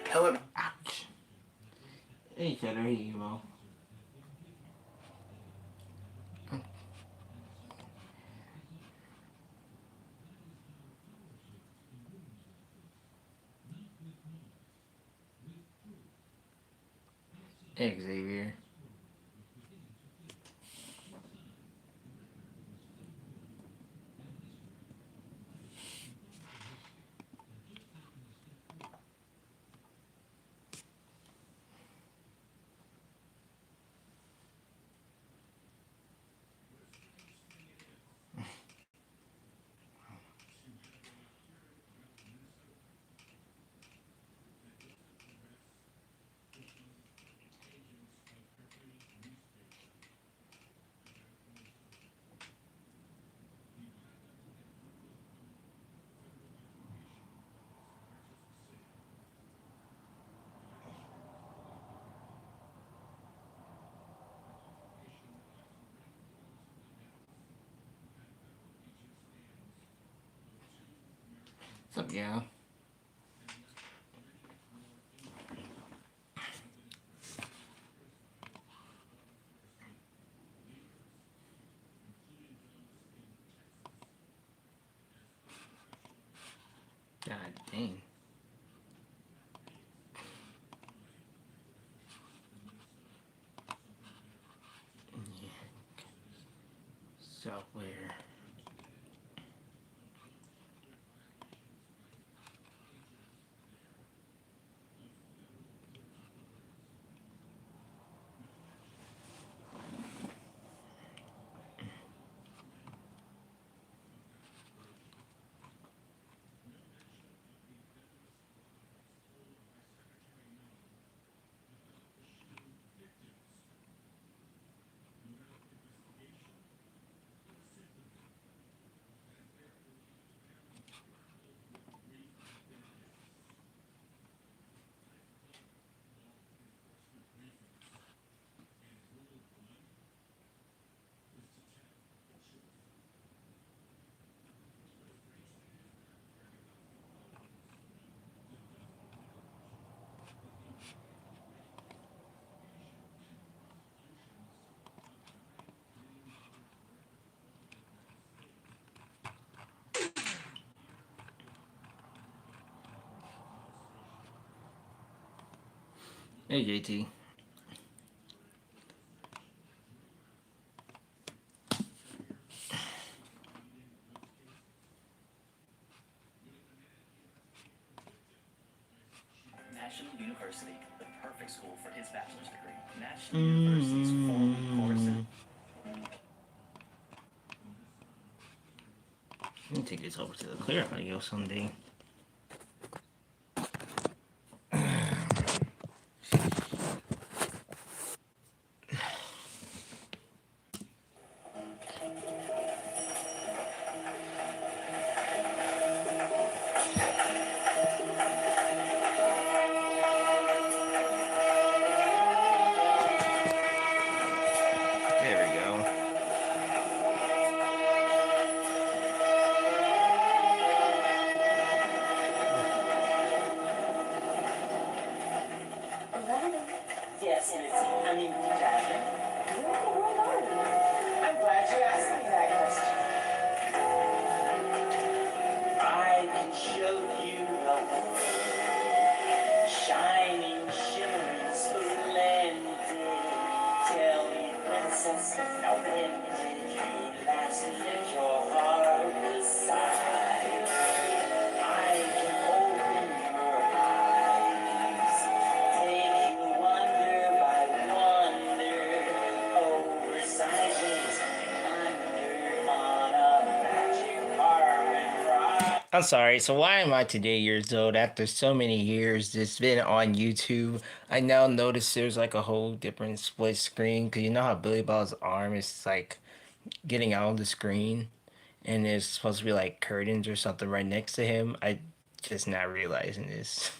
Hello. Ouch. Hey, Cheddar, hey, Emo. Hey, Xavier. What's up, Gal? God dang. Yeah. Software. Hey, JT. National University, the perfect school for his bachelor's degree. National University's 4-week course in Mm-hmm. Let me take this over to the clear audio someday. There we go. Yes, Nancy. I mean, Jasmine. Where in the world are you? I'm glad you asked me that question. I can show you the world, shining, shimmering, splendid. Tell me, princess, now when did you last let your heart decide? I can open your eyes, take you wonder by wonder, oversized wings under on a magic carpet ride. I'm sorry. So why am I today years old after so many years? It's been on YouTube. I now notice there's like a whole different split screen because you know how Billy Bob's arm is like getting out of the screen, and there's supposed to be like curtains or something right next to him. I just not realizing this.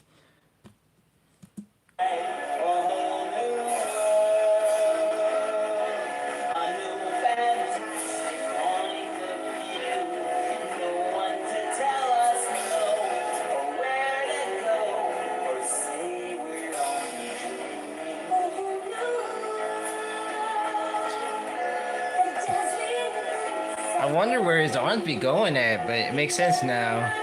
I wonder where his arms be going at, but it makes sense now.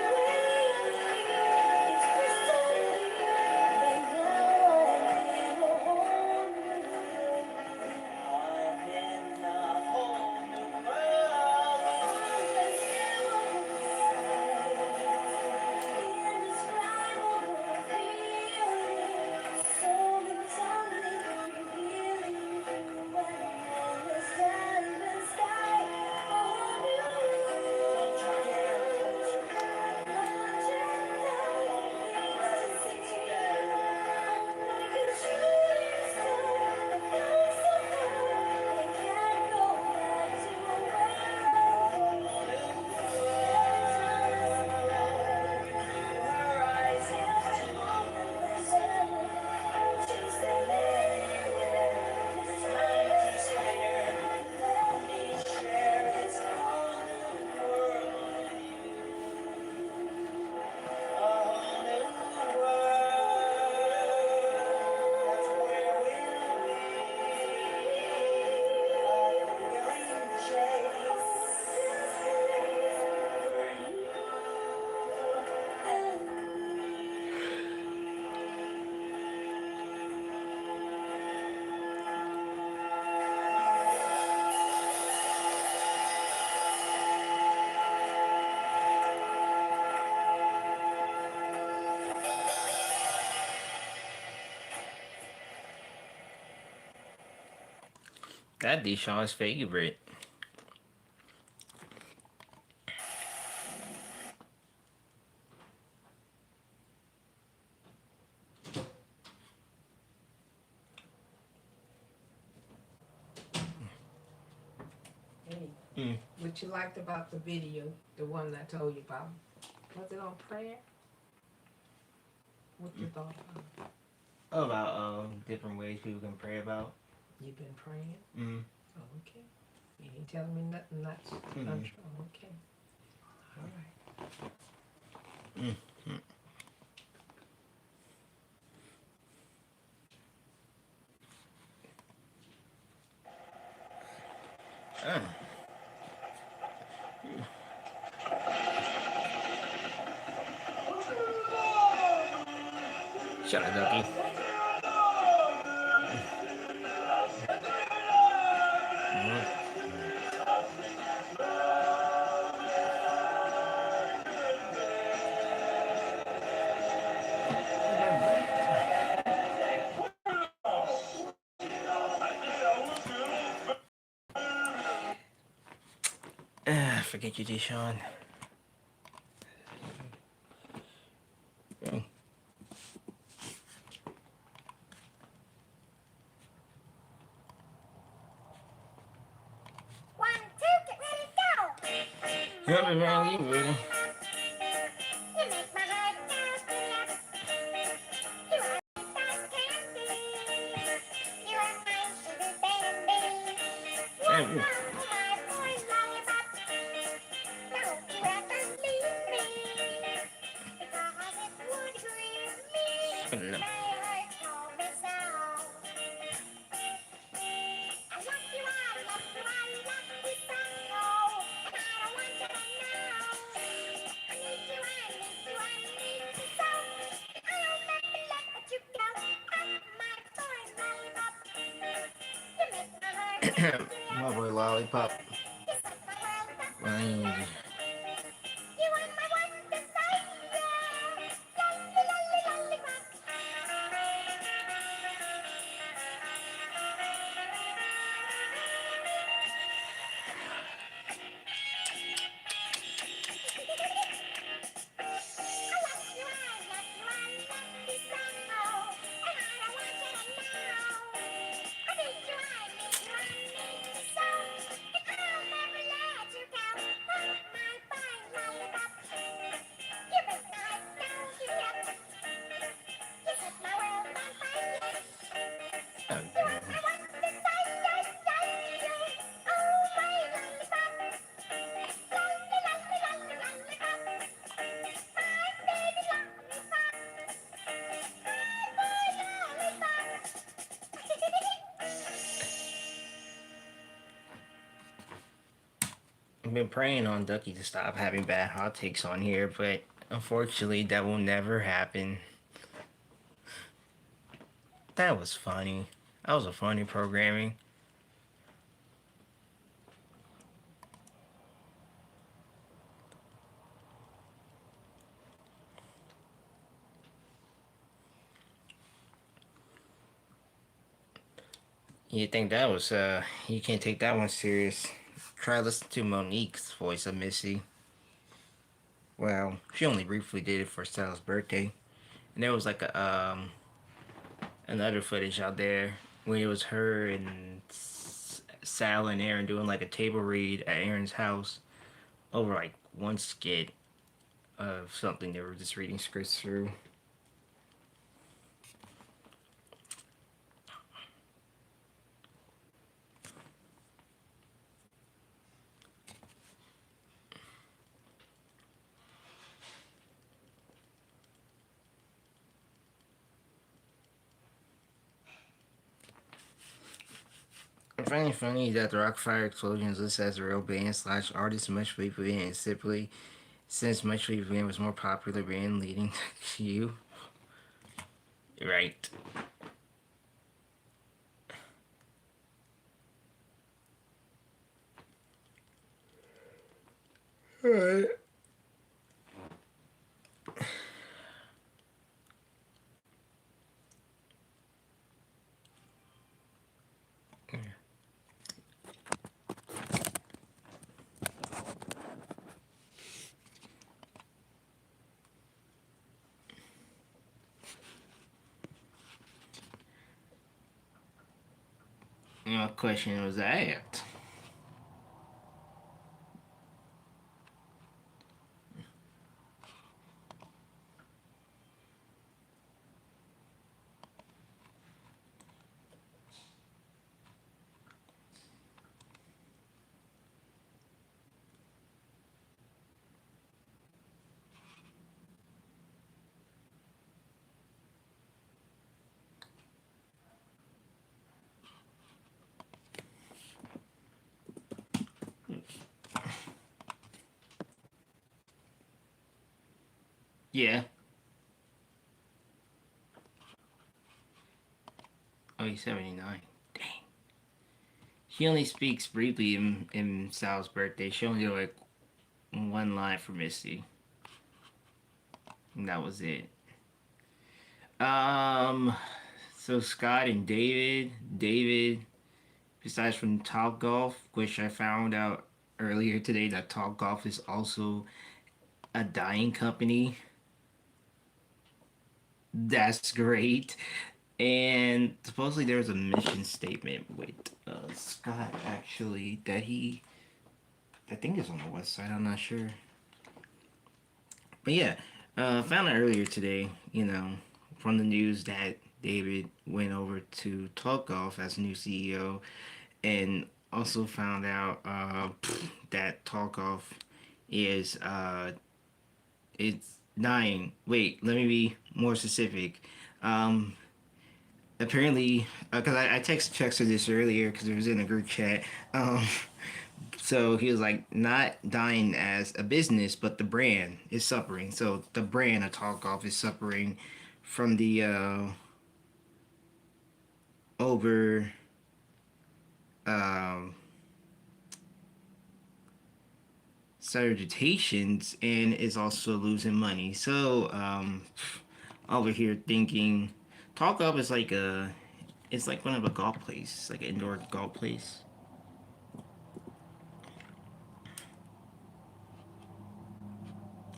That Deshaun's favorite. Hey, Mm. what you liked about the video, the one I told you about, was it on prayer? What you thought about? About different ways people can pray about. You been praying? Mm. Oh, okay. You ain't telling me nothing not untrue. Okay. All right. Mm. Mm. Shut up, Ducky. Forget you, Deshaun. Mm. One, two, get ready, go! Yep, man, you ready? You make my heart dance, you are fast candy. You are my sugar baby. You are Mm. my boy lollipop. Don't you ever leave me, because it would grieve me. Shut up. My heart told me so. I love you, I love you, I love you so. And I don't want you to know. I need you, I need you, I need you so. I'll never let you go. Oh, my boy lollipop. You make my heart dance, My boy Lollipop. you set my world Mm. afire. You are my one desire. Lolly, lolly, lollipop. been praying on Ducky to stop having bad hot takes on here, but unfortunately, that will never happen. That was funny. That was a funny programming. You think that was you can't take that one serious. Try listen to Monique's voice of Missy. Well, she only briefly did it for Sal's birthday. And there was like a another footage out there where it was her and Sal and Aaron doing like a table read at Aaron's house over like one skit of something they were just reading scripts through. Funny that the Rockfire Explosions list as a real band slash artist Much Believe Band and simply since Much Believe Band was more popular band leading to you. Right. Alright. What question was that? Yeah. Oh, he's 79. Dang. She only speaks briefly in Sal's birthday. She only did like one line for Misty. And that was it. So Scott and David, besides from Top Golf, which I found out earlier today that Top Golf is also a dyeing company. That's great. And supposedly there was a mission statement with Scott actually that I think is on the website. I'm not sure. But yeah, found out earlier today, from the news that David went over to Talk Golf as new CEO, and also found out that Talk Golf is it's dying. Wait, let me be more specific. Apparently, because I texted this earlier because it was in a group chat. So he was like, not dying as a business, but the brand is suffering. So the brand of Talk Golf is suffering from the over certifications and is also losing money. So over here thinking Talk Golf is like it's like one of a golf place, like an indoor golf place.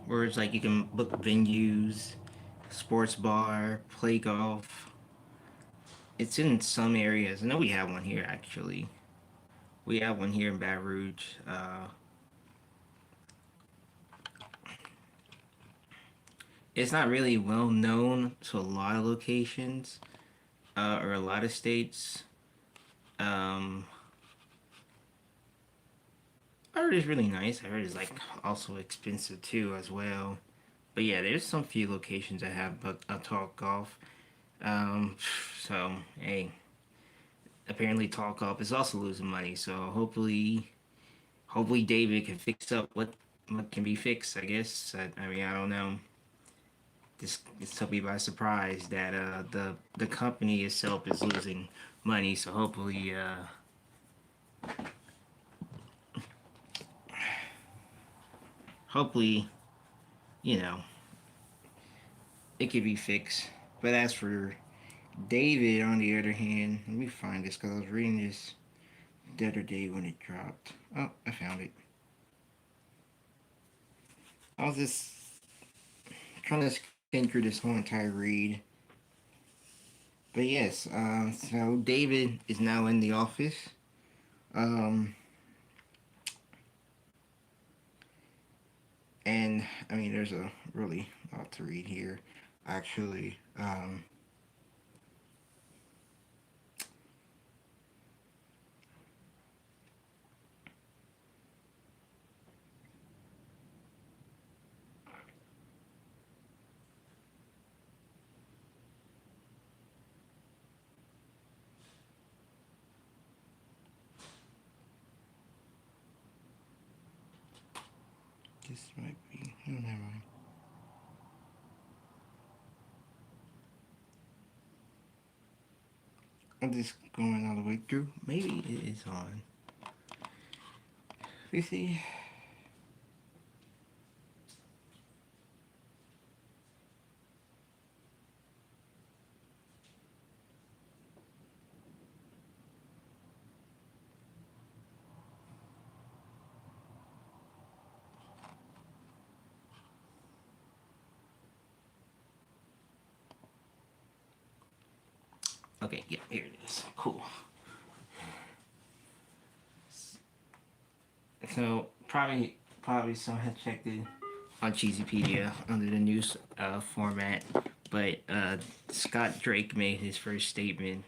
Where it's like you can book venues, sports bar, play golf. It's in some areas. I know we have one here actually. We have one here in Baton Rouge. It's not really well known to a lot of locations or a lot of states. I heard it's really nice. I heard it's like also expensive too as well. But yeah, there's some few locations that have a Talk Golf. So hey, apparently Talk Golf is also losing money. So hopefully hopefully David can fix up what can be fixed. I guess. I mean, I don't know. This took me by surprise that the company itself is losing money. So hopefully, you know, it could be fixed. But as for David, on the other hand, let me find this because I was reading this the other day when it dropped. Oh, I found it. I was just trying to skim through this whole entire read. But yes, so David is now in the office. Um, and I mean, there's a really lot to read here, actually. This might be. Oh, never mind. I'm just going all the way through. Maybe it is on. You see. Okay, yeah, here it is. Cool. So probably some had checked it on Cheesypedia under the news format, but Scott Drake made his first statement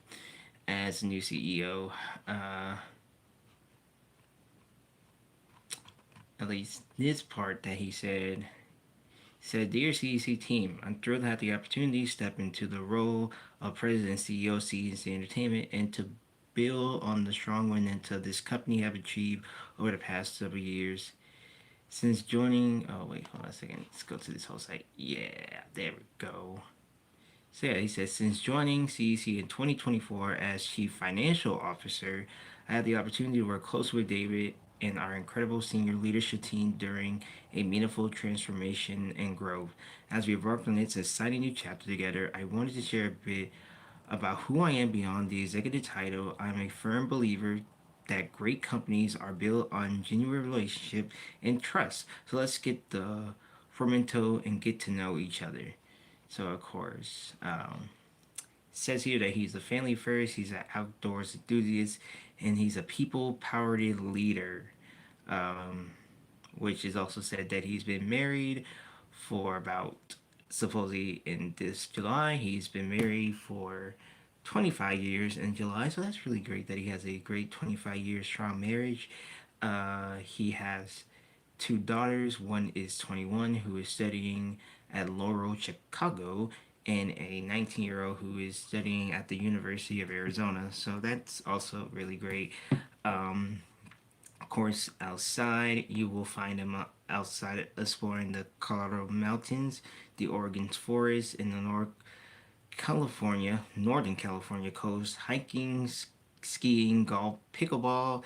as new CEO. At least this part that he said, "Dear CEC team, I'm thrilled to have the opportunity to step into the role of President and CEO of CEC Entertainment and to build on the strong momentum this company have achieved over the past several years. Since joining, oh wait, hold on a second. Let's go to this whole site. Yeah, there we go. So yeah, he says, since joining CEC in 2024 as Chief Financial Officer, I had the opportunity to work closely with David and our incredible senior leadership team during a meaningful transformation and growth. As we embarked on this exciting new chapter together, I wanted to share a bit about who I am beyond the executive title. I'm a firm believer that great companies are built on genuine relationship and trust. So let's get the fermento and get to know each other. So of course, says here that he's a family first, he's an outdoors enthusiast, and he's a people-powered leader. Um, which is also said that he's been married for about supposedly in this July. He's been married for 25 years in July, so that's really great that he has a great 25-year strong marriage. He has two daughters. One is 21, who is studying at Laurel, Chicago, and a 19-year-old who is studying at the University of Arizona. So that's also really great. Um, of course, outside, you will find him outside exploring the Colorado mountains, the Oregon forest, and the Northern California coast, hiking, skiing, golf, pickleball,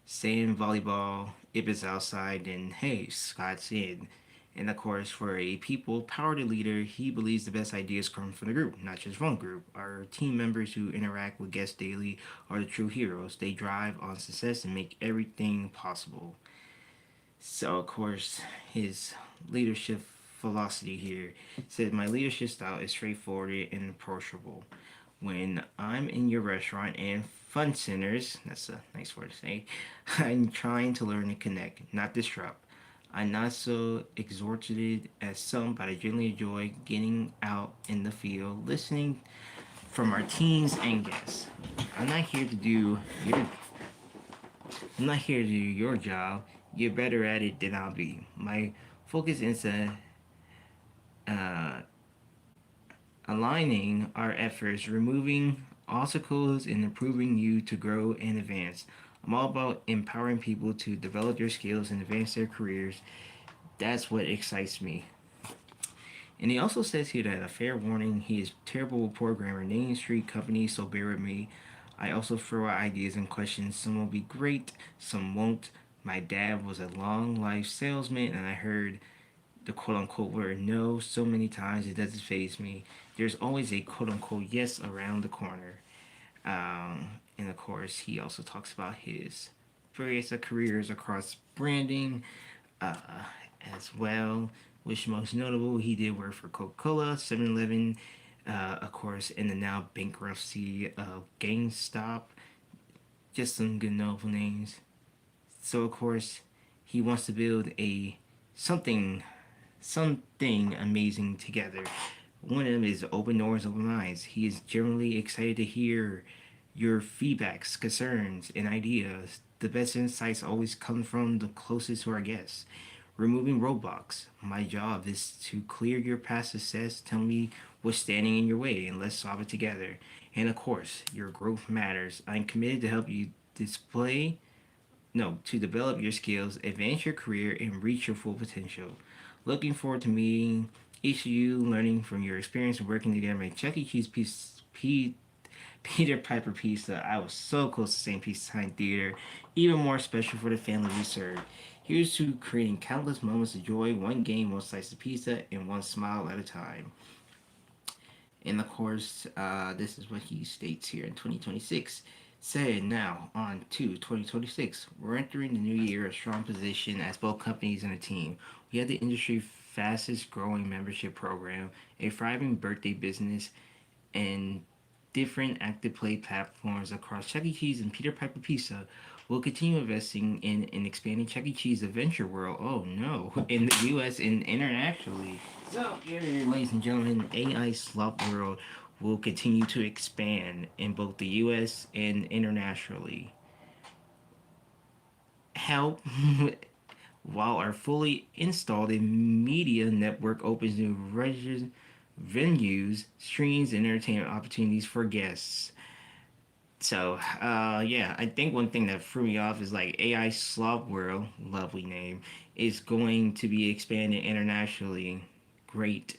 sand volleyball. If it's outside, then hey, Scott's in. And of course, for a people powered leader, he believes the best ideas come from the group, not just one group. Our team members who interact with guests daily are the true heroes. They drive on success and make everything possible. So, of course, his leadership philosophy here said, my leadership style is straightforward and approachable. When I'm in your restaurant and fun centers, that's a nice word to say, I'm trying to learn and connect, not disrupt. I'm not so exhorted as some, but I generally enjoy getting out in the field, listening from our teams and guests. I'm not here to do your I'm not here to do your job. You're better at it than I'll be. My focus is uh, aligning our efforts, removing obstacles, and improving you to grow and advance. I'm all about empowering people to develop their skills and advance their careers. That's what excites me. And he also says here that a fair warning, he is terrible programmer, name street company, so bear with me. I also throw out ideas and questions. Some will be great, some won't. My dad was a long life salesman, and I heard the quote unquote word no so many times it doesn't faze me. There's always a quote unquote yes around the corner. And of course, he also talks about his various careers across branding uh, as well. Which most notable, he did work for Coca Cola, 7-Eleven, of course, in the now bankruptcy of GameStop. Just some good notable names. So, of course, he wants to build a something something amazing together. One of them is open doors, open minds. He is generally excited to hear your feedbacks, concerns, and ideas. The best insights always come from the closest to our guests. Removing roadblocks. My job is to clear your past success, tell me what's standing in your way, and let's solve it together. And of course, your growth matters. I'm committed to help you display no, to develop your skills, advance your career, and reach your full potential. Looking forward to meeting each of you, learning from your experience and working together at Chuck E. Cheese Peter Piper Pizza. I was so close to St. Pete's Time Theater, even more special for the family we serve. Here's to creating countless moments of joy, one game, one slice of pizza, and one smile at a time. And of course, this is what he states here in 2026. Said now on to 2026. We're entering the new year a strong position as both companies and a team. We have the industry fastest growing membership program, a thriving birthday business, and different active play platforms across Chuck E. Cheese and Peter Piper Pizza. We'll continue investing in and expanding Chuck E. Cheese Adventure World. Oh no, in the U.S. and internationally. So, here, ladies and gentlemen, AI Slop World will continue to expand in both the U.S. and internationally. Help while our fully installed media network opens new venues, streams, and entertainment opportunities for guests. So, yeah, I think one thing that threw me off is like AI Slop World, lovely name, is going to be expanded internationally. Great.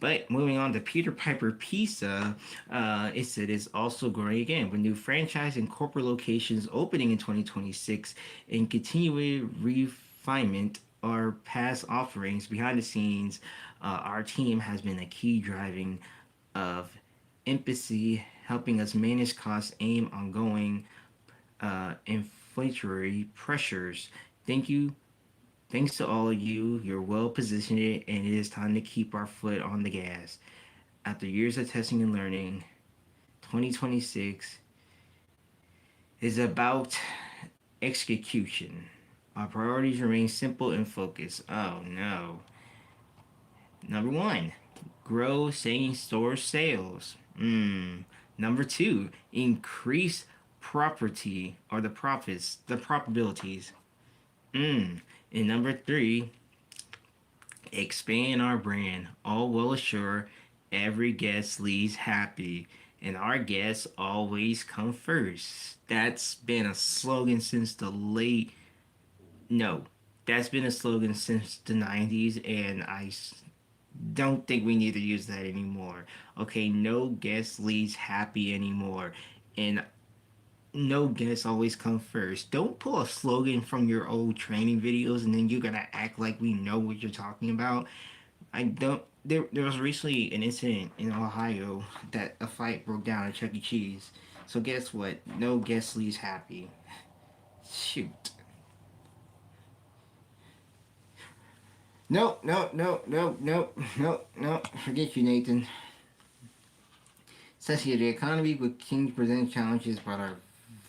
But moving on to Peter Piper Pizza, it said it's also growing again with new franchise and corporate locations opening in 2026 and continuing refinement our past offerings behind the scenes. Our team has been a key driving of empathy, helping us manage costs, aim ongoing inflationary pressures. Thank you. Thanks to all of you. You're well positioned, and it is time to keep our foot on the gas. After years of testing and learning, 2026 is about execution. Our priorities remain simple and focused. Oh no. Number one, grow same store sales. Number two, increase property or the profits, the probabilities. And number three, expand our brand. All well assured, every guest leaves happy, and our guests always come first. That's been a slogan since the late. No, that's been a slogan since the 90s, and don't think we need to use that anymore. Okay, no guest leaves happy anymore. And no guests always come first. Don't pull a slogan from your old training videos and then you're gonna act like we know what you're talking about. I don't. There was recently an incident in Ohio that a fight broke down at Chuck E. Cheese. So guess what? No guest leaves happy. Shoot. No, no, no, no, no, no, no. Forget you, Nathan. Says here the economy with Kings present challenges, but our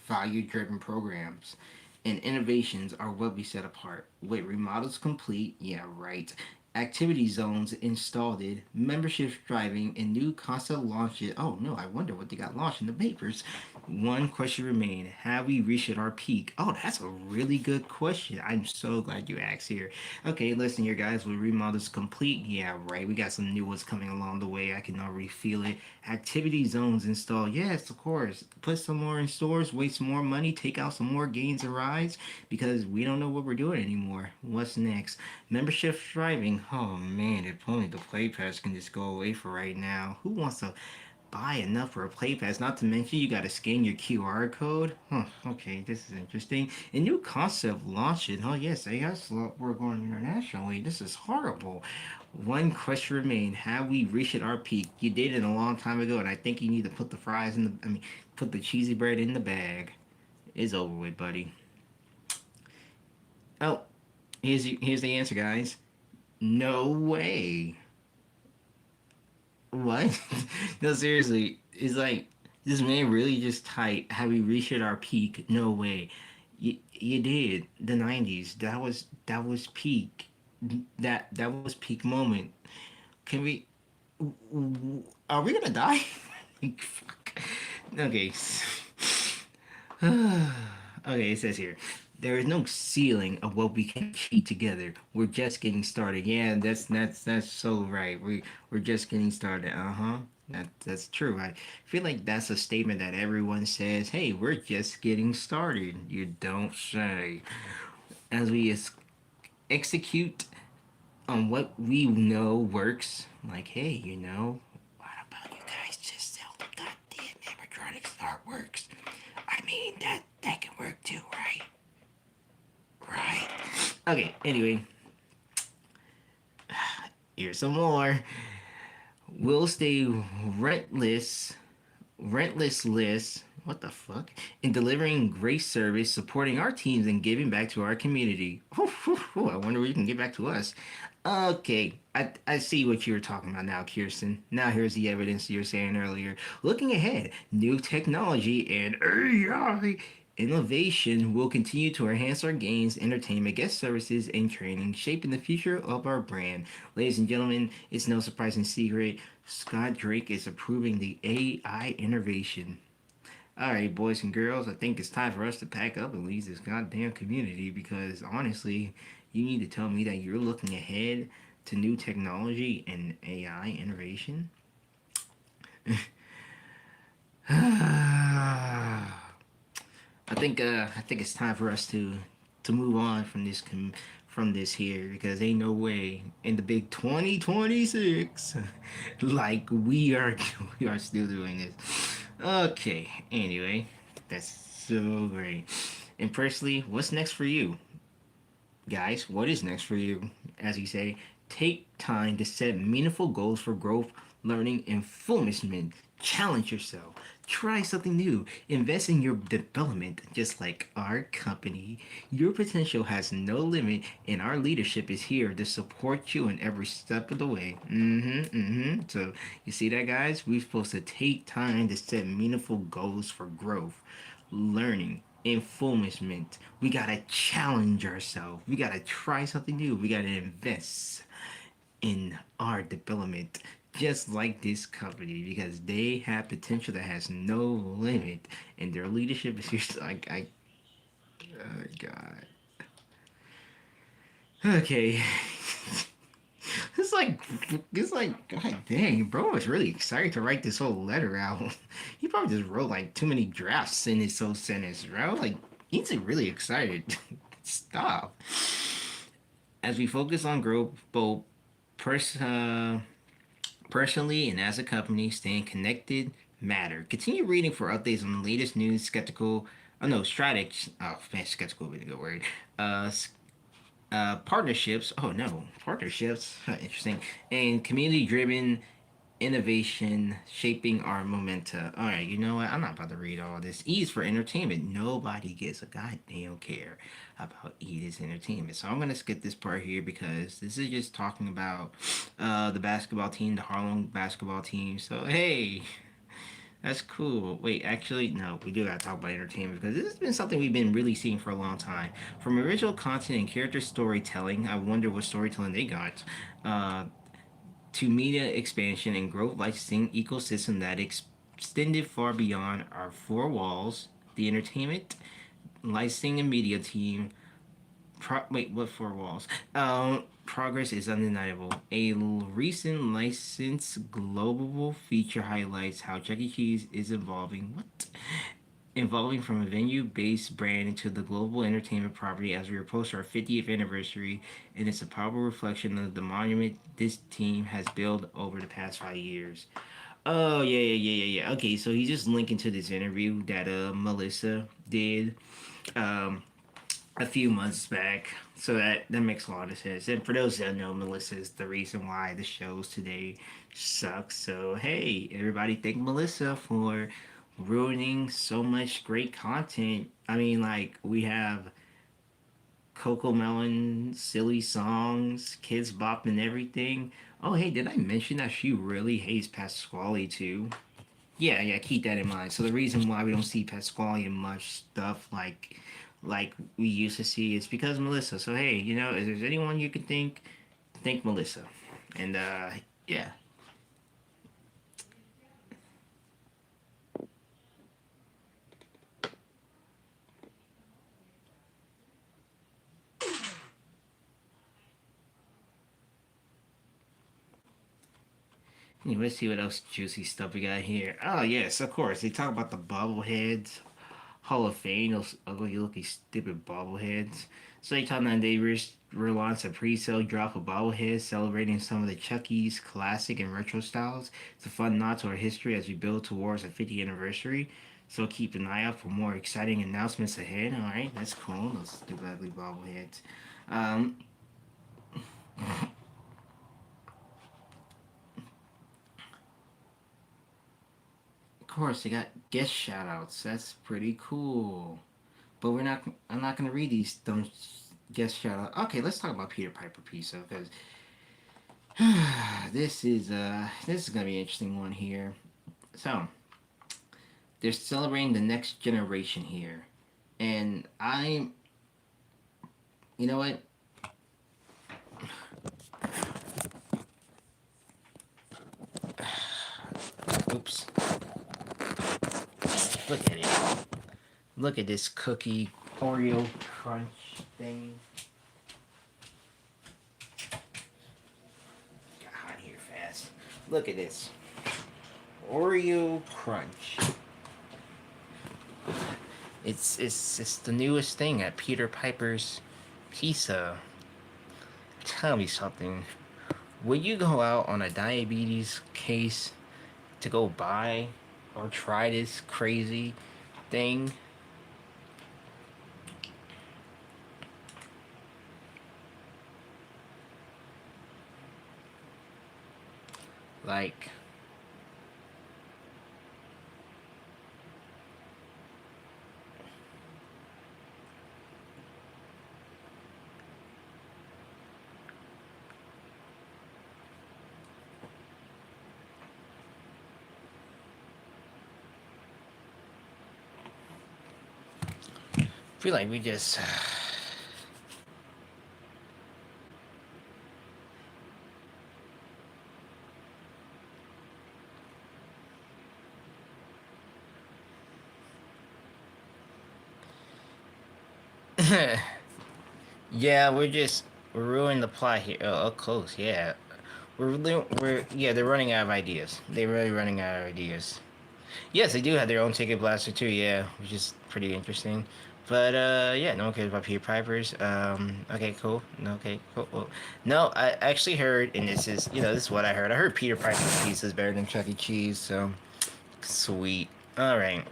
value-driven programs and innovations are what we set apart. With remodels complete, yeah, right, activity zones installed, membership driving, and new concept launches. Oh no, I wonder what they got launched in the papers. One question remained. Have we reached our peak? Oh, that's a really good question. I'm so glad you asked here. Okay, listen here, guys. With remodels complete, yeah, right. We got some new ones coming along the way. I can already feel it. Activity zones installed. Yes, of course. Put some more in stores, waste some more money, take out some more gains and rides because we don't know what we're doing anymore. What's next? Membership striving. Oh man, if only the play pass can just go away for right now. Who wants to buy enough for a play pass? Not to mention you gotta scan your QR code. Huh, okay, this is interesting. A new concept launching. Oh yes, AS we're going internationally. This is horrible. One question remained. Have we reached our peak? You did it a long time ago, and I think you need to put the fries in the put the cheesy bread in the bag. It's over with, buddy. Oh, here's the answer, guys. No way. What? No, seriously. It's like this man really just tight. Have we reached our peak? No way. You did. The 90s. That was peak. That was peak moment. Can we are we gonna die? Fuck. Okay. Okay, it says here. There is no ceiling of what we can achieve together. We're just getting started. Yeah, that's so right. We're just getting started. Uh-huh. That's true. I feel like that's a statement that everyone says, "Hey, we're just getting started." You don't say. As we execute on what we know works, like, hey, what about you guys just sell the goddamn animatronics artworks? I mean, that can work too, right? Right. Okay, anyway, here's some more. We'll stay rentless, rentless. What the fuck? In delivering great service, supporting our teams, and giving back to our community. I wonder if you can get back to us. Okay, I see what you were talking about now, Kirsten. Now here's the evidence you were saying earlier. Looking ahead, new technology and AI innovation will continue to enhance our games, entertainment, guest services, and training, shaping the future of our brand. Ladies and gentlemen, it's no surprising secret. Scott Drake is approving the AI innovation. All right, boys and girls, I think it's time for us to pack up and leave this goddamn community because honestly, you need to tell me that you're looking ahead to new technology and AI innovation. I think it's time for us to move on from from this here because ain't no way in the big 2026 like we are still doing this. Okay, anyway, that's so great. And personally, what's next for you? Guys, what is next for you? As you say, take time to set meaningful goals for growth, learning, and fulfillment. Challenge yourself. Try something new. Invest in your development, just like our company. Your potential has no limit, and our leadership is here to support you in every step of the way. So, you see that, guys? We're supposed to take time to set meaningful goals for growth, learning, fulfillment. We gotta challenge ourselves. We gotta try something new. We gotta invest in our development, just like this company, because they have potential that has no limit, and their leadership is just like oh God. Okay. It's like god dang, bro was really excited to write this whole letter out. He probably just wrote like too many drafts in his whole sentence, bro. Like he's really excited. Stop. As we focus on growth both pers- uh, personally and as a company, staying connected matter. Continue reading for updates on the latest news, skeptical oh no, strategy. Oh man, skeptical would be a good word. Uh, Partnerships. Oh no, partnerships. Huh, interesting. And community-driven innovation shaping our momentum. All right, you know what? I'm not about to read all this. E is for entertainment. Nobody gives a goddamn care about E is entertainment. So I'm gonna skip this part here because this is just talking about the basketball team, the Harlem basketball team. So hey, That's cool. Wait, actually, no, we do gotta talk about entertainment because this has been something we've been really seeing for a long time. From original content and character storytelling, I wonder what storytelling they got, uh, to media expansion and growth licensing ecosystem that extended far beyond our four walls. The entertainment, licensing, and media team wait, what four walls? Progress is undeniable. Recent license global feature highlights how Chuck E. Cheese is evolving. What? Evolving from a venue-based brand into the global entertainment property as we approach our 50th anniversary, and it's a powerful reflection of the monument this team has built over the past 5 years. Oh yeah. Okay, so he's just linking to this interview that Melissa did. Um, a few months back. So that makes a lot of sense. And for those that know, Melissa is the reason why the shows today suck. So hey, everybody, thank Melissa for ruining so much great content. I mean, like we have Coco Melon, silly songs, Kids Bop, and everything. Oh hey, did I mention that she really hates Pasquale too? Yeah, keep that in mind. So the reason why we don't see Pasquale in much stuff like we used to see is because Melissa. So hey, if there's anyone you can think Melissa. And yeah. Let's see what else juicy stuff we got here. Oh yes, of course. They talk about the bobbleheads. Hall of Fame, those ugly looking stupid bobbleheads. So they talking about they relaunch a pre-sale drop of bobbleheads celebrating some of the Chucky's classic and retro styles. It's a fun nod to our history as we build towards a 50th anniversary. So keep an eye out for more exciting announcements ahead. All right, that's cool. Those stupid ugly bobbleheads. Um, of course, they got guest shoutouts. That's pretty cool. But we're not. I'm not gonna read these dumb guest shoutouts. Okay, let's talk about Peter Piper Pizza because this is gonna be an interesting one here. So they're celebrating the next generation here, and you know what? Oops. Look at it. Look at this cookie Oreo crunch thing. Got hot here fast. Look at this. Oreo crunch. It's the newest thing at Peter Piper's Pizza. Tell me something. Would you go out on a diabetes case to go buy or try this crazy thing? Like, I feel like we just yeah, we're ruining the plot here. Oh, up close, yeah. They're running out of ideas. They're really running out of ideas. Yes, they do have their own ticket blaster too, yeah, which is pretty interesting. But yeah, no one cares about Peter Piper's. Okay, cool. No, okay, cool. Well, no, I actually heard, and this is what I heard. I heard Peter Piper's pizza is better than Chuck E. Cheese, so sweet. All right,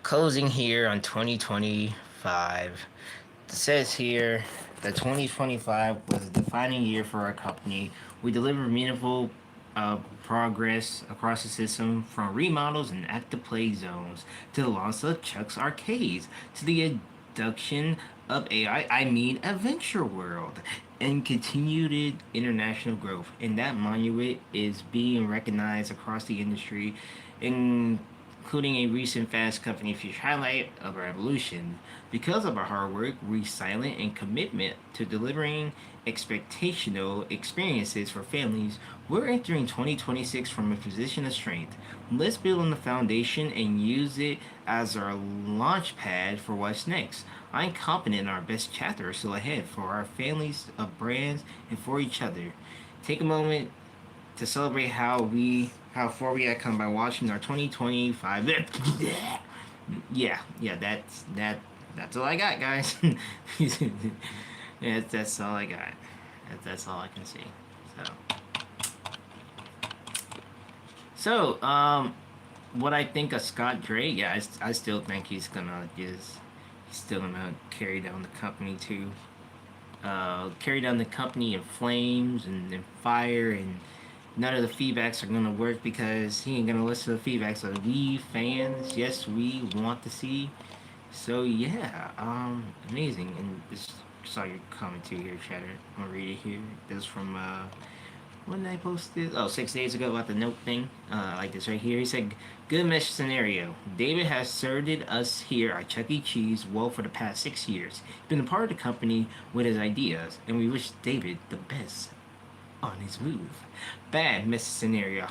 closing here on 2025. It says here that 2025 was a defining year for our company. We delivered meaningful progress across the system, from remodels and active play zones to the launch of Chuck's Arcades to the introduction of I mean Adventure World, and continued international growth. And that monument is being recognized across the industry including a recent Fast Company feature highlight of our evolution. Because of our hard work, resilient, and commitment to delivering expectational experiences for families, we're entering 2026 from a position of strength. Let's build on the foundation and use it as our launch pad for what's next. I'm confident our best chapter is still ahead for our families of brands and for each other. Take a moment to celebrate how far we have come by watching our 2025. Yeah, that's all I got, guys. Yeah, that's all I got. That's all I can see. What I think of Scott Drake? Yeah, I still think he's still gonna carry down the company too. Carry down the company in flames and fire, and none of the feedbacks are gonna work because he ain't gonna listen to the feedbacks that we fans, yes, we want to see. So yeah, amazing. And this saw your comment too here, Chatter. I'm gonna read it here. This is from when did I post this? Oh, 6 days ago about the note thing. Like this right here. He said, "Good mesh scenario. David has served us here at Chuck E. Cheese well for the past 6 years. He's been a part of the company with his ideas, and we wish David the best on his move. Bad mesh scenario.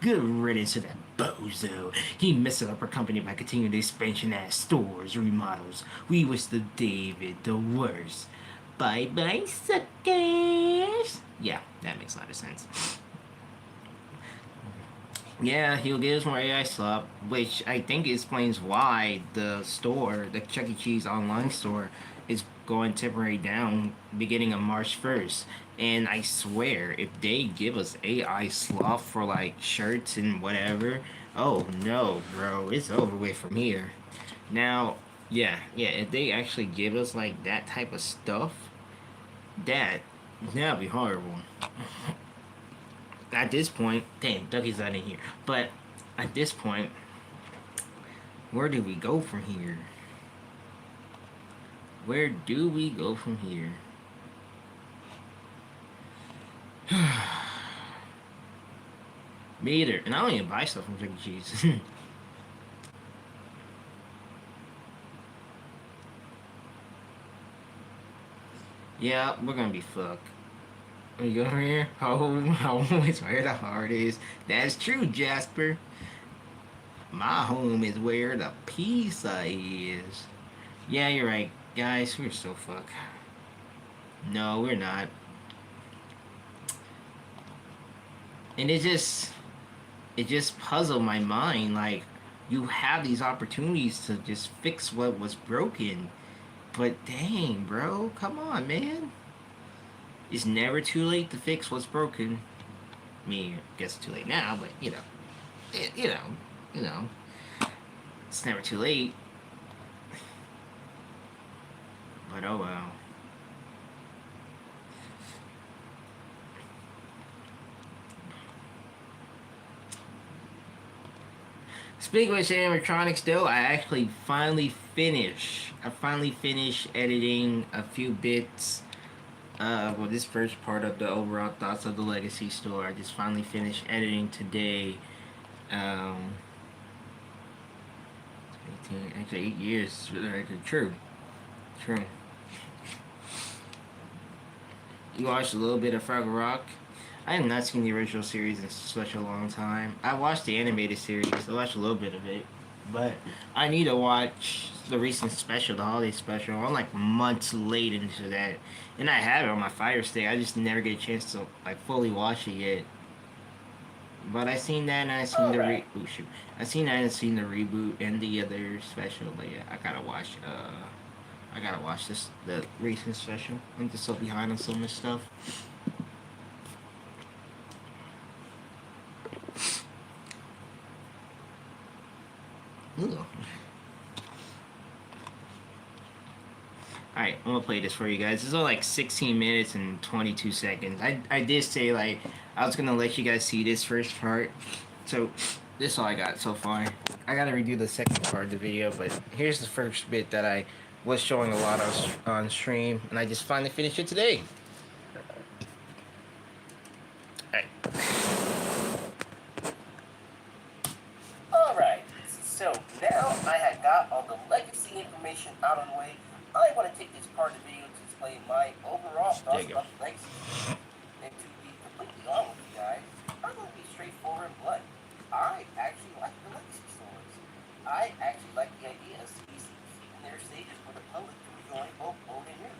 Good riddance to that bozo. He messed up our company by continuing the expansion as stores, remodels. We wish the David the worst. Bye bye, suckers." Yeah, that makes a lot of sense. Yeah, he'll give us more AI slop, which I think explains why the store, the Chuck E. Cheese online store, is going temporary down beginning of March 1st. And I swear, if they give us AI slop for like shirts and whatever, oh no, bro, it's over with from here. Now, yeah, if they actually give us like that type of stuff, that'd be horrible. At this point, damn, Ducky's not in here. But at this point, where do we go from here? Where do we go from here? Me either. And I don't even buy stuff from Chuck E. Cheese. Yeah, we're gonna be fucked. When you go over here, home is where the heart is. That's true, Jasper. My home is where the pizza is. Yeah, you're right, guys. We're so fucked. No, we're not. And it just puzzled my mind. Like, you have these opportunities to just fix what was broken. But dang, bro, come on, man. It's never too late to fix what's broken. I mean, I guess it's too late now, but you know, it's never too late. But oh well. Speaking of animatronics, though, I finally finished editing a few bits. Well, this first part of the overall thoughts of the Legacy store, I just finally finished editing today. 8 years. True. You watched a little bit of Fraggle Rock. I have not seen the original series in such a long time. I watched the animated series. I watched a little bit of it, but I need to watch the recent special, the holiday special. I'm like months late into that, and I have it on my Fire Stick. I just never get a chance to like fully watch it yet. But I seen that, and I seen I seen that and seen the reboot and the other special. But yeah, I gotta watch the recent special. I'm just so behind on so much stuff. Alright, I'm gonna play this for you guys. This is all like 16 minutes and 22 seconds. I did say like I was gonna let you guys see this first part. So this is all I got so far. I gotta redo the second part of the video, but here's the first bit that I was showing a lot on stream, and I just finally finished it today. Alright. the information out of the way, I want to take this part of the video to display my overall thoughts Dig 'em. about the legacy. And to be completely honest with you guys, I'm going to be straightforward and blunt. I actually like the legacy stories. I actually like the idea of species keeping their stages for the public to enjoy both old and new.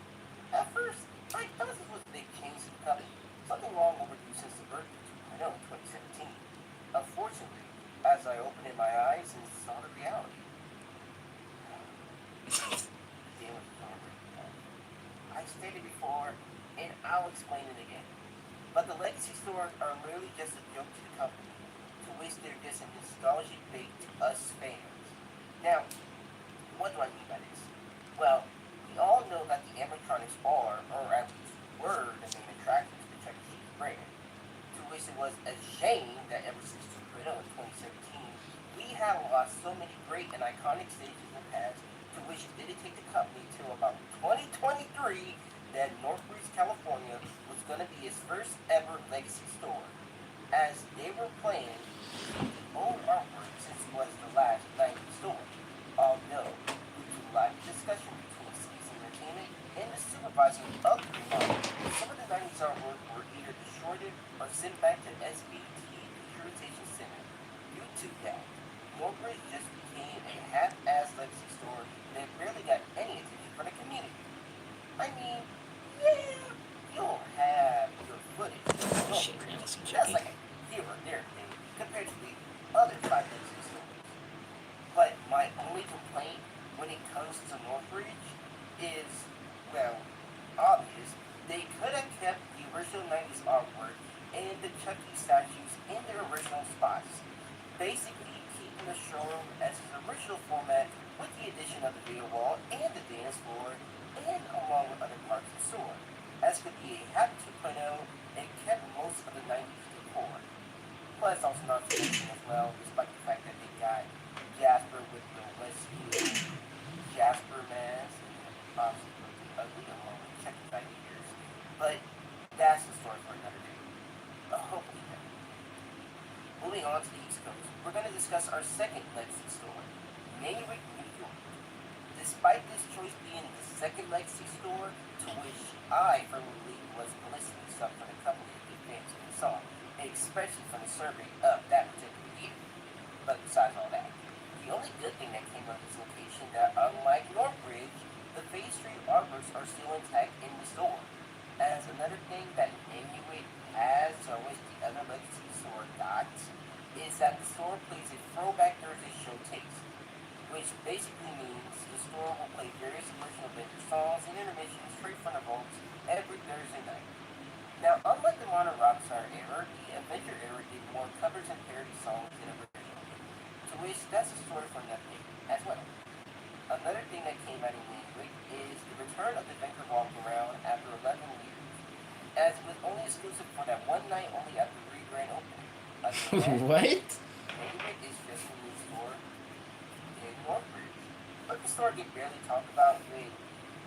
At first, I thought this was a big change to the company, something long overdue since the birth of 2.0 in 2017. Unfortunately, as I opened in my eyes and saw the reality, damn it, I stated before, and I'll explain it again. But the legacy stores are merely just a joke to the company, to which they're just a nostalgic bait to us fans. Now, what do I mean by this? Well, we all know that the animatronics are, or at least were, the main attraction to the Chuck E. Cheese brand, to which it was a shame that ever since 2.0 in 2017, we have lost so many great and iconic stages in the past, to which it didn't take the company till about 2023 that Northbridge, California was going to be its first ever legacy store, as they were planning to keep the old artwork since it was the last 90 store. Although, due to live discussion between Season Entertainment and the supervisor of the remodel, some of the 90s artwork were either destroyed or sent back to SBT Securitization Center. Due to that, Northbridge just became a half-ass legacy store that barely got any attention from the community. I mean, yeah, you'll have your footage. Shit, man, that's some That's chicken. like a here or there thing compared to the other 5 legacy stores. But my only complaint when it comes to Northbridge is, well, obvious. They could have kept the original 90s artwork and the Chucky statues in their original spots. Basically, keeping the showroom as its original format with the addition of the video wall and the dance floor, and along with other parts of the store. As could be a Happy 2.0 and kept most of the 90s decor. Plus, also not to mention as well, despite the fact that they got Jasper with the Westview Jasper mask, and obviously looking ugly along with Chucky's ideas. But that's the story for another day. Hopefully not. Moving on to the East Coast, we're going to discuss our second legacy store, Manurick, New York. Despite this choice being the second legacy store, to which I firmly believe was publicity stuff for the company to get fans in the song, especially from the survey of that particular year. But besides all that, the only good thing that came out of this location that unlike Northbridge, the Phase Street artworks are still intact in the store. As another thing that Inuit has, or which the other legacy store got, is that the store plays a throwback Thursday show taste, which basically means the store will play various original vintage songs and intermissions straight from the vaults every Thursday night. Now, unlike the Modern Rockstar era, the Adventure era did more covers and parody songs than original, to which that's a story for another day as well. Another thing that came out of Manurick is the return of the Adventure Walk Around after 11 years, as it was only exclusive for that one night only at the re-grand opening. Other than that, What? Manurick is just a new store in Northbridge. But the store get barely talked about with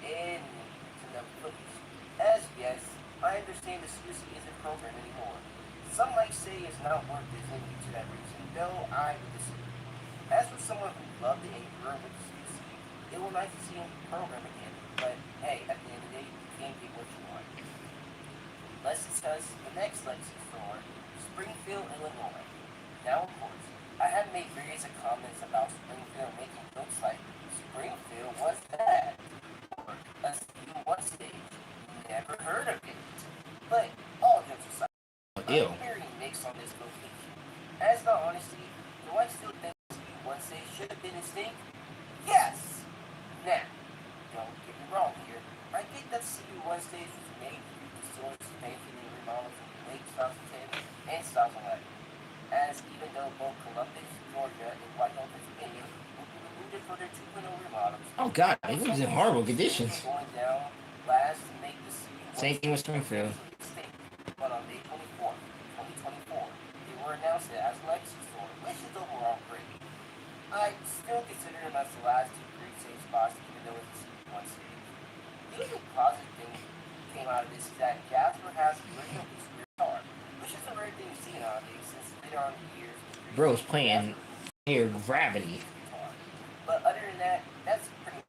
any to no footage. As yes, I understand the CUC isn't programmed anymore. Some might say it's not worth Disney due to that reason, though I would disagree. As for someone who loved the Anchor with the CUC, it will nice to see him program again, but hey, at the end of the day, you can't get what you want. Let's discuss the next legacy store, Springfield, Illinois. Now, of course, I have made various comments about Springfield making jokes like, Springfield, what's that? Or, a CU1 stage. Never heard of it. But, all jokes aside, Ew. I'm very mixed on this location. As the honesty, do I still think CU1 stage should have been extinct? Yes! Now, don't get me wrong here. I get that CU1 stage was made due to store expansion and remodels in the late 2010 and 2011. As even though both Columbus, Georgia, and Whitehall, Pennsylvania will be removed for their 2.0 remodels, Oh god, it was in horrible conditions. going down last to make the CU1 Same thing with Springfield. extinct. But on May 24th, 2024, they were announced as Legacy Store, which is overall great. I still consider them as the last two great safe spots, even though it's a CU1 stage. The only positive thing came out of this is that Jasper has the original piece of guitar, which is a rare thing to see nowadays since later on in the years. Bro's playing near gravity. But other than that, that's pretty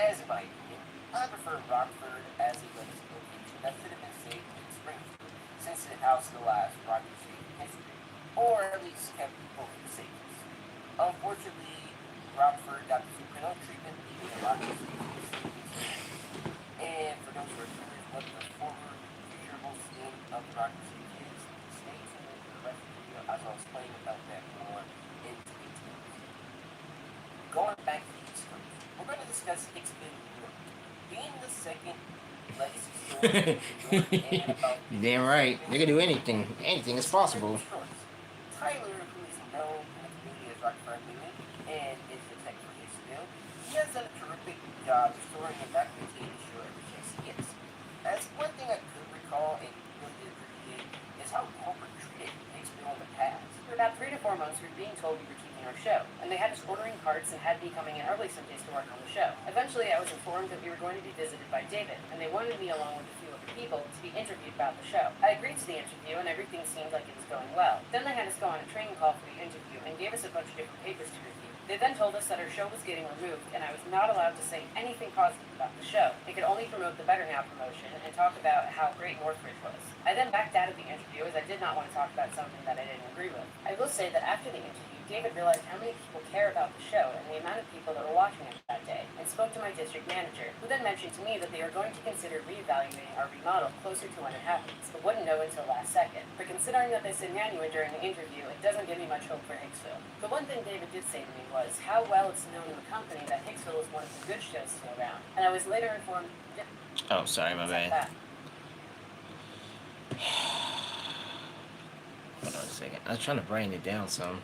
as in my opinion, I prefer Rockford as a legacy location that should have been saved in Springfield, since it housed the last Rocky Street in history, or at least kept both the safest. Unfortunately, Rockford got the Soprano treatment, leaving a Rocky Street in and for those who are curious what the former futurable scene of the Rocky Street is, stay tuned for the rest of the video as I'll explain about that more in detail. Going back to the East Coast, we're going to discuss Hicksville, New York. Being the second legacy store in New York and about Damn right. They can do anything. Anything is possible. Tyler, who is known in the community as Rockford Newman and is the tech for Hicksville, he has done a terrific job restoring and documenting the show every chance he gets. That's one thing I could recall and really did appreciate is how corporate treated Hicksville in the past. For about 3 to 4 months, we were being told we were keeping our show, and they had us ordering parts and had me coming in early some days to work on the show. Eventually, I was informed that we were going to be visited by David, and they wanted me along with a few other people to be interviewed about the show. I agreed to the interview, and everything seemed like it was going well. Then they had us go on a training call for the interview and gave us a bunch of different papers to review. They then told us that our show was getting removed, and I was not allowed to say anything positive about the show. They could only promote the Better Now promotion and talk about how great Northridge was. I then backed out of the interview as I did not want to talk about something that I didn't agree with. I will say that after the interview, David realized how many people care about the show and the amount of people that were watching it that day, and spoke to my district manager, who then mentioned to me that they are going to consider reevaluating our remodel closer to when it happens, but wouldn't know until last second. But considering that they said Nanuet during the interview, it doesn't give me much hope for Hicksville. The one thing David did say to me was how well it's known in the company that Hicksville is one of the good shows still around, and I was later informed. Oh, sorry, my bad. Hold on a second. I was trying to brain it down some.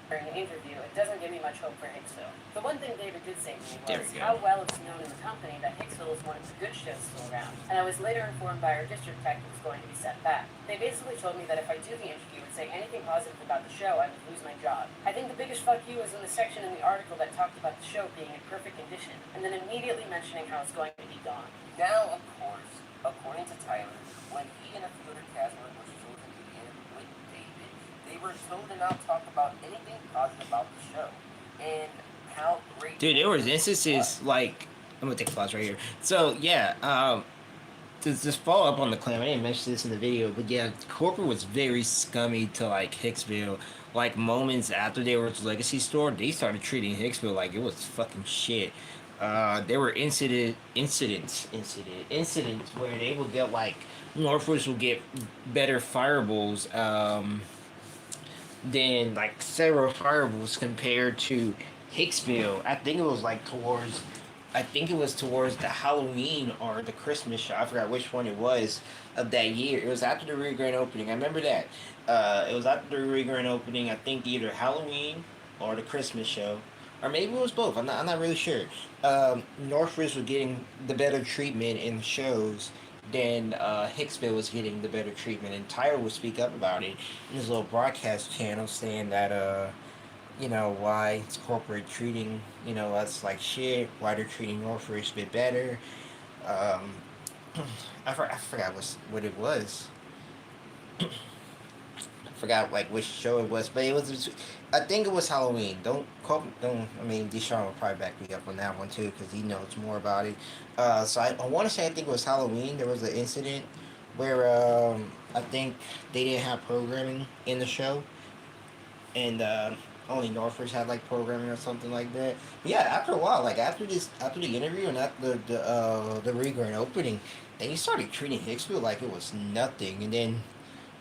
During the interview, it doesn't give me much hope for Hicksville. The one thing David did say to me There was we go. how well it's known in the company that Hicksville is one of the good shows still around, and I was later informed by our district tech it was going to be set back. They basically told me that if I do the interview and say anything positive about the show, I would lose my job. I think the biggest fuck you was in the section in the article that talked about the show being in perfect condition, and then immediately mentioning how it's going to be gone. Now, of course, according to Tyler, when he and a few other cast members chosen to be interviewed with David, they were told to not talk about anything positive about the show and how great. Dude, there was instances like I'm gonna take a pause right here. So yeah, to just follow up on the claim, I didn't mention this in the video, but yeah, corporate was very scummy to like Hicksville. Like moments after they were at the Legacy store, they started treating Hicksville like it was fucking shit. There were incidents where they would get like Northwoods will get better fireballs than like several fireballs compared to Hicksville. I think it was towards the Halloween or the Christmas show. I forgot which one it was of that year. It was after the Rio Grande opening. I remember that. It was after the Rio Grande opening. I think either Halloween or the Christmas show. Or maybe it was both. I'm not really sure. Northridge was getting the better treatment in the shows than Hicksville was getting the better treatment. And Tyler would speak up about it in his little broadcast channel, saying that why it's corporate treating us like shit, why they're treating Northridge a bit better. I forgot what it was. I forgot like which show it was, but it was. I think it was Halloween. Don't. I mean, Deshaun will probably back me up on that one too, because he knows more about it. So I want to say I think it was Halloween. There was an incident where I think they didn't have programming in the show, and only Northridge had like programming or something like that. But yeah, after a while, like after the interview and after the Rio Grande opening, then he started treating Hicksville like it was nothing, and then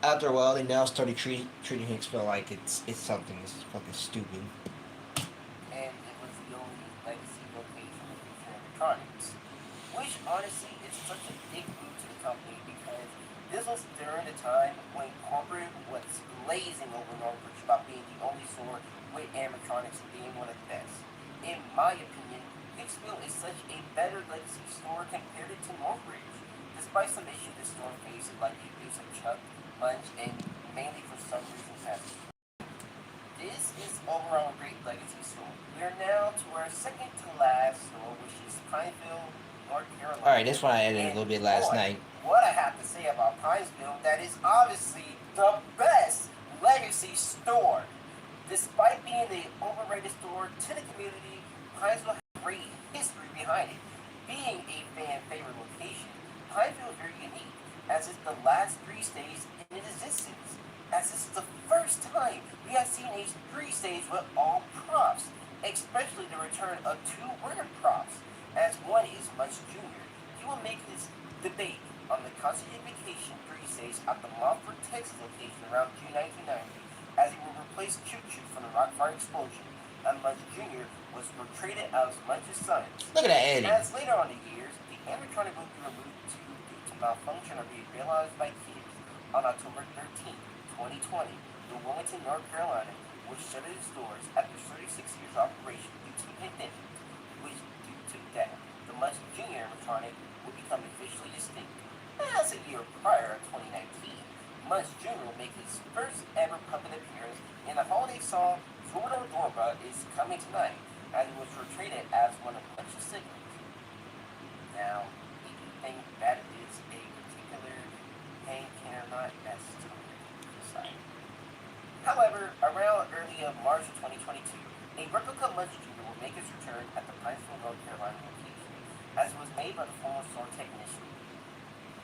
after a while, they now started treating Hicksville like it's something that's fucking stupid. And it was the only legacy location of Future Electronics, which honestly is such a big boon to the company because this was during the time when corporate was blazing over Northridge about being the only store with animatronics and being one of the best. In my opinion, Hicksville is such a better legacy store compared to Northridge, despite some issues the store faces like the abuse of Chuck, Munch, and mainly for some reason passes. This is overall a great legacy store. We are now to our second to last store, which is Pineville, North Carolina. All right, this one I edited a little bit last night. What I have to say about Pineville, that is obviously the best legacy store. Despite being the overrated store to the community, Hinesville has great history behind it. Being a fan favorite location, Hinesville is very unique, as it's the last 3 stage in existence. As this is the first time we have seen a 3 stage with all props, especially the return of 2 weird props, as one is Munch Jr. He will make his debate on the Constant Vacation 3 stage at the Montford, Texas location around June 1990, as he will replace Choo Choo from the Rockfire Explosion, and Munch Jr. was traded as Munch's son. Look at that Eddie. As later on in the years, the animatronic will be removed due to malfunction or be realized by kids on October 13th, 2020. The Wilmington, North Carolina, will shut its doors after 36 years of operation due to pandemic, which due to that, the Munch Jr. animatronic will become officially extinct. As a year prior, 2019, Munch Jr. will make his first ever puppet appearance in the holiday song Zordo Dorba is Coming Tonight, as it was portrayed as one of Munch's siblings. Now, if you think that is a particular pain can or not, that's totally decide. However, around early of March of 2022, a replica Munch Jr. will make its return at the Pineville, North Carolina location, as it was made by the former store technician.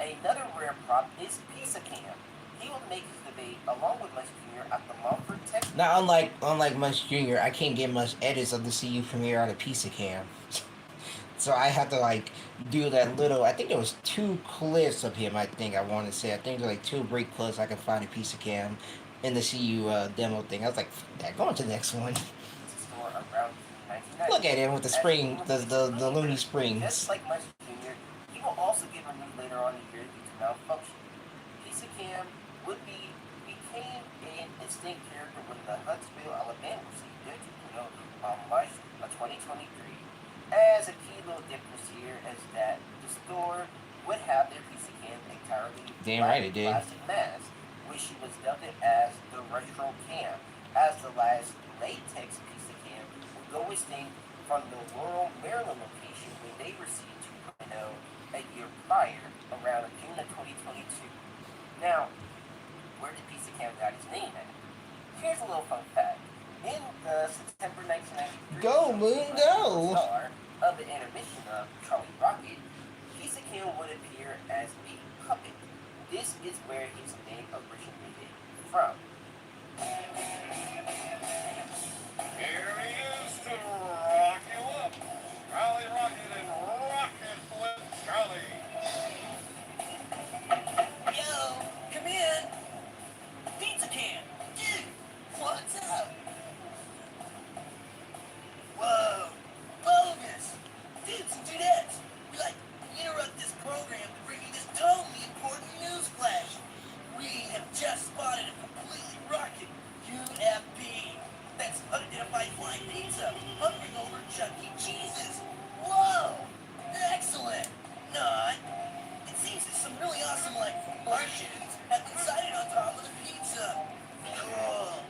Another rare prop is Pizza Cam. He will make his debate along with Munch Jr. at the Montford, Texas. Now, unlike Munch Jr., I can't get much edits of the CU premiere out of Pizza Cam. So I have to like do that little. I think there was 2 clips of him. I want to say. I think there were like 2 break clips I can find in Pizza Cam in the CU demo thing. I was like, that going to the next one. Store around 1990. Look at him with the spring, the Looney Springs. Just like Munch Jr., he will also get removed later on in the year due to malfunction. Pizza Cam became an instinct character when the Huntsville, Alabama received their 2.0 on March of 2023. As a key little difference here is that the store would have their Pizza Cam entirely Damn right it did. plastic mask, which was dubbed as the Retro Cam, as the last latex Pizza Cam would go extinct from the Laurel, Maryland location when they received 2.0 a year prior, around June of 2022. Now, where did Pizza Cam got its name at? Here's a little fun fact. In the September 1993 Go, Moon, go! star of the intermission of Charlie Rocket, Pizza Cam would appear as a puppet. This is where his name originated from. Here he is to rock you up. Charlie Rocket and Rocket Flip Charlie. Yo, come in. Pizza Can. Dude, what's up? Whoa, bogus. Dudes and dudettes, we like to interrupt this program to bring you this totally important news flash. We have just spotted a completely rocket UFP that's unidentified flying pizza hovering over Chuck E. Cheese's. Whoa, excellent. Not. It seems that some really awesome, like, Martians have been sighted on top of the pizza. Cool.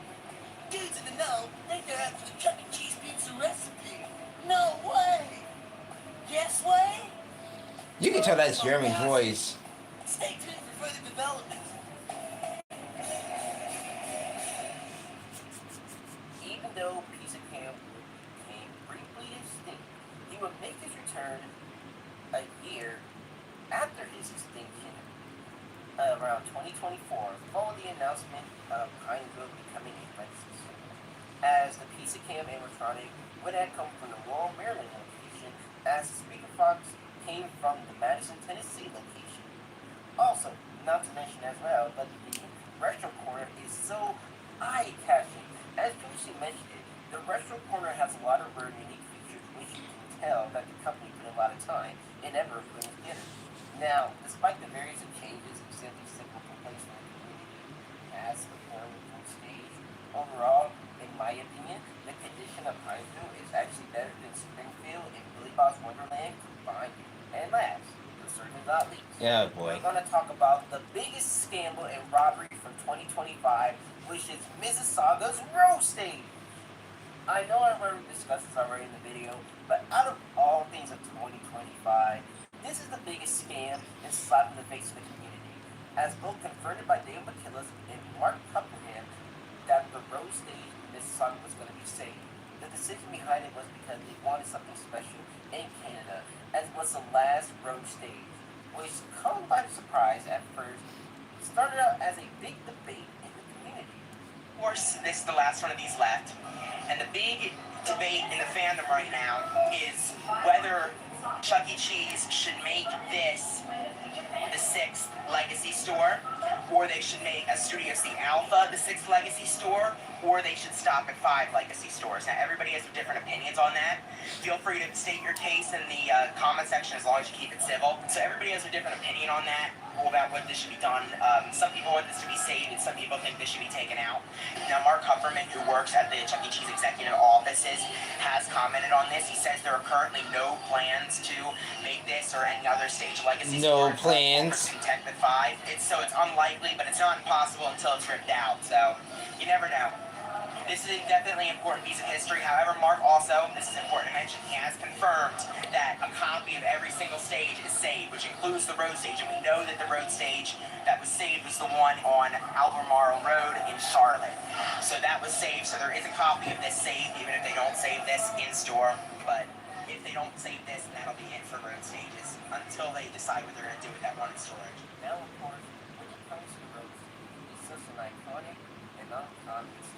Dudes in the know think they're after the Chuck E. Cheese pizza recipe. No way. Yes way? You can tell that's Jeremy's voice. Stay tuned for further developments. Even though Pizza Cam became briefly extinct, he would make his return a year after his extinction, around 2024, following the announcement of Pineville becoming a legislation. As the Pizza Cam animatronic would have come from the Laurel, Maryland location, as the Speaker Fox came from the Madison, Tennessee location. Also, not to mention as well, but the Retro Corner is so eye-catching. As previously mentioned, the Retro Corner has a lot of rare and unique features, which you can tell that the company put a lot of time and effort putting together. Now, despite the various changes and simply simple complaints from the community as the full stage, overall, in my opinion, the condition of Pineville is actually better than Springfield and Billy Bob's Wonderland combined. And last, but certainly not least, Yeah, boy. we're going to talk about the biggest scandal and robbery from 2025, which is Mississauga's Road Stage. I know I've already discussed this already in the video, but out of all things of 2025, this is the biggest scam and slap in the face of the community, as both confirmed by Dale McKillis and Mark Cunningham, that the road stage in Mississauga was going to be saved. The decision behind it was because they wanted something special in Canada, as was the last road stage, which caught by surprise at first. It started out as a big debate in the community. Of course, this is the last one of these left. And the big debate in the fandom right now is whether Chuck E. Cheese should make this the 6th legacy store, or they should make a Studio C Alpha the 6th legacy store, or they should stop at 5 legacy stores. Now, everybody has different opinions on that. Feel free to state your case in the comment section as long as you keep it civil. So everybody has a different opinion on that, about what this should be done. Some people want this to be saved, and some people think this should be taken out. Now, Mark Kupferman, who works at the Chuck E. Cheese executive offices, has commented on this. He says there are currently no plans to make this or any other stage legacy No store plans. content with 5. So it's unlikely, but it's not impossible until it's ripped out. So you never know. This is a definitely important piece of history. However, Mark also, this is important to mention, he has confirmed that a copy of every single stage is saved, which includes the road stage. And we know that the road stage that was saved was the one on Albemarle Road in Charlotte. So that was saved. So there is a copy of this saved, even if they don't save this in store. But if they don't save this, then that'll be it for road stages until they decide what they're going to do with that one in storage. Now, of course, when it comes to road stage, it's such an iconic and uncommon stage.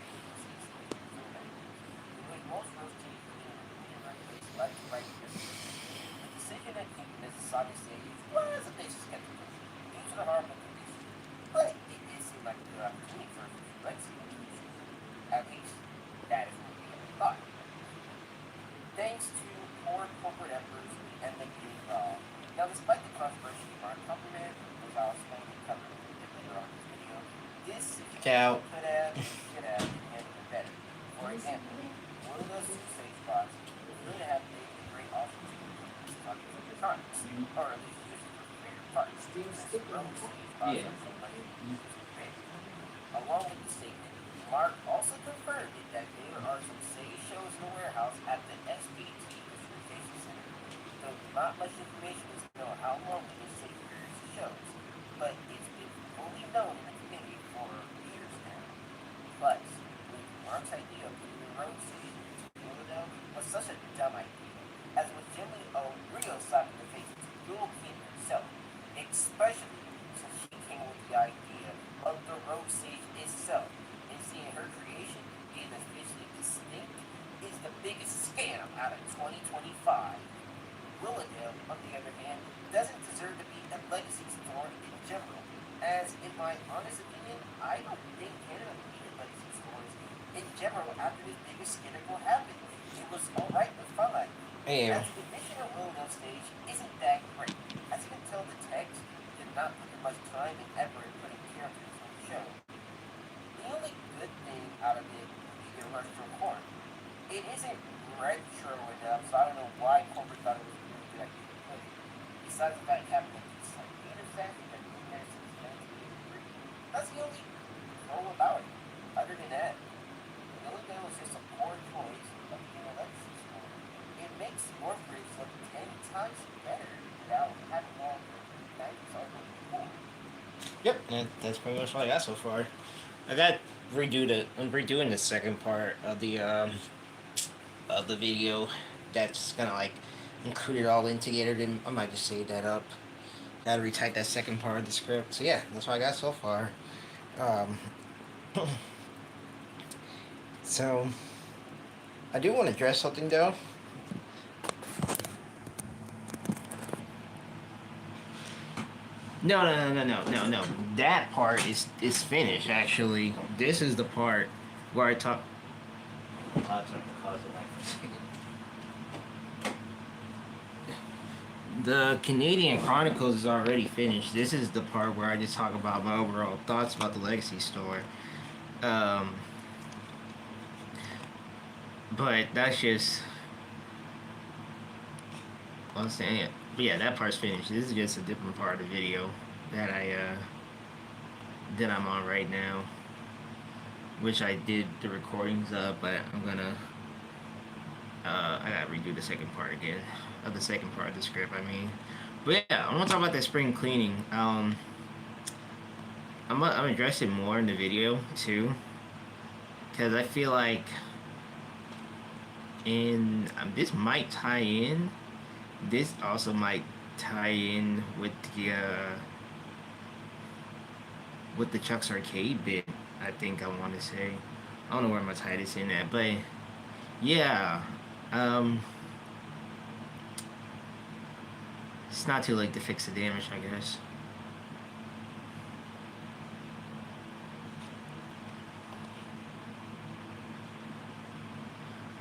Most road stages in place like right here. The decision that came to Mississauga Stage was a bit skeptical due to the horrible conditions, but it did seem like a good opportunity for a future legacy location. At least, that is what we had thought. Thanks to poor corporate efforts and the getting involved. Now, despite the controversy, Mark Kupferman, which I'll explain and cover a little bit later on in this video, this situation could have, should have, been handled better. For example, one of those 2 stage spots could have made a great opportunity for the times, or at least just for greater parts. This road stage spots are somebody who's great. Along with the statement, Mark also confirmed that there are some Sega shows in the warehouse at the SBT Visualization Center. Though not much information is known how long it is taking various shows, but it's been fully known in the community for years now. But with Mark's idea of putting the road stage was such a dumb idea, as it was generally a real slap in the face to Yul Kim herself, especially since she came up with the idea of the road stage itself, and seeing her creation being officially distinct is the biggest scam out of 2025. Willowdale, on the other hand, doesn't deserve to be a legacy store in general, as in my honest opinion, I don't think Canada needed legacy stores in general after this biggest scandal happened. It was alright with fun. Hey. As the addition of Willowdale stage isn't that great. As you can tell, the text did not put much time and effort in putting characters on the show. The only good thing out of it is the Rush Corn. It isn't retro enough, so I don't know why corporate thought it was a really good idea to put it. Besides the fact having a decent theater set that been there since 1983. That's the only pro about it. Other than that, Willowdale is just a poor choice of being a legacy store. It makes Northridge look 10 times better without having all the 90s all over before. Yep, that's pretty much all I got so far. I got I'm redoing the second part of the video. That's gonna like include it all in together. Then I might just save that up. Gotta retype that second part of the script. So yeah, that's what I got so far. So I do want to address something though. No. That part is finished actually. This is the part where I talk. The Canadian Chronicles is already finished. This is the part where I just talk about my overall thoughts about the Legacy store. But that's just. I'm saying it. But yeah, that part's finished. This is just a different part of the video that I'm on right now, which I did the recordings of, but I'm gonna I gotta redo the second part again of the second part of the script. I mean, but yeah, I want to talk about that spring cleaning. I'm addressing more in the video too, because I feel like, and this might tie in. This also might tie in with the Chuck's Arcade bit. I think I want to say. I don't know where I'm gonna tie this in at, but yeah. It's not too late to fix the damage, I guess.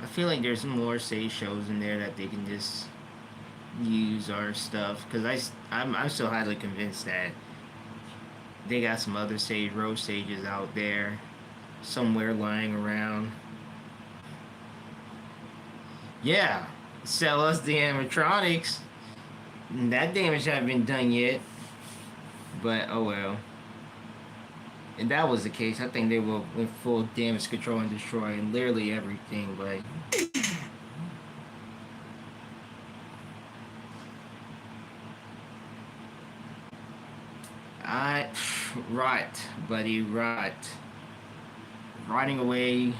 I feel like there's more stage shows in there that they can just use our stuff, because I'm still highly convinced that they got some other road stages out there somewhere lying around. Yeah, sell us the animatronics. That damage haven't been done yet, but oh well. If that was the case, I think they will went full damage control and destroy literally everything, but right, buddy, right. Riding away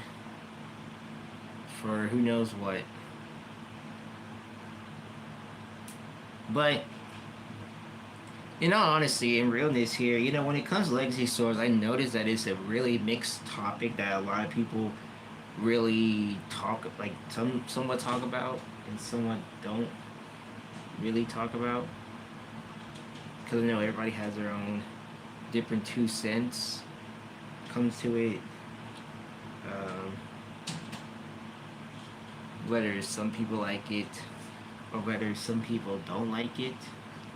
for who knows what. But in all honesty and realness here, you know, when it comes to legacy stores, I noticed that it's a really mixed topic that a lot of people really somewhat talk about and somewhat don't really talk about. Because I know everybody has their own different 2 cents comes to it. Whether some people like it or whether some people don't like it,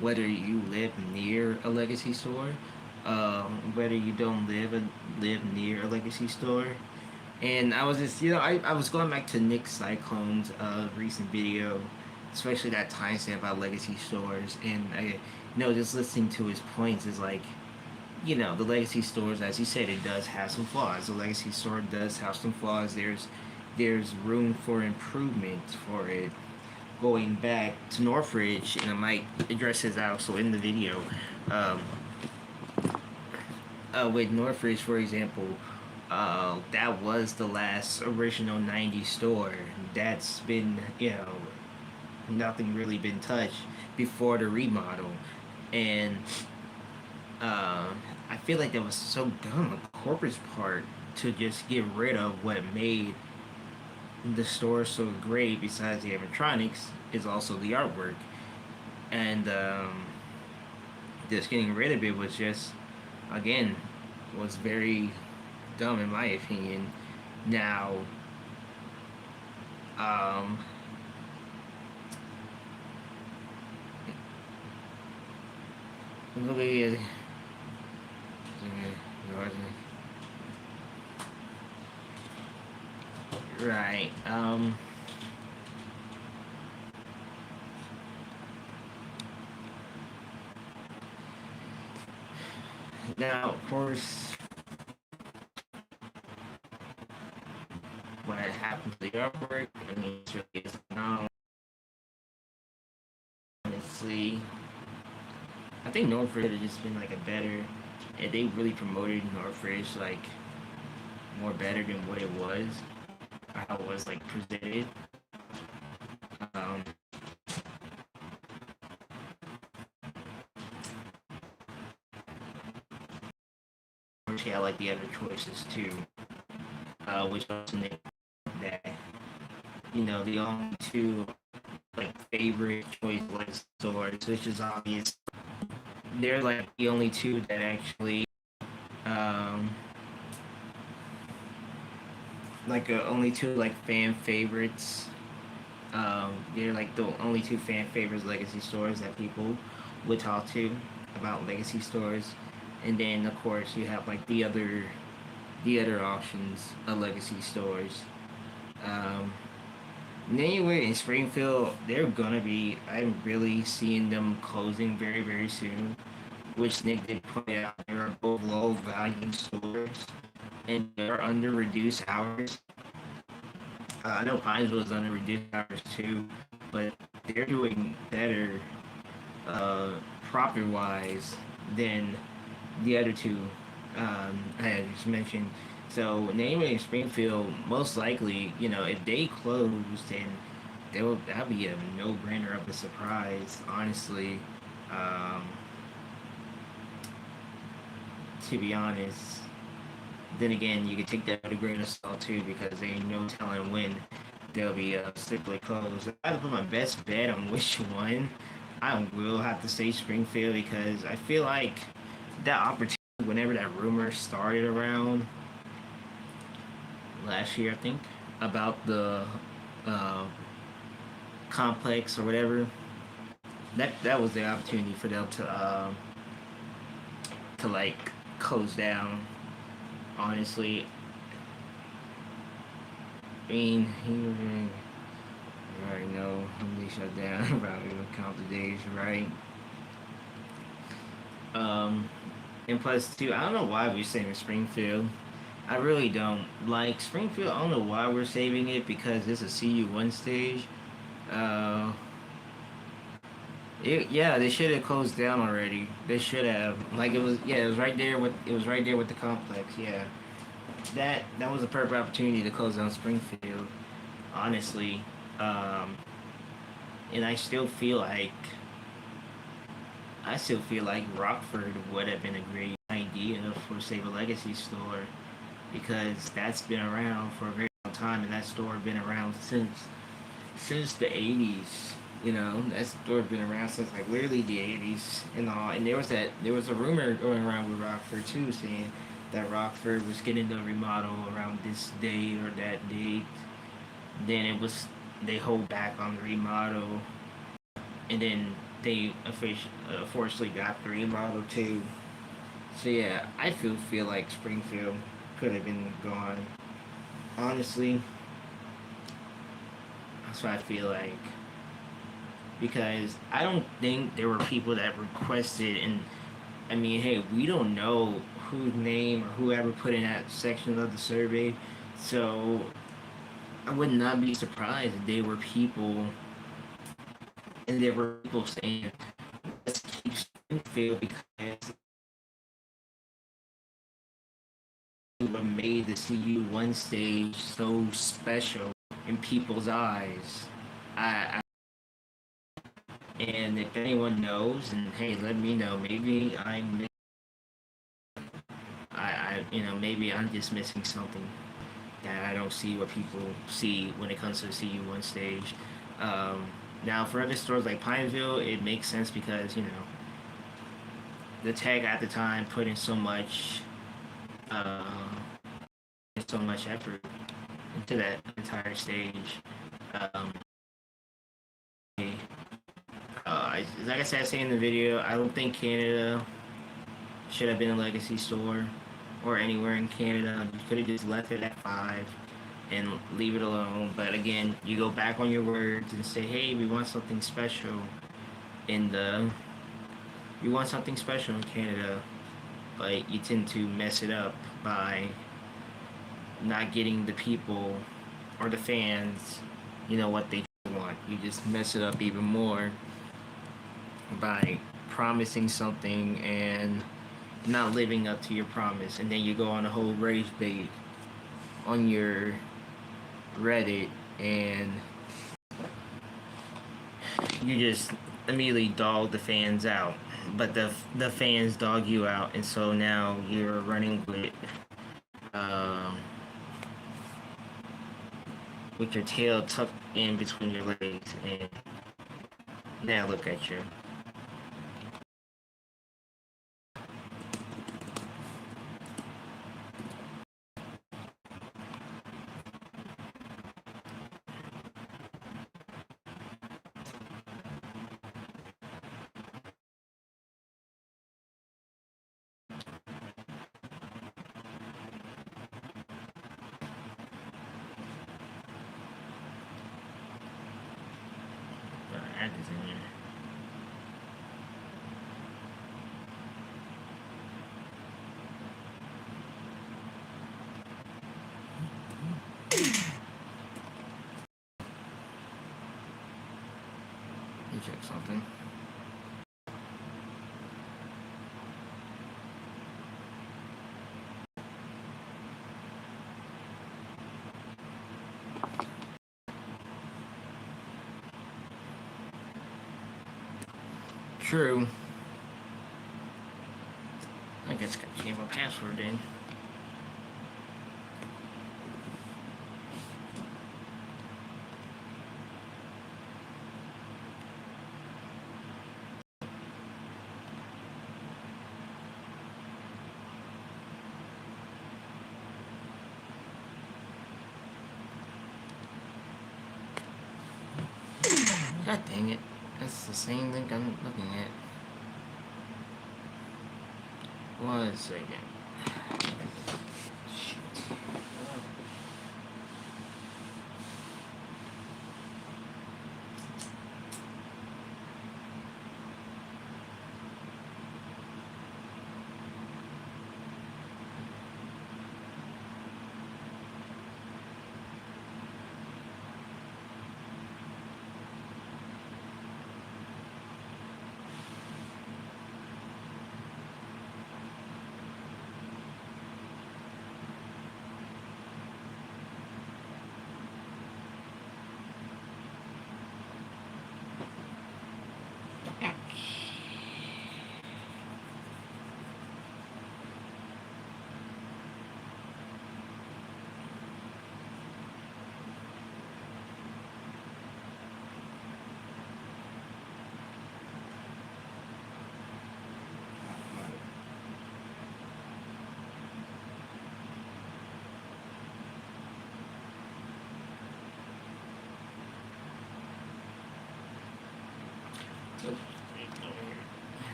whether you live near a legacy store, whether you don't live near a legacy store. And I was just, I was going back to Nick Cyclone's recent video, especially that timestamp about legacy stores, and I just listening to his points is like, the legacy stores, as he said, it does have some flaws. The legacy store does have some flaws. There's room for improvement for it. Going back to Northridge, and I might address this also in the video, with Northridge, for example, that was the last original 90 store. That's been, nothing really been touched before the remodel. And I feel like that was so dumb on corporate's part to just get rid of what made the store so great. Besides the animatronics is also the artwork, and just getting rid of it was just, again, was very dumb in my opinion. Now, right. Now, of course, what happens to the artwork, I mean, it's really now. Honestly, I think Northridge had just been like a better, and they really promoted Northridge like more better than what it was, how it was like presented. I like the other choices too, which also make that, the only 2 like favorite choice like stores, which is obvious. They're like the only 2 that actually only 2 like fan favorites. They're like the only 2 fan favorites legacy stores that people would talk to about legacy stores. And then of course you have like the other options of legacy stores. Anyway, in Springfield, I'm really seeing them closing very, very soon, which Nick did point out. They are both low value stores and they're under reduced hours. I know Pinesville is under reduced hours too, but they're doing better profit wise than the other 2 I had just mentioned. So naming Springfield, most likely, if they closed, then that'd be a no-brainer of a surprise, honestly. Um, to be honest. Then again, you could take that with a grain of salt too, because there ain't no telling when they'll be strictly closed. If I had to put my best bet on which one, I will have to say Springfield, because I feel like that opportunity, whenever that rumor started around last year, I think, about the uh, complex or whatever, that was the opportunity for them to like close down. Honestly, I mean, you already know when they shut down. Probably will count the days, right? Um, and plus, too, I don't know why we're saving Springfield. I really don't like Springfield. I don't know why we're saving it, because it's a CU1 stage. Uh, yeah, they should have closed down already. They should have. Like it was, yeah, it was right there with the complex. Yeah, that was a perfect opportunity to close down Springfield. Honestly, um, and I still feel like Rockford would have been a great idea for Save a Legacy store, because that's been around for a very long time, and that store been around since the 80s. That store been around since like literally the 80s and all. And there was a rumor going around with Rockford too, saying that Rockford was getting the remodel around this date or that date. Then they hold back on the remodel, and then they fortunately got the remodel too. So yeah, I feel like Springfield could have been gone. Honestly, that's what I feel like, because I don't think there were people that requested. And I mean, hey, we don't know whose name or whoever put in that section of the survey, so I would not be surprised if there were people saying, let's keep Springfield, because what made the CU1 stage so special in people's eyes. I and if anyone knows, and hey, let me know. Maybe maybe I'm just missing something that I don't see what people see when it comes to the CU1 stage. Um, Now, for other stores like Pineville, it makes sense, because the tag at the time put in uh, so much effort into that entire stage. Um, like I said, I say in the video, I don't think Canada should have been a legacy store, or anywhere in Canada. You could have just left it at 5 and leave it alone. But again, you go back on your words and say, hey, we want something special in Canada, but you tend to mess it up by not getting the people or the fans, what they want. You just mess it up even more by promising something and not living up to your promise, and then you go on a whole rage bait on your Reddit, and you just immediately dog the fans out. But the fans dog you out, and so now you're running with your tail tucked in between your legs, and now look at you. Add this in here. Let me check something. True. I guess I gotta change my password then. God dang it. That's the same link I'm looking at. 1 second. Shoot.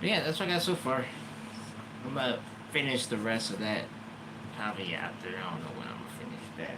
But yeah, that's what I got so far. I'm gonna finish the rest of that probably after. I don't know when I'm gonna finish that.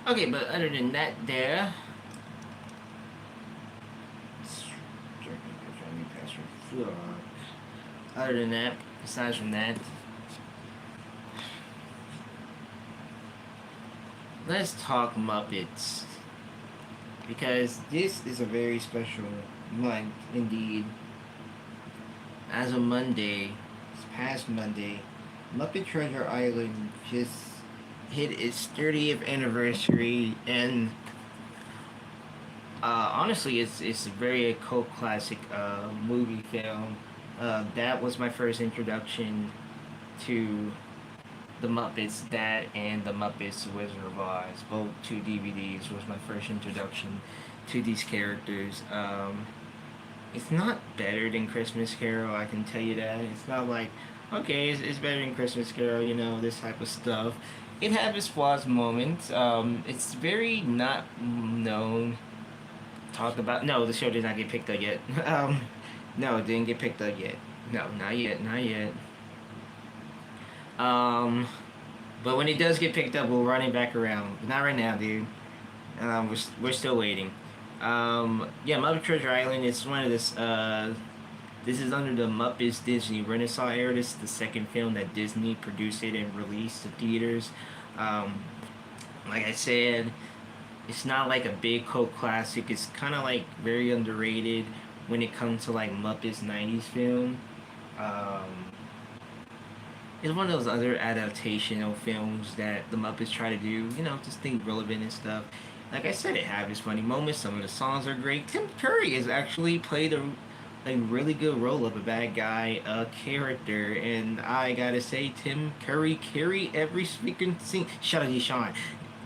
Okay, but other than that, there. Other than that, aside from that, let's talk Muppets. Because this is a very special month indeed. As of Monday, this past Monday, Muppet Treasure Island just hit its 30th anniversary, and honestly, it's a very cult classic movie film. That was my first introduction to the Muppets. That and the Muppets Wizard of Oz, both 2 DVDs, was my first introduction to these characters. It's not better than Christmas Carol, I can tell you that. It's not like, okay, it's better than Christmas Carol, you know, this type of stuff. It had its flaws moments. It's very not known. Talk about, no, the show did not get picked up yet. No, it didn't get picked up yet. No, not yet, not yet. But when it does get picked up, we'll run it back around. But not right now, dude. We're still waiting. Yeah, Muppet Treasure Island is one of this. This is under the Muppets Disney Renaissance era. This is the second film that Disney produced it and released to theaters. Like I said, it's not like a big cult classic. It's kind of like very underrated when it comes to like Muppets 90s film. It's one of those other adaptational films that the Muppets try to do, you know, to stay relevant and stuff. Like I said, it has its funny moments. Some of the songs are great. Tim Curry has actually played a really good role of a bad guy character, and I gotta say, Tim Curry carry every freaking scene. Shut up, Deshaun.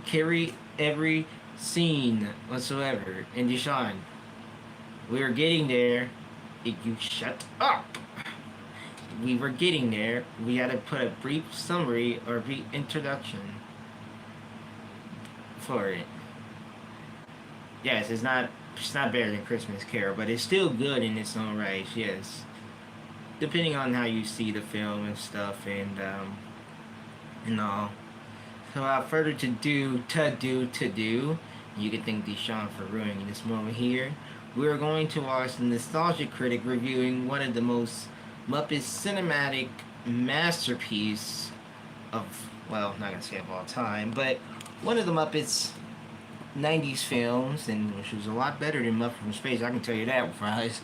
Carry every scene whatsoever. And Deshaun, we were getting there. If you shut up. We were getting there. We had to put a brief summary or brief introduction for it. Yes, it's not better than Christmas Carol, but it's still good in its own right. Yes, depending on how you see the film and stuff, and all. So without further to do, you can thank Deshaun for ruining this moment here. We're going to watch the Nostalgia Critic reviewing one of the most Muppet cinematic masterpiece of, well, not gonna say of all time, but one of the Muppets 90s films, and which was a lot better than Muppet from Space, I can tell you that, guys.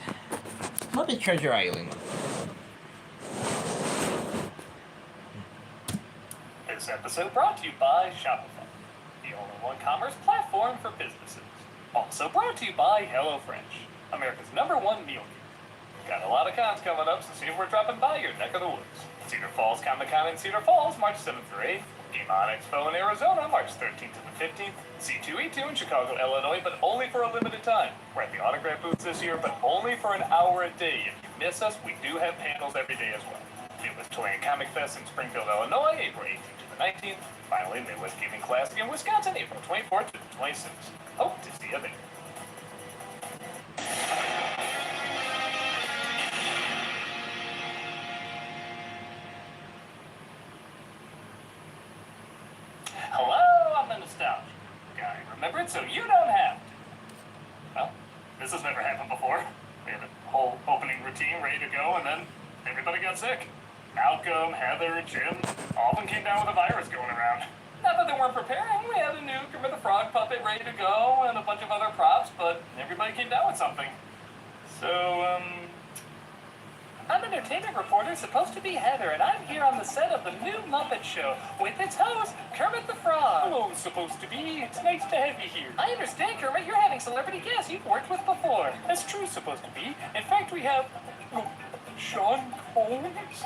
Muppet Treasure Island. This episode brought to you by Shopify, the all-in-one commerce platform for businesses. Also brought to you by HelloFresh, America's #1 meal kit. Got a lot of cons coming up, so see if we're dropping by your neck of the woods. Cedar Falls Comic-Con in Cedar Falls, March 7th through 8th. Game On Expo in Arizona, March 13th to the 15th. C2E2 in Chicago, Illinois, but only for a limited time. We're at the autograph booths this year, but only for an hour a day. If you miss us, we do have panels every day as well. Midwest Toy and Comic Fest in Springfield, Illinois, April 18th to the 19th. Finally, Midwest Gaming Classic in Wisconsin, April 24th to the 26th. Hope to see you there. Hello, I'm the nostalgia guy. Remember it so you don't have to. Well, this has never happened before. We had a whole opening routine ready to go, and then everybody got sick. Malcolm, Heather, Jim, all of them came down with a virus going around. Not that they weren't preparing. We had a new Kermit the Frog puppet ready to go and a bunch of other props, but everybody came down with something. So, I'm entertainment reporter supposed to be Heather, and I'm here on the set of the new Muppet Show with its host, Kermit the Frog. Hello, supposed to be. It's nice to have you here. I understand, Kermit. You're having celebrity guests you've worked with before. That's true, supposed to be. In fact, we have Sean Combs.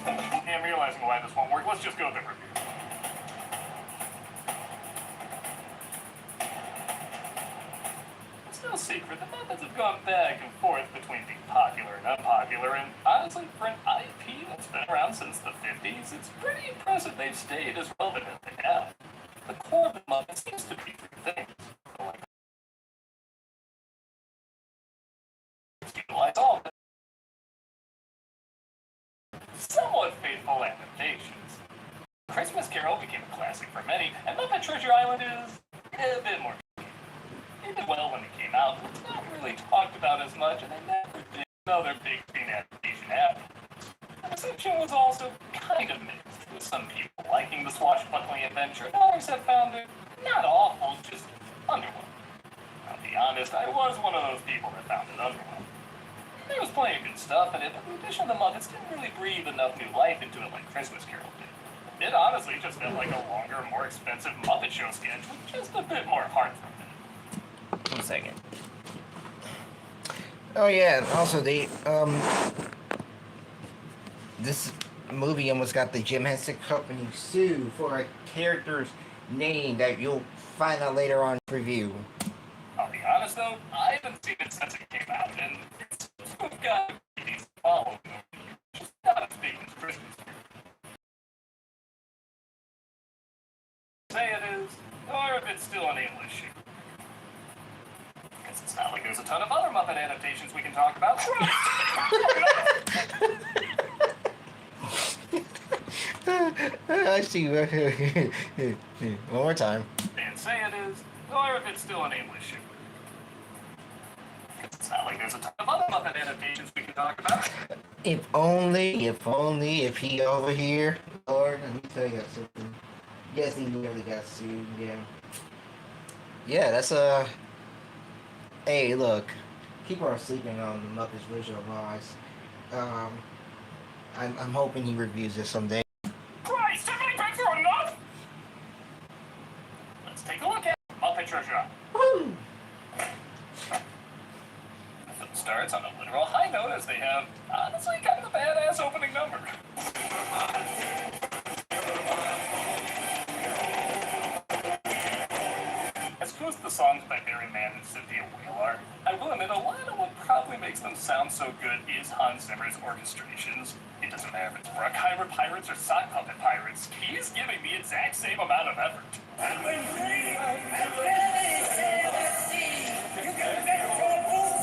Yeah, I'm realizing why this won't work. Let's just go with the review. It's no secret the Muppets have gone back and forth between being popular and unpopular, and honestly, for an IP that's been around since the 50s, it's pretty impressive they've stayed as relevant as they have. The core of the Muppets seems to be three things. Utilize all of them. Somewhat faithful adaptations. Christmas Carol became a classic for many, and Muppet Treasure Island is a bit more. It did well when it came out, but it's not really talked about as much, and they never did another big screen adaptation after. The reception was also kind of mixed, with some people liking the swashbuckling adventure, and others have found it not awful, just underwhelming. I'll be honest, I was one of those people that found it underwhelming. There was plenty of good stuff in it, but the addition of the Muppets didn't really breathe enough new life into it like Christmas Carol did. It honestly just felt like a longer, more expensive Muppet Show sketch with just a bit more heart from it. 1 second. Oh yeah, and also this movie almost got the Jim Henson Company sued for a character's name that you'll find out later on in review. I'll be honest though, I haven't seen it since it came out, and it's got to be decent following. It's not as big as Christmas. Say it is, or if it's still an English shoe. Because it's not like there's a ton of other Muppet adaptations we can talk about. I see. One more time. And say it is, or if it's still an English shoe. Because it's not like there's a ton of other Muppet adaptations we can talk about. If he over here, Lord, let me tell you something. Yes, he nearly got sued. Yeah, that's a. Hey, look, people are sleeping on the Muppets visual rise. I'm hoping he reviews it someday. Christ, have I been through enough? Let's take a look at Muppet Treasure Island. Woo! The film starts on a literal high note as they have, honestly, kind of a badass opening number. As cool as the songs by Barry Mann and Cynthia Weil are, I will admit a lot of what probably makes them sound so good is Hans Zimmer's orchestrations. It doesn't matter if it's Bruckheimer Pirates or Sock Puppet Pirates, he's giving the exact same amount of effort.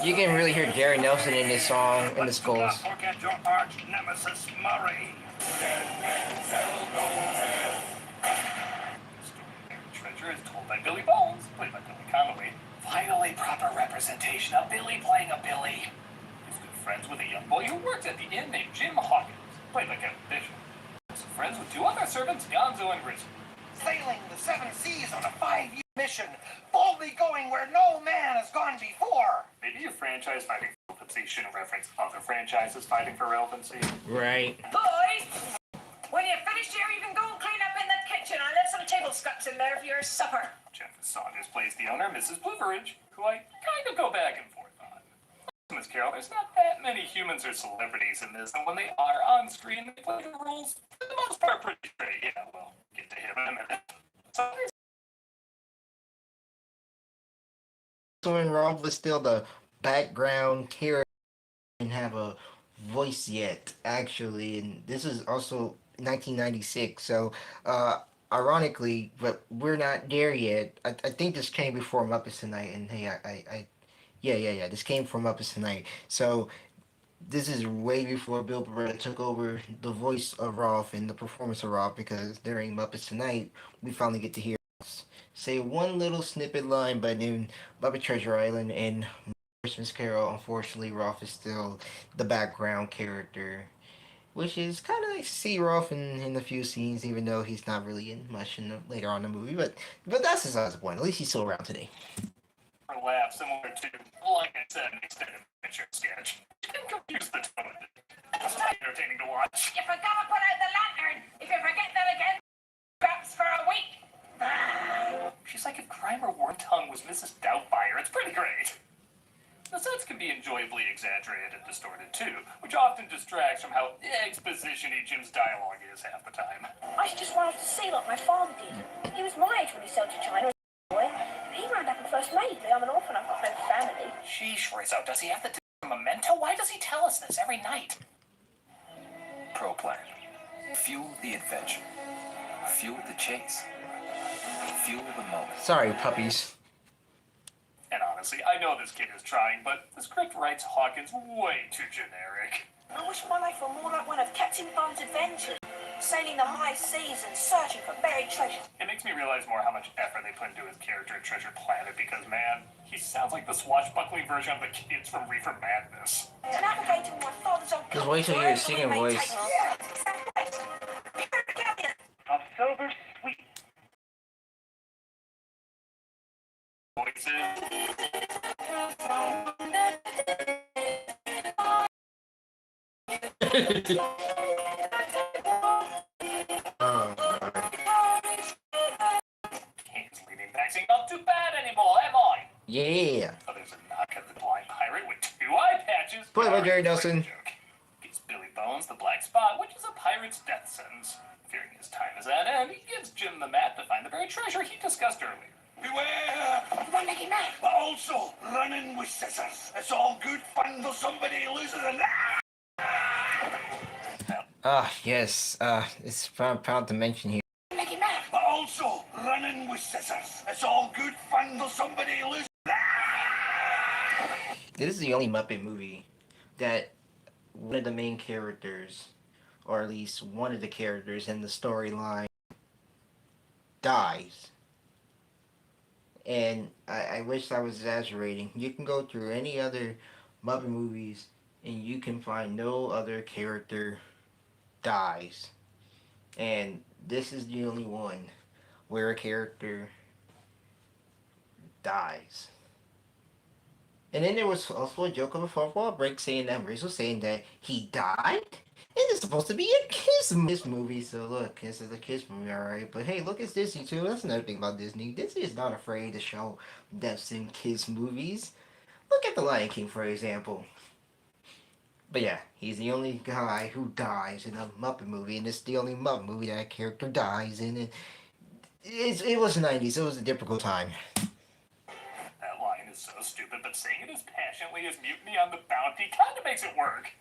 You can really hear Gary Nelson in this song, in the scores. Do not forget your arch nemesis, Murray. Treasure is told by Billy Bones, played by Billy Connolly. Finally, proper representation of Billy playing a Billy. He's good friends with a young boy who works at the inn named Jim Hawkins, played by Kevin Bishop. He's friends with two other servants, Gonzo and Grizzy. Sailing the seven seas on a 5-year mission, boldly going where no man has gone before. Maybe your franchise fighting for relevancy shouldn't reference other franchises fighting for relevancy. Right. Boys, when you're finished here, you can go and clean up in the kitchen. I left some table scraps in there for your supper. Jennifer Saunders plays the owner, Mrs. Bloomeridge, who I kind of go back and forth on. Miss Carol, there's not that many humans or celebrities in this, and when they are on screen, they play the roles, for the most part, pretty great. Yeah, we'll get to him in a minute. So, When Rob was still the background character and have a voice yet, actually, and this is also 1996. So, ironically, but we're not there yet. I think this came before Muppets Tonight, and hey, yeah, this came from Muppets Tonight. So, this is way before Bill Beretta took over the voice of Rolf and the performance of Rolf, because during Muppets Tonight, we finally get to hear say one little snippet line, but in Muppet Treasure Island and Christmas Carol, unfortunately, Rolf is still the background character, which is kind of like see Rolf in a few scenes, even though he's not really in much in the, later on in the movie. But that's besides the point. At least he's still around today. for laugh similar to, like I said, an extended adventure sketch. You can confuse the tone of it. It's not entertaining to watch. You forgot to put out the lantern. If you forget that again, scraps for a week. She's like if Grimer Wormtongue was Mrs. Doubtfire. It's pretty great. The sets can be enjoyably exaggerated and distorted too, which often distracts from how exposition-y Jim's dialogue is half the time. I just wanted to see like my father did. He was my age when he sailed to China. He ran back and first mate. I'm an orphan. I've got no family. Sheesh, Rizzo, does he have to take a memento? Why does he tell us this every night? Pro plan. Fuel the adventure. Fuel the chase. Fuel the moment. Sorry, puppies. And honestly, I know this kid is trying, but the script writes Hawkins way too generic. I wish my life were more like one of Captain Bond's adventures. Sailing the high seas and searching for buried treasure. It makes me realize more how much effort they put into his character in Treasure Planet because, man, he sounds like the swashbuckling version of the kids from Reefer Madness. Navigating my father's old Just wait till you hear his singing voice. Of silver sweet. Can't leaving vaccine not too bad anymore, am I? Yeah. Oh, there's a knock at the blind pirate with 2 eye patches. Played by Gary Nelson. Joke. Gives Billy Bones the black spot, which is a pirate's death sentence. Fearing his time is at end, he gives Jim the map to find the buried treasure he discussed earlier. Beware! Why make him mad? But also, running with scissors. It's all good fun till somebody loses an Yes. It's proud to mention here. Make him mad. But also, running with scissors. It's all good fun till somebody loses. This is the only Muppet movie that one of the main characters, or at least one of the characters in the storyline, dies. And I wish I was exaggerating. You can go through any other Muppet movies and you can find no other character dies. And this is the only one where a character dies. And then there was also a joke of a fourth wall break saying that Riz was saying that he died. It is supposed to be a kids movie, so look, this is a kids movie, alright. But hey, look, it's Disney too. That's another thing about Disney. Disney is not afraid to show deaths in kids movies. Look at The Lion King, for example. But yeah, he's the only guy who dies in a Muppet movie, and it's the only Muppet movie that a character dies in. And it was the 90s, it was a difficult time. That line is so stupid, but saying it as passionately as Mutiny on the Bounty kind of makes it work.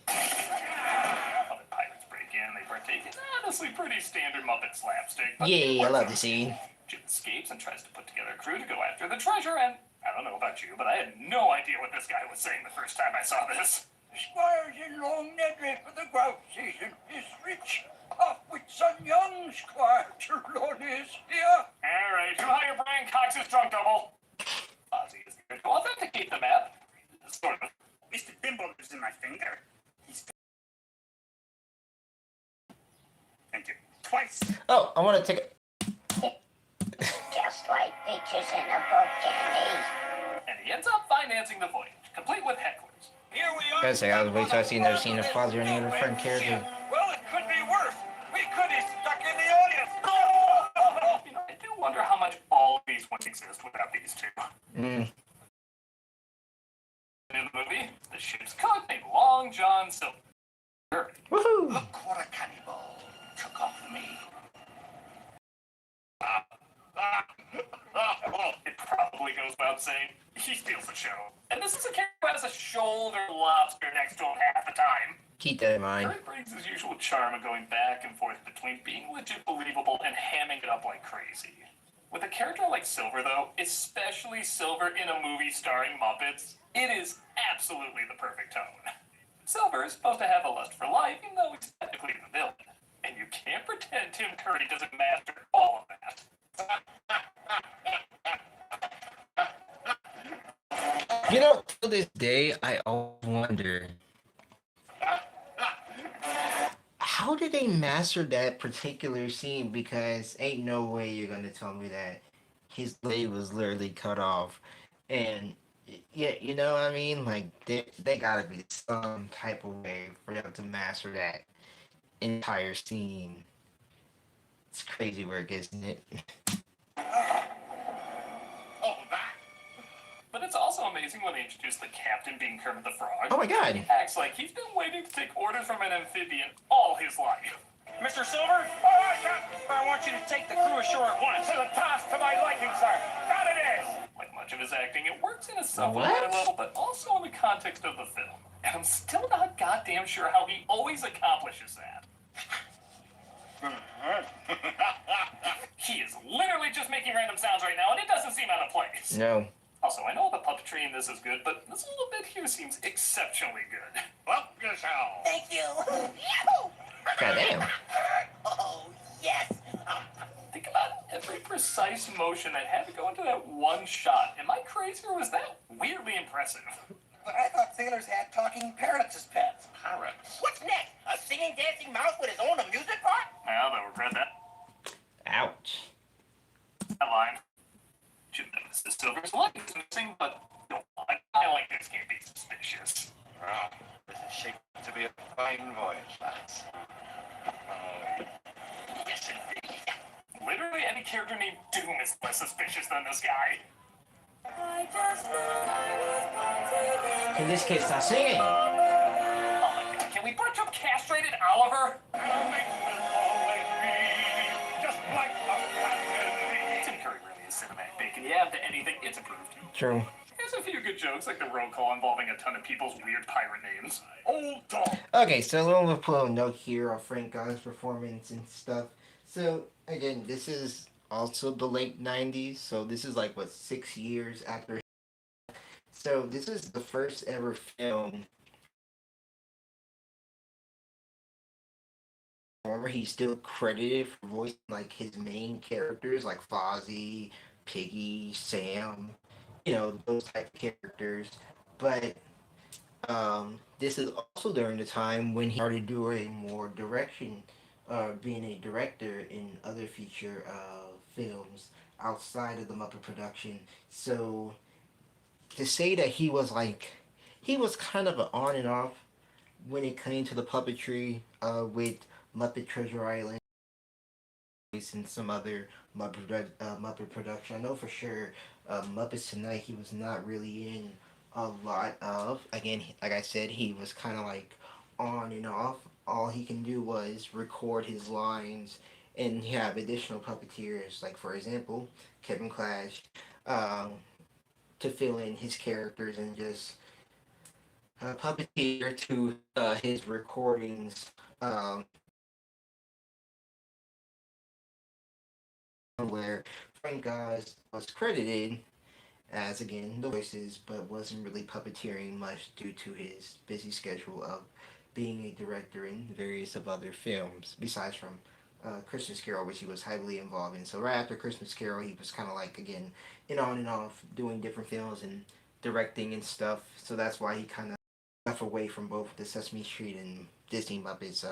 Other pirates break in, they partake in honestly pretty standard Muppet slapstick. But Yeah, I love the scene. Jim escapes and tries to put together a crew to go after the treasure, and I don't know about you, but I had no idea what this guy was saying the first time I saw this. The squires in Long Nedley for the grouse season is rich. Off with son young squire Trelawney is here. Alright, who hire Brian Cox's drunk double? Ozzy is here to authenticate the map. Sort of. Mr. Bimble lives in my finger. He's... Thank you. Twice. Oh, I want to take Just like pictures in a book, Annie. And he ends up financing the voyage, complete with hecklers. Here we are. Gotta say, I was waiting till I see never seen a father or any other friend character. Well, it could be worse. We could be stuck in the audience. You know, I do wonder how much all of these wouldn't exist without these two. Mm. In the movie, the ship's cook named Long John Silver. Woohoo! Look what a cannibal took off me. It probably goes without saying, he steals the show. And this is a character who has a shoulder lobster next to him half the time. Keep that in mind. Curry brings his usual charm of going back and forth between being legit believable and hamming it up like crazy. With a character like Silver, though, especially Silver in a movie starring Muppets, it is absolutely the perfect tone. Silver is supposed to have a lust for life, even though he's technically the villain. And you can't pretend Tim Curry doesn't master all of that. You know, to this day, I always wonder, how did they master that particular scene? Because ain't no way you're gonna tell me that his leg was literally cut off. And yeah, you know what I mean? Like, they gotta be some type of way for them to master that entire scene. It's crazy work, isn't it? But it's also amazing when they introduce the captain being Kermit the Frog. Oh my god. He acts like he's been waiting to take orders from an amphibian all his life. Mr. Silver? All right, Captain. I want you to take the crew ashore at once. To the task to my liking, sir. That it is. Like much of his acting, it works in a self-aware What? level, but also in the context of the film. And I'm still not goddamn sure how he always accomplishes that. He is literally just making random sounds right now, and it doesn't seem out of place. No. Also, I know the puppetry in this is good, but this little bit here seems exceptionally good. Help yourself. Thank you. Yahoo! Goddamn. Oh, yes. Think about every precise motion that had to go into that one shot. Am I crazy, or was that weirdly impressive? But I thought sailors had talking parrots as pets. Parrots. What's next? A singing, dancing mouse with his own amusement park? Well, they'll regret that. Ouch. That line. Should notice the Silver's leg is missing, but don't lie. I like this can't be suspicious. Well, this is shaping to be a fine voyage, lads. Yes, indeed. Literally any character named Doom is less suspicious than this guy. I just knew I was partaking. In this case, not singing. Oh my god, can we bunch up castrated Oliver? I'll make it always be just like a family. Tim Curry really is cinematic bacon. Yeah, to anything, it's approved. True. There's a few good jokes, like the roll call involving a ton of people's weird pirate names. Old dog. Okay, so a little note here on Frank Gall's performance and stuff. So again, this is also the late '90s, so this is like what 6 years after. So this is the first ever film. However, he's still credited for voicing like his main characters, like Fozzie, Piggy, Sam, you know, those type of characters. But this is also during the time when he started doing more direction, being a director in other feature films outside of the Muppet production. So to say that he was kind of an on and off when it came to the puppetry with Muppet Treasure Island and some other Muppet production. I know for sure Muppets Tonight he was not really in a lot of. Again, like I said, he was kind of like on and off. All he can do was record his lines and have additional puppeteers, like for example, Kevin Clash, to fill in his characters and just puppeteer to his recordings. Where Frank Oz was credited as again the voices, but wasn't really puppeteering much due to his busy schedule of being a director in various of other films, besides from Christmas Carol, which he was heavily involved in. So right after Christmas Carol, he was kind of like again in on and off doing different films and directing and stuff. So that's why he kind of left away from both the Sesame Street and Disney Muppets.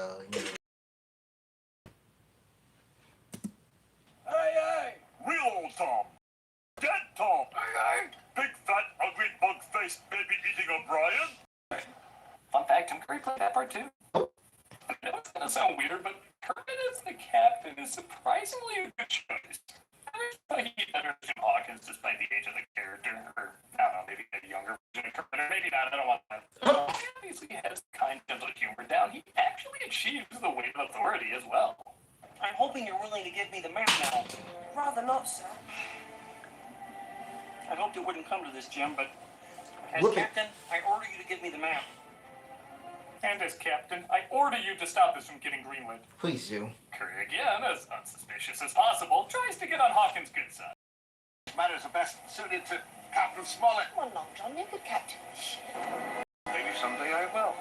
Hey, real old Tom. Dead Tom. Hey, big fat ugly bug faced baby eating O'Brien. Fun fact, Tim Curry played that part too. I know it's gonna sound weird, but Kermit as the captain is surprisingly a good choice. I thought he'd be better than Jim Hawkins despite the age of the character, or I don't know, maybe a younger version of Kermit, or maybe not, I don't want that. He obviously has the kind of humor down. He actually achieves the weight of authority as well. I'm hoping you're willing to give me the map now. Rather not, sir. I hoped it wouldn't come to this, Jim, but as Look at- captain, I order you to give me the map. And as captain, I order you to stop this from getting greenlit. Please do. Curry, again, as unsuspicious as possible, tries to get on Hawkins' good side. Matters are best suited to Captain Smollett. Come on, Long John, you could captain this ship. Maybe someday I will.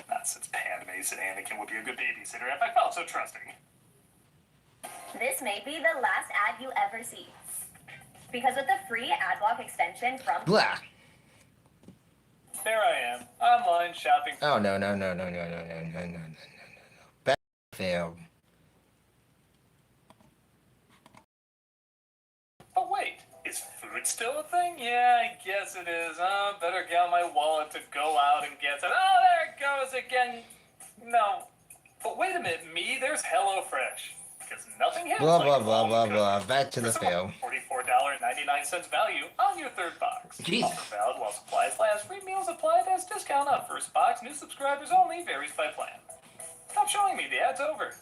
Not since Padme said Anakin would be a good babysitter if I felt so trusting. This may be the last ad you ever see. Because with the free ad block extension from Blah. There I am, online shopping. Oh no. Bad film. But wait, is food still a thing? Yeah, I guess it is. Better get out my wallet to go out and get it. Oh, there it goes again. No. But wait a minute, there's HelloFresh. Because nothing hits Blah like blah blah home blah cooking. blah. Back to the For film. $44.99 value on your third box. Jeez. Offer valid while supplies last. Free meals applied as discount on first box. New subscribers only. Varies by plan. Stop showing me. The ad's over.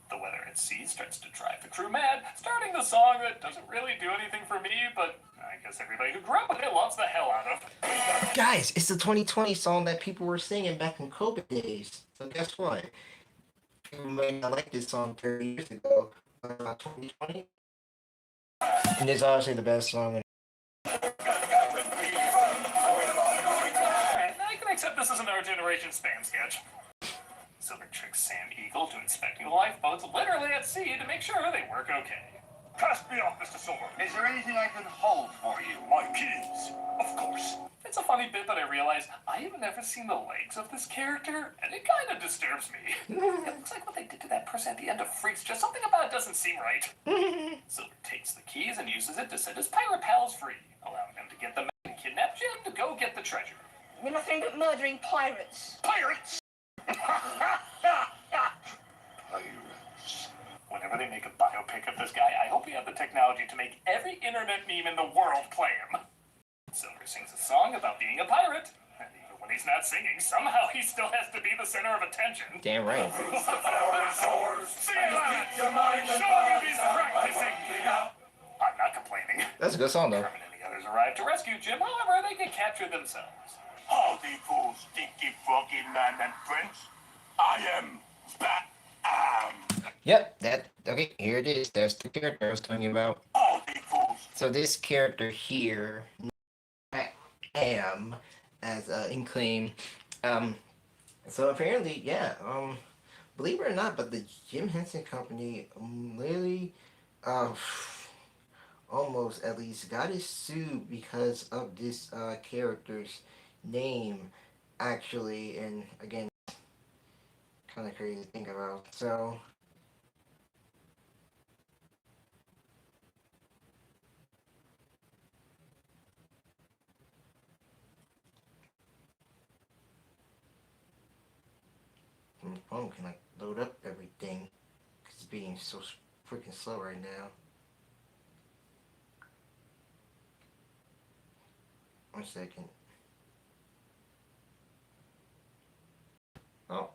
The weather at sea starts to drive the crew mad, starting the song that doesn't really do anything for me, but I guess everybody who grew up with it loves the hell out of. Guys, it's the 2020 song that people were singing back in COVID days. So guess what? People may not like this song 30 years ago, but about 2020. And it's honestly the best song. Alright, I can accept this as an our generation spam sketch. Silver tricks Sam Eagle to inspecting lifeboats literally at sea to make sure they work okay. Cast me off, Mr. Silver. Is there anything I can hold for you? My keys, of course. It's a funny bit, but I realize I have never seen the legs of this character, and it kind of disturbs me. It looks like what they did to that person at the end of Freaks. Just something about it doesn't seem right. Silver takes the keys and uses it to set his pirate pals free, allowing them to get the man and kidnap Jim to go get the treasure. We're nothing but murdering pirates. Pirates! Pirates. Whenever they make a biopic of this guy, I hope we have the technology to make every internet meme in the world play him. Silver sings a song about being a pirate, and even when he's not singing, somehow he still has to be the center of attention. Damn right. See you later. Show him he's practicing. I'm not complaining. That's a good song though. Kermit and the others arrive to rescue Jim, however, they get captured themselves. Howdy, fools, stinky, froggy man and friends. I am Bat-Am. Yep, okay, here it is. That's the character I was talking about. Howdy, fools. So this character here, Am, as Inkling, so apparently, yeah, believe it or not, but the Jim Henson Company literally, almost at least got it sued because of this character's name, actually, and again, kind of crazy to think about. So my phone can like load up everything because it's being so freaking slow right now. 1 second. Oh.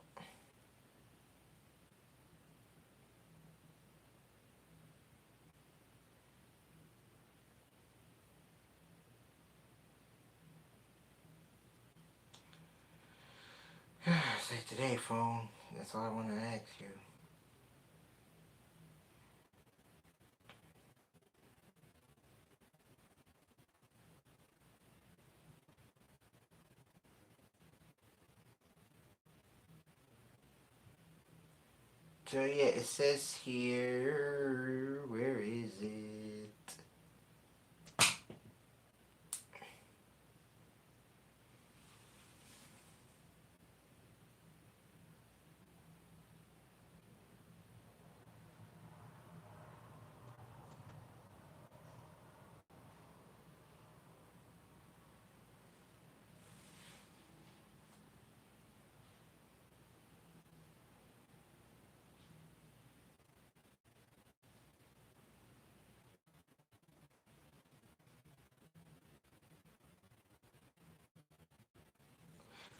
say today, phone. That's all I want to ask you. So yeah, it says here. Where is it?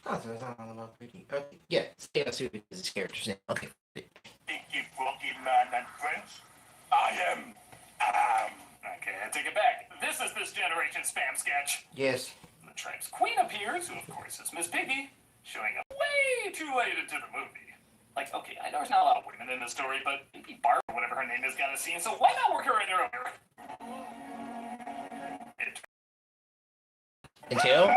Oh, so it's not about pretty. Okay, yeah, stay on super because it's characters in. Okay. Icky Funky Man and friends, I am. Okay, I take it back. This is this generation's spam sketch. Yes. The tribe's queen appears, who of course is Miss Piggy, showing up way too late into the movie. Like, okay, I know there's not a lot of women in the story, but maybe Barb or whatever her name is got a scene, so why not work her in earlier? Until?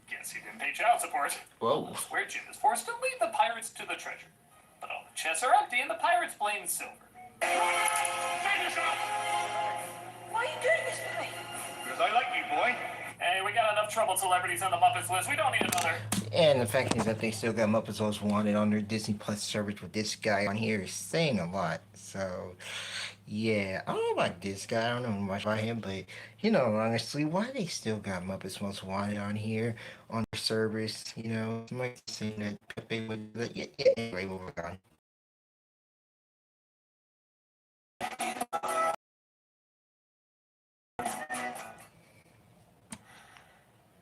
Guess he didn't pay child support. Whoa. Where Jim is forced to lead the pirates to the treasure. But all the chests are empty and the pirates blame Silver. Why are you doing this to me? Because I like you, boy. Hey, we got enough troubled celebrities on the Muppets list. We don't need another. And the fact is that they still got Muppets Most Wanted on their Disney Plus service with this guy on here is saying a lot. So, yeah, I don't know about this guy. I don't know much about him, but, you know, honestly, why they still got Muppets Most Wanted on here on their service? You know, you might say that Pepe would. Yeah, anyway, moving on.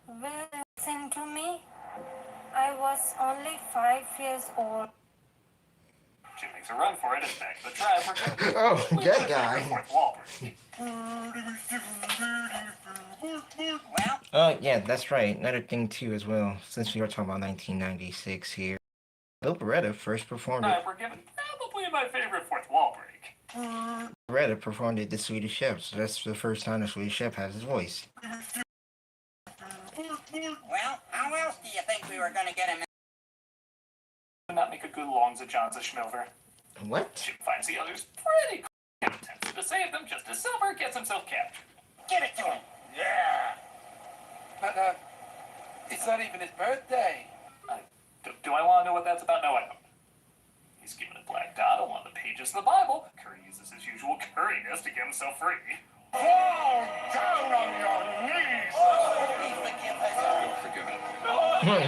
Listen to me. I was only 5 years old. Jim makes a run for it and back to the tribe. Oh, that guy. Well, Oh, yeah, that's right. Another thing, too, as well, since we were talking about 1996 here, Bill Beretta first performed it. We're given probably my favorite fourth wall break. Beretta performed it, The Swedish Chef, so that's the first time the Swedish Chef has his voice. well, how else do you think we were gonna get him? Would not make a good Longs of John's of Schmilver. What? Jim finds the others pretty cool and attempts to save them just as Silver gets himself captured. Give it to him. Yeah. But, it's not even his birthday. Do I want to know what that's about? No, I don't. He's given a black dot on one of the pages of the Bible. Curry uses his usual curriness to get himself free. Fall down on your knees. Please forgive us.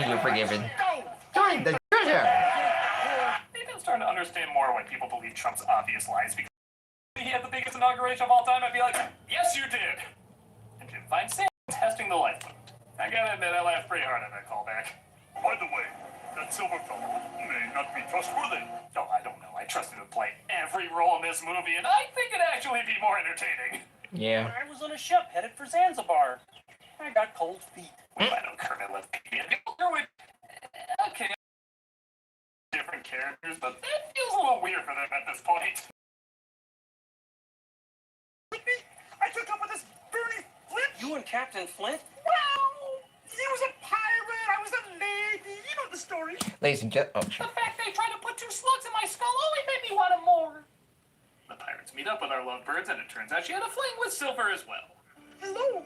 You're forgiven. Join the treasure! They've been starting to understand more why people believe Trump's obvious lies because he had the biggest inauguration of all time. I'd be like, yes, you did. And Jim finds Sam testing the lifeboat. I gotta admit, I laughed pretty hard at that callback. By the way, that silver fellow may not be trustworthy. Oh, I don't know. I trusted him to play every role in this movie, and I think it'd actually be more entertaining. Yeah. I was on a ship headed for Zanzibar. I got cold feet. I know Kermit left Piggy and okay, different characters, but that feels a little weird for them at this point. I took up with this Bernie Flint. You and Captain Flint? Well, he was a pirate. I was a lady. You know the story. Ladies and gentlemen, The fact they tried to put 2 slugs in my skull only made me want 'em more. The pirates meet up with our lovebirds, and it turns out she had a fling with Silver as well. Hello.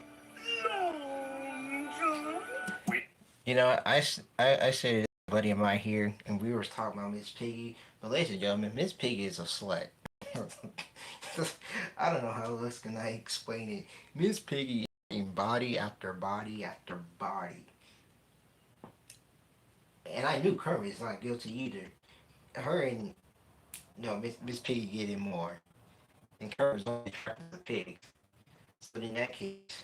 you know, I said a buddy of mine here, and we were talking about Miss Piggy, but ladies and gentlemen, Miss Piggy is a slut. I don't know how else can I explain it. Miss Piggy in body after body after body. And I knew Kermit's not guilty either. Her and Miss Piggy getting more. And Kermit's only trapping the pigs. So in that case,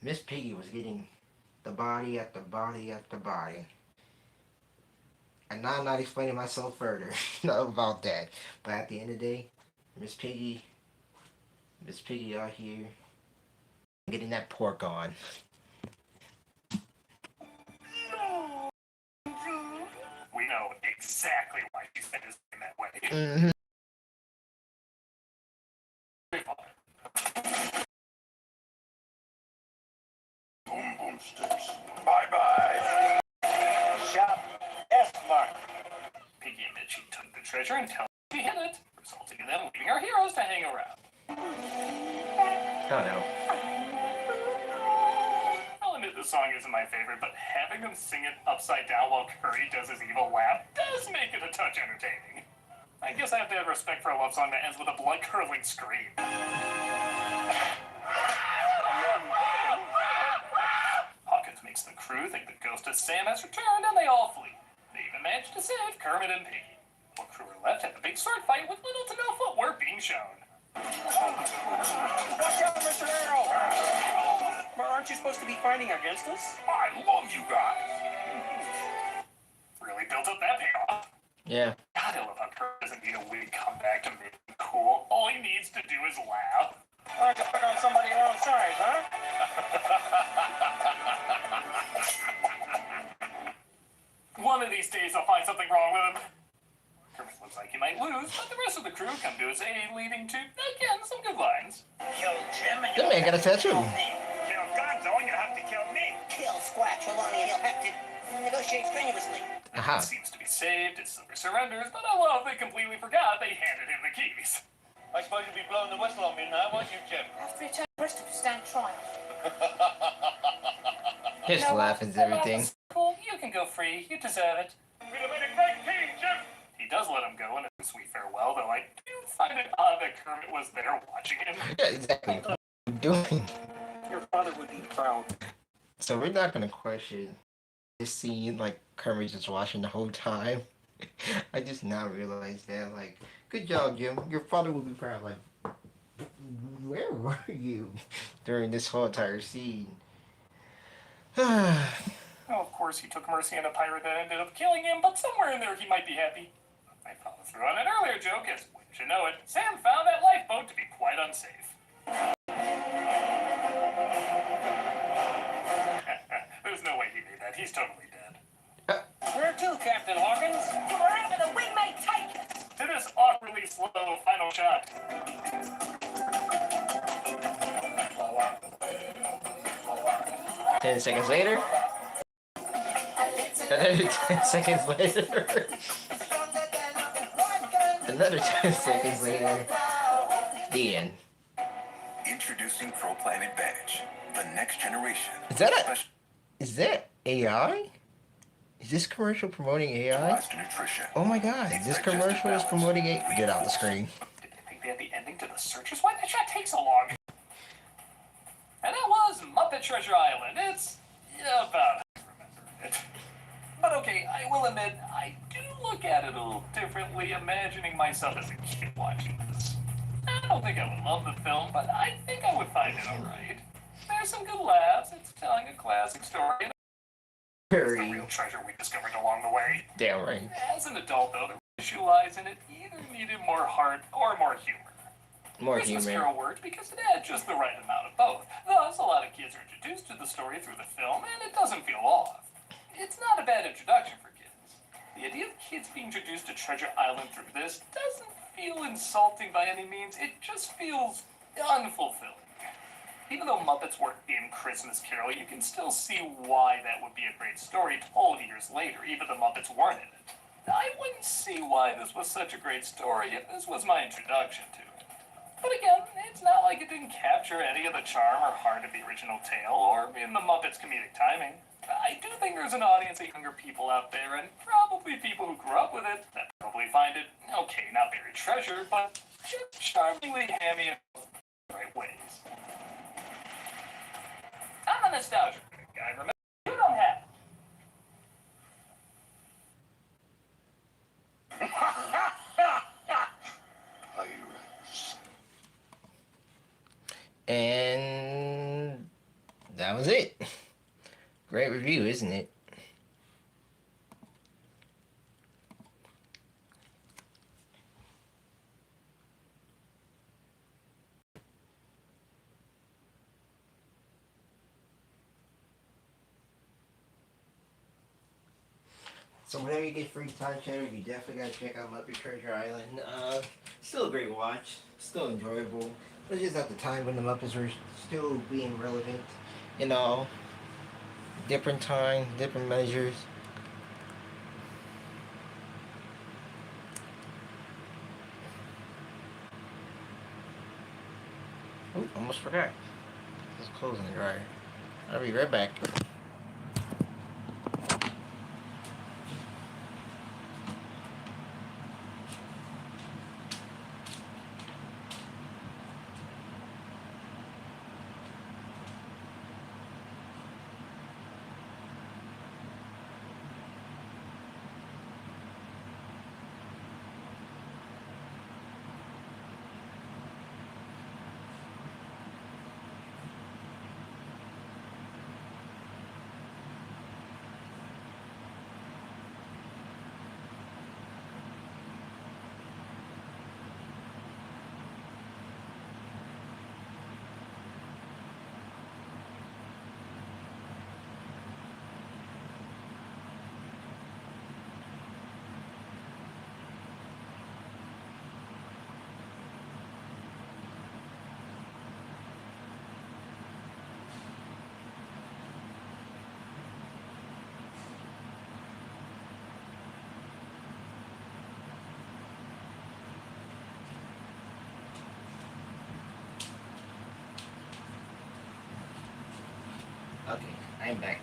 Miss Piggy was getting the body after body after body. And now I'm not explaining myself further about that. But at the end of the day, Miss Piggy out here getting that pork on. exactly why she said his name that way. Mhm. Boom boom sticks. Bye bye. Shop S Mark. Piggy admits she took the treasure and tells she hid it, resulting in them leaving our heroes to hang around. Oh no. I'll admit the song isn't my favorite, but having them sing it upside down while Curry does his evil laugh does make it a touch entertaining. I guess I have to have respect for a love song that ends with a blood-curdling scream. Hawkins makes the crew think the ghost of Sam has returned and they all flee. They even manage to save Kermit and Piggy. While crew are left at the big sword fight with little to no footwork being shown. Watch out, Mr. Arrow! But aren't you supposed to be fighting against us? I love you guys. Really built up that payoff. Yeah. God, I love how Kurt doesn't need a wig comeback to make him cool. All he needs to do is laugh. I can pick on somebody your own size, huh? One of these days I'll find something wrong with him. Kermit looks like he might lose, but the rest of the crew come to his aid, leading to, again, some good lines. Kill Jim and That man got a tattoo. kill Gonzo and you have to kill me. Kill Squatch along and he'll have to negotiate strenuously. Aha. Seems to be saved, his Silver surrenders, but I love they completely forgot they handed him the keys. I suppose you'll be blowing the whistle on me now, won't you, Jim? After you turn Bristol to stand trial. His laugh is everything. Cool, you can go free, you deserve it. We'd have made a great team, Jim. He does let him go in a sweet farewell, though I do find it odd that Kermit was there watching him. Yeah, exactly. What are you doing? Your father would be proud. So we're not gonna question this scene like Kermit just watching the whole time. I just now realized that. Like, good job, Jim. Your father will be proud. Like, where were you during this whole entire scene? Oh, of course, he took mercy on a pirate that ended up killing him, but somewhere in there he might be happy. I followed through on an earlier joke, as wouldn't you know it, Sam found that lifeboat to be quite unsafe. There's no way he made that. He's totally dead. Where to, Captain Hawkins? Wherever the wind may take us. To this awkwardly slow final shot. 10 seconds later. Another 10 seconds later. Another 10 seconds later. The end. Introducing Pro Planet Badge, the next generation. Is that AI? Is this commercial promoting AI? Nutrition. Oh my god, this commercial is promoting AI. Get out the screen. Did they think they had the ending to the searchers? Why did that shot take so long? And that was Muppet Treasure Island. It's about how I remember it. But okay, I will admit, I do look at it a little differently, imagining myself as a kid watching this. I don't think I would love the film, but I think I would find it alright. There's some good laughs, it's telling a classic story, and it's the real treasure we discovered along the way. Damn right. As an adult, though, the issue lies in it either needed more heart or more humor. More Christmas humor. Carol worked because it had just the right amount of both. Thus, a lot of kids are introduced to the story through the film, and it doesn't feel off. It's not a bad introduction for kids. The idea of kids being introduced to Treasure Island through this doesn't feel insulting by any means. It just feels unfulfilling. Even though Muppets were in Christmas Carol, you can still see why that would be a great story told years later, even the Muppets weren't in it. I wouldn't see why this was such a great story if this was my introduction to it. But again, it's not like it didn't capture any of the charm or heart of the original tale, or in the Muppets' comedic timing. I do think there's an audience of younger people out there, and probably people who grew up with it, that probably find it, okay, not very treasured, but just charmingly hammy in the right ways. I'm a nostalgia guy, remember? You don't have it. And that was it. Great review, isn't it? So whenever you get free time, channel, you definitely gotta check out Muppet Treasure Island. Still a great watch, still enjoyable. But just at the time when the Muppets were still being relevant, you know, different time, different measures. Oop, almost forgot. It's closing the dryer. I'll be right back. Okay, I'm back.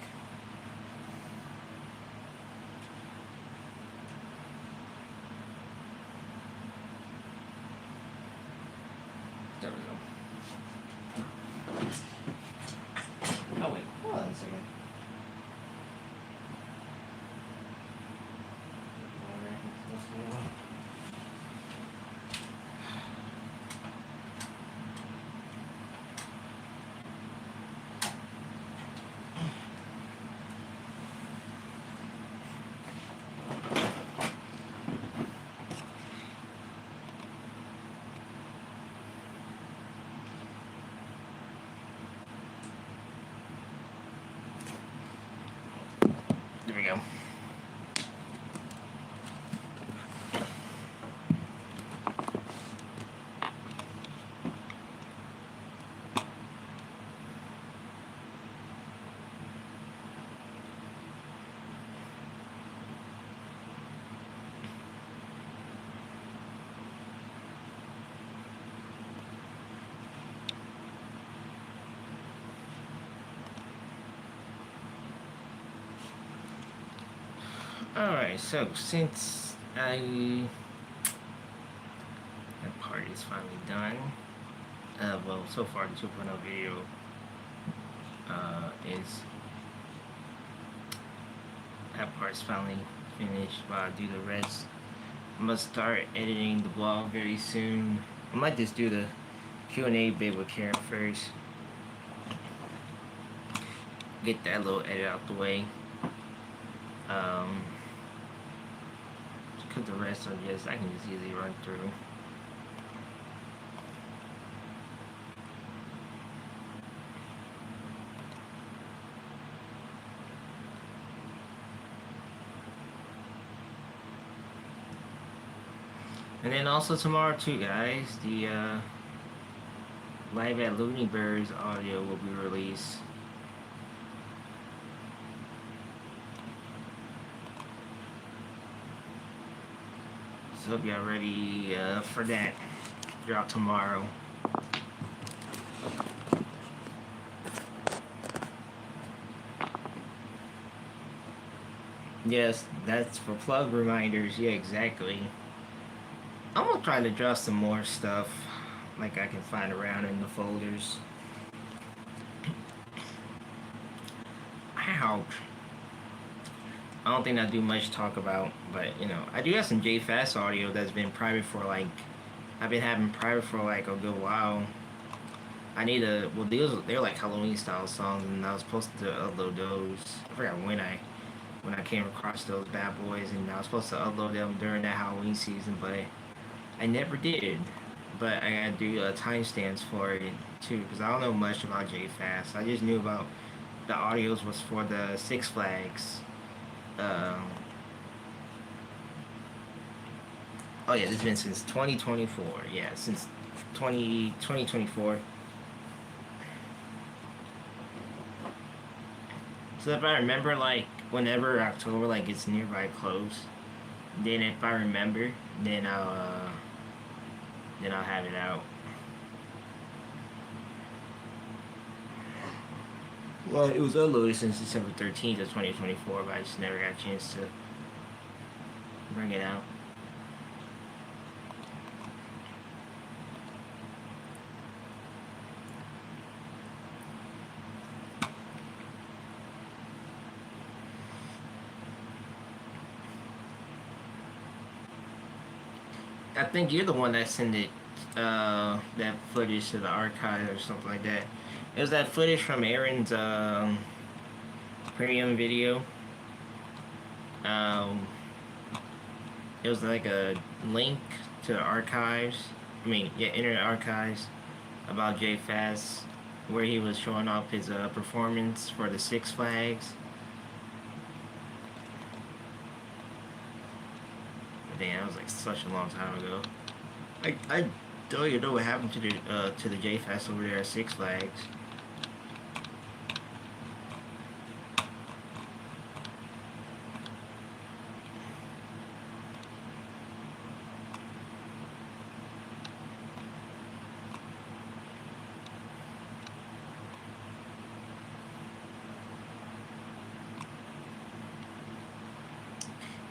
There we go. Oh wait, hold on a second. There we go. Alright, so since that part is finally done, well, so far the 2.0 video is, that part's finally finished. While I do the rest, I'm gonna start editing the vlog very soon. I might just do the Q&A bit with Karen first, get that little edit out the way. Because the rest are just, I can just easily run through. And then also tomorrow too, guys, the Live at Looney Birds audio will be released. So hope y'all ready for that. Drop tomorrow. Yes, that's for plug reminders. Yeah, exactly. I'm gonna try to draw some more stuff like I can find around in the folders. Ouch. I don't think I do much talk about, but you know, I do have some J-Fast audio that's been private for like, I've been having private for like a good while. I need to, well, they're like Halloween style songs, and I was supposed to upload those. I forgot when I came across those bad boys, and I was supposed to upload them during that Halloween season, but I never did. But I gotta do timestamps for it too, because I don't know much about J-Fast. I just knew about the audios was for the Six Flags Oh yeah, this has been since 2024. Yeah, since 2024. So if I remember, like, whenever October, like, gets nearby close, then if I remember, then I'll have it out. Well, it was uploaded since December 13th of 2024, but I just never got a chance to bring it out. I think you're the one that sent it, that footage to the archive or something like that. It was that footage from Aaron's premium video. It was like a link to archives. I mean, yeah, Internet Archives about Jay Fast, where he was showing off his performance for the Six Flags. Damn, that was like such a long time ago. I don't even know what happened to the J Fest over there at Six Flags.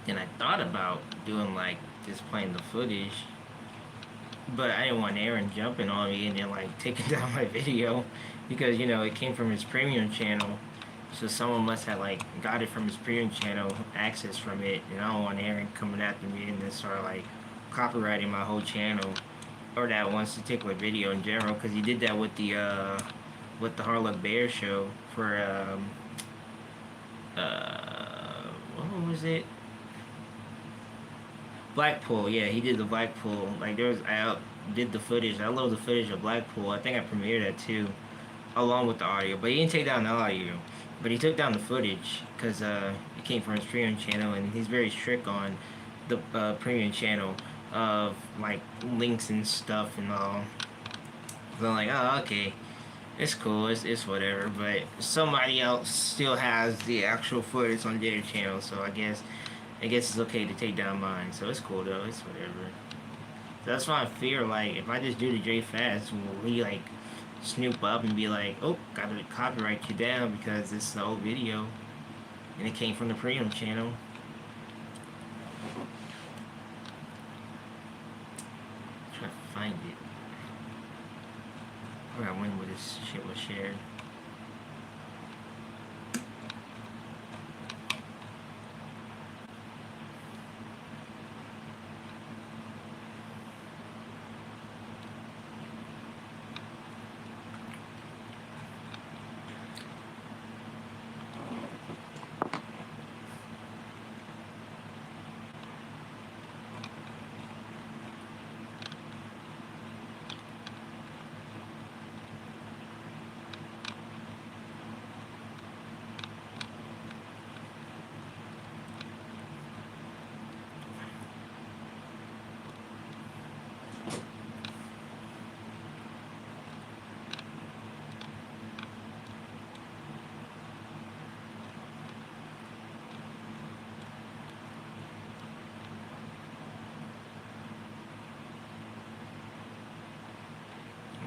And I thought about doing like just playing the footage, but I didn't want Aaron jumping on me and then like taking down my video, because you know it came from his premium channel, so someone must have like got it from his premium channel, access from it, and I don't want Aaron coming after me and then start like copyrighting my whole channel or that one particular video in general, because he did that with the Harlock Bear show for what was it? Blackpool, yeah, he did the Blackpool. Like I did the footage. I love the footage of Blackpool. I think I premiered that too, along with the audio. But he didn't take down the audio, but he took down the footage because it came from his premium channel, and he's very strict on the premium channel of like links and stuff and all. So I'm like, oh, okay, it's cool, it's whatever. But somebody else still has the actual footage on their channel, so I guess it's okay to take down mine. So it's cool though, it's whatever. So that's why I fear, like, if I just do the J Fast, will he like snoop up and be like, oh, gotta copyright you down because this is the old video and it came from the premium channel. Try to find it. I forgot when this shit was shared.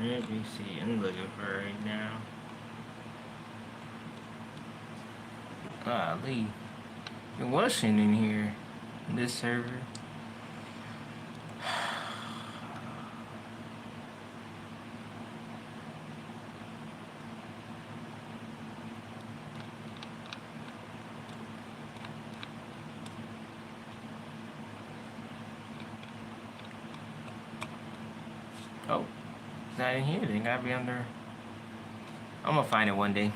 Let me see, I'm looking for it right now. Lee. It wasn't in here. This server. Oh. It's not in here, then gotta be under. I'm gonna find it one day.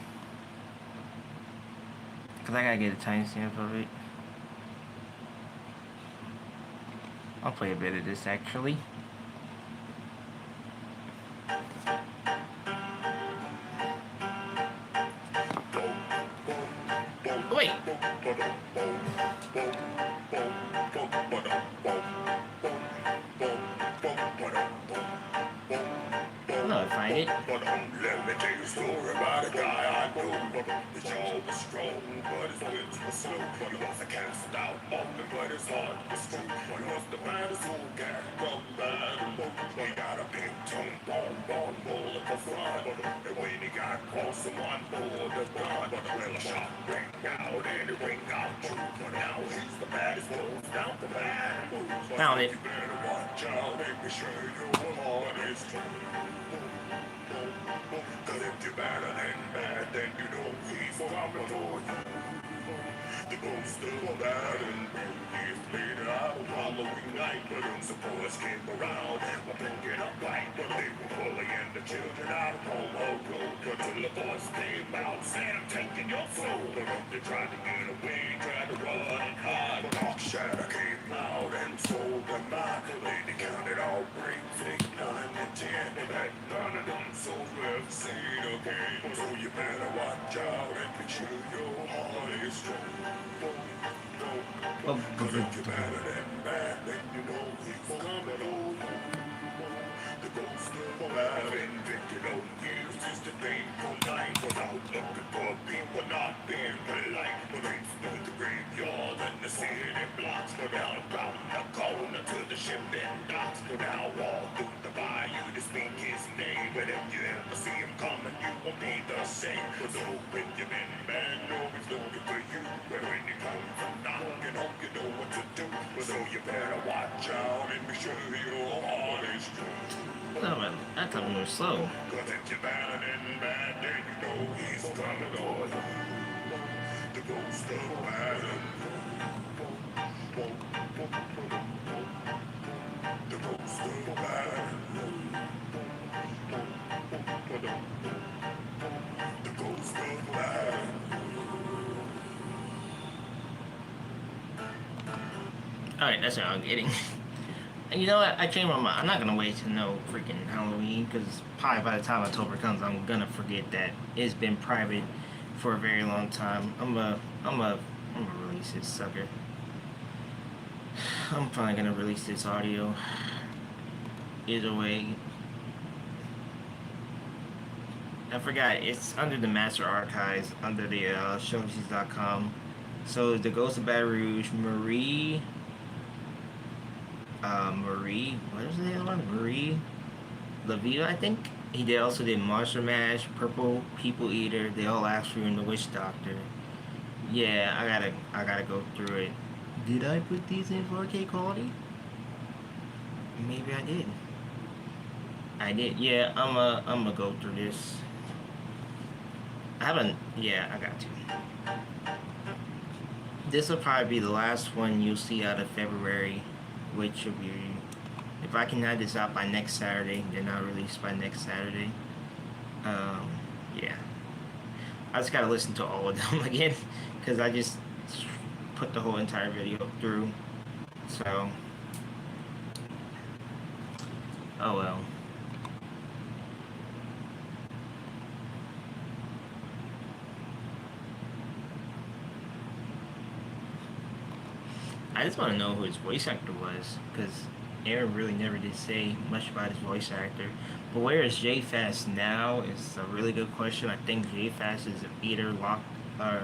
Cause I gotta get a timestamp of it. I'll play a bit of this actually. Wait! find it. Let me tell you a story about a guy I know. His jaw was strong, but his wits were slow. He was a cast out often, but his heart was true. He must have had his own cat from bad and boat. He got a big tongue, born bull at the front. And when he got close, someone pulled the gun. Well, a shot rang out and it rang out true. But now he's the baddest wolf down the bad moves. Found it. You better watch out and be sure your heart is true. Cause if you're better than bad, then you know he's coming for you. The ghost of bad and is later out Halloween night, but some boys came around. We're picking up light, but they were bullying the children out of home alone. Until the boys came out, said I'm taking your soul. They tried to get away, tried to run and hide. But Dark Shadow came out and sold them out. They counted all brains, 8, 9, and 10. But that none of them sold well seen again. So you better watch out and be sure your heart is strong. Cause if you're better than bad, then you know he's coming on. The ghost of bad invicted on years is the painful night. Without looking for people not being polite. But they through the graveyard and the city blocks. But down around the corner to the ship and docks. But now all through the bayou to speak his name. But if you ever see him coming, you won't be the same. So when you've been bad, know he's looking for you. But when he comes from knocking, hope you know what to do. So you better watch out and be sure your heart is true. No, man, that time was slow. Cause if you're better than bad, then you know he's coming on. The ghost of bad. The ghost of bad. The ghost of bad. Alright, that's what I'm getting. And you know what? I changed my mind. I'm not gonna wait till no freaking Halloween, because probably by the time October comes, I'm gonna forget that it's been private for a very long time. I'm gonna release this sucker. I'm probably gonna release this audio. Either way, I forgot. It's under the Master Archives, under the Showbiz.com. So the Ghost of Baton Rouge, Marie, what was the other one? Marie Levita, I think. He also did Monster Mash, Purple People Eater, They All Asked For You, and The Witch Doctor. Yeah, I gotta go through it. Did I put these in 4K quality? Maybe I did. I did. Yeah, I'm gonna go through this. Yeah, I got to. This will probably be the last one you'll see out of February, which will be, if I can have this out by next Saturday, then I'll release by next Saturday. Yeah. I just gotta listen to all of them again, because I just put the whole entire video through. So, oh well. I just want to know who his voice actor was, because Aaron really never did say much about his voice actor. But where is Jay Fast now is a really good question. I think Jay Fast is either locked, or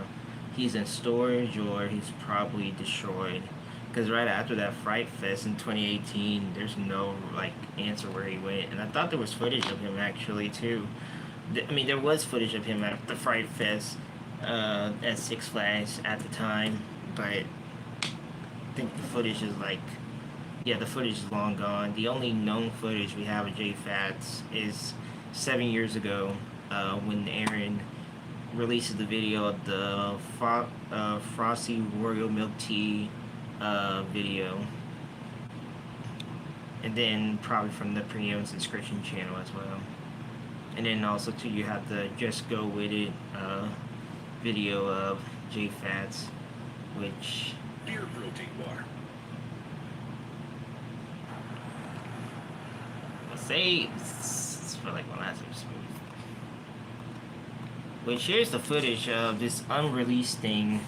he's in storage, or he's probably destroyed. Because right after that Fright Fest in 2018, there's no answer where he went. And I thought there was footage of him actually too. I mean, there was footage of him at the Fright Fest at Six Flags at the time, but I think the footage is the footage is long gone. The only known footage we have of Jay Fats is 7 years ago when Aaron releases the video of the Frosty Royal Milk Tea video, and then probably from the premium subscription channel as well. And then also too, you have the Just Go With It video of Jay Fats, which Beer protein bar. say it's for like one last smooth. Which here's the footage of this unreleased thing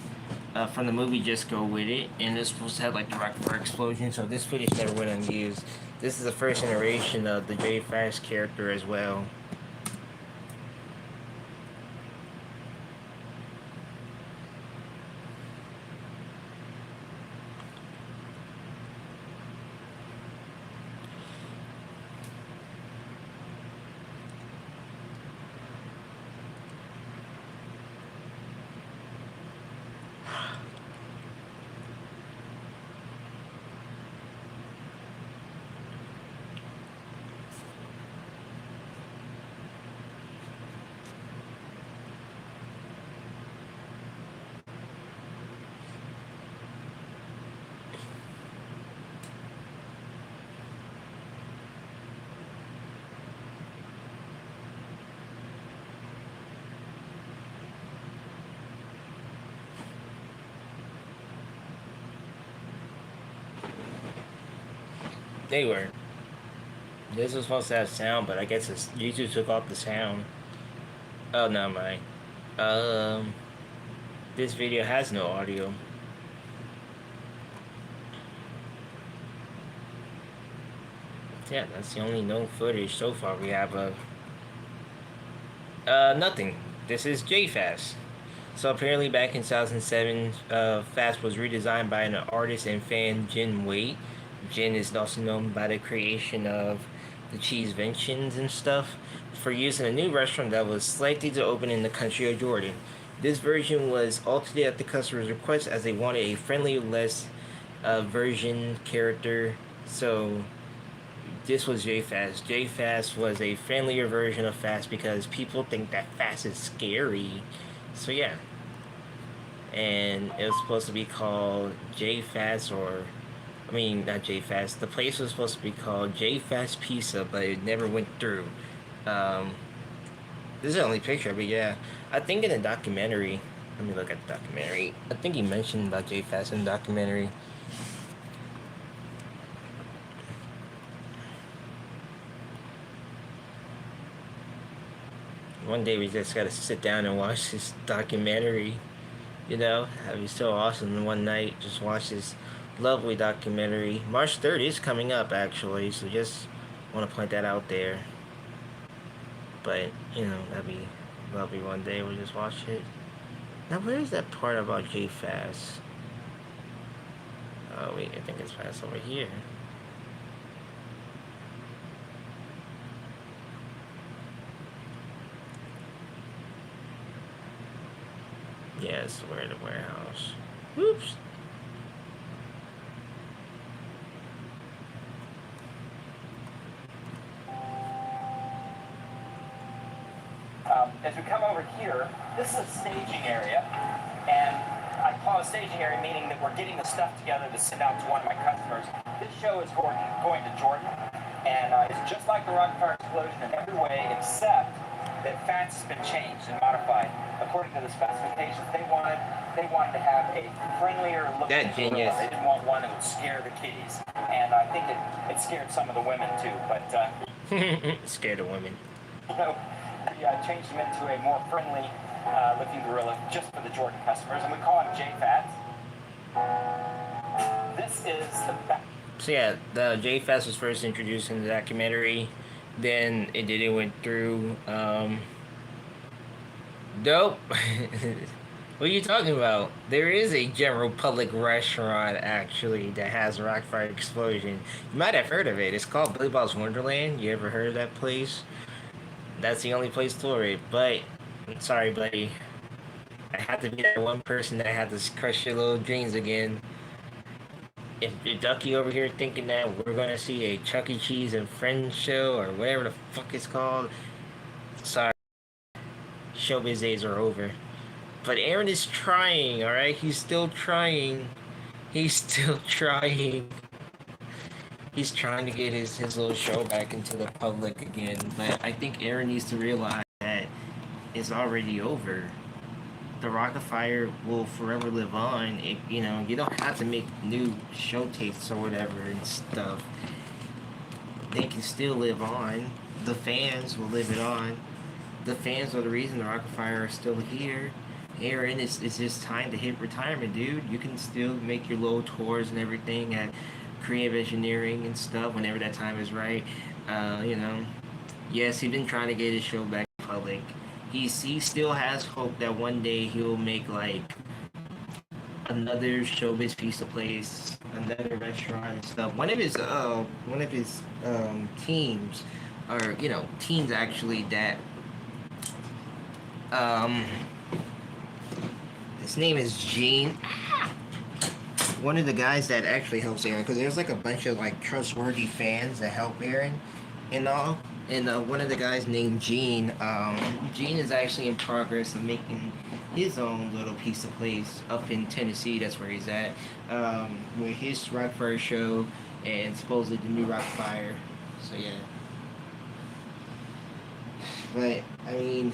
from the movie Just Go With It, and this supposed to have like the Rockford explosion, so this footage never went unused. This is the first iteration of the Jay Fast character as well. They were. This was supposed to have sound, but I guess YouTube took off the sound. Oh, no, mind. This video has no audio. Yeah, that's the only known footage so far we have of. Nothing. This is J-Fast. So apparently back in 2007, Fast was redesigned by an artist and fan, Jen Wade. Jen is also known by the creation of the Cheeseventions and stuff for use in a new restaurant that was slightly to open in the country of Jordan. This version was altered at the customer's request as they wanted a friendly, less version character. So this was J-Fast. J-Fast was a friendlier version of Fast because people think that Fast is scary. So yeah. And it was supposed to be called J-Fast, or I mean not J-Fast. The place was supposed to be called J-Fast Pizza, but it never went through. This is the only picture, but yeah. I think in the documentary, let me look at the documentary. I think he mentioned about J-Fast in the documentary. One day we just gotta sit down and watch this documentary. You know, that'd be so awesome. One night, just watch this lovely documentary. March 3rd is coming up, actually, so just want to point that out there. But, you know, that'd be lovely one day. We'll just watch it. Now, where is that part about J-Fast? Oh, wait, I think it's Fast over here. Yes, we're in the warehouse. Whoops. As we come over here, this is a staging area, and I call it a staging area meaning that we're getting the stuff together to send out to one of my customers. This show is going to Jordan, and it's just like the Rockfire Explosion in every way except that Fast has been changed and modified according to the specifications. They wanted to have a friendlier look. That genius. They didn't want one that would scare the kiddies, and I think it scared some of the women too. But scared of women. You know, we changed them into a more friendly looking gorilla just for the Jordan customers, and we call him J-Fast. This is the back. So yeah, the J-Fast was first introduced in the documentary. Then it went through. Dope. What are you talking about? There is a general public restaurant actually that has a Rockfire Explosion. You might have heard of it. It's called Billy Bob's Wonderland. You ever heard of that place? That's the only place for it. But I'm sorry, buddy. I have to be that one person that had to crush your little dreams again. If Ducky over here thinking that we're gonna see a Chuck E. Cheese and Friends show or whatever the fuck it's called, sorry. Showbiz days are over. But Aaron is trying, alright? He's still trying. He's still trying. He's trying to get his little show back into the public again. But I think Aaron needs to realize that it's already over. The Rockfire will forever live on. You know, you don't have to make new show tapes or whatever and stuff. They can still live on. The fans will live it on. The fans are the reason the Rockfire are still here. Aaron, it's just time to hit retirement, dude. You can still make your little tours and everything at Creative Engineering and stuff whenever that time is right. You know, yes, he's been trying to get his show back in public. He still has hope that one day he'll make like another Showbiz Pizza place, another restaurant and stuff. One of his teams, or you know, teams actually that his name is Gene. One of the guys that actually helps Aaron, because there's like a bunch of like trustworthy fans that help Aaron and all. And one of the guys named Gene, Gene is actually in progress of making his own little pizza place up in Tennessee. That's where he's at, with his Rockfire show and supposedly the new Rockfire. So yeah. But I mean,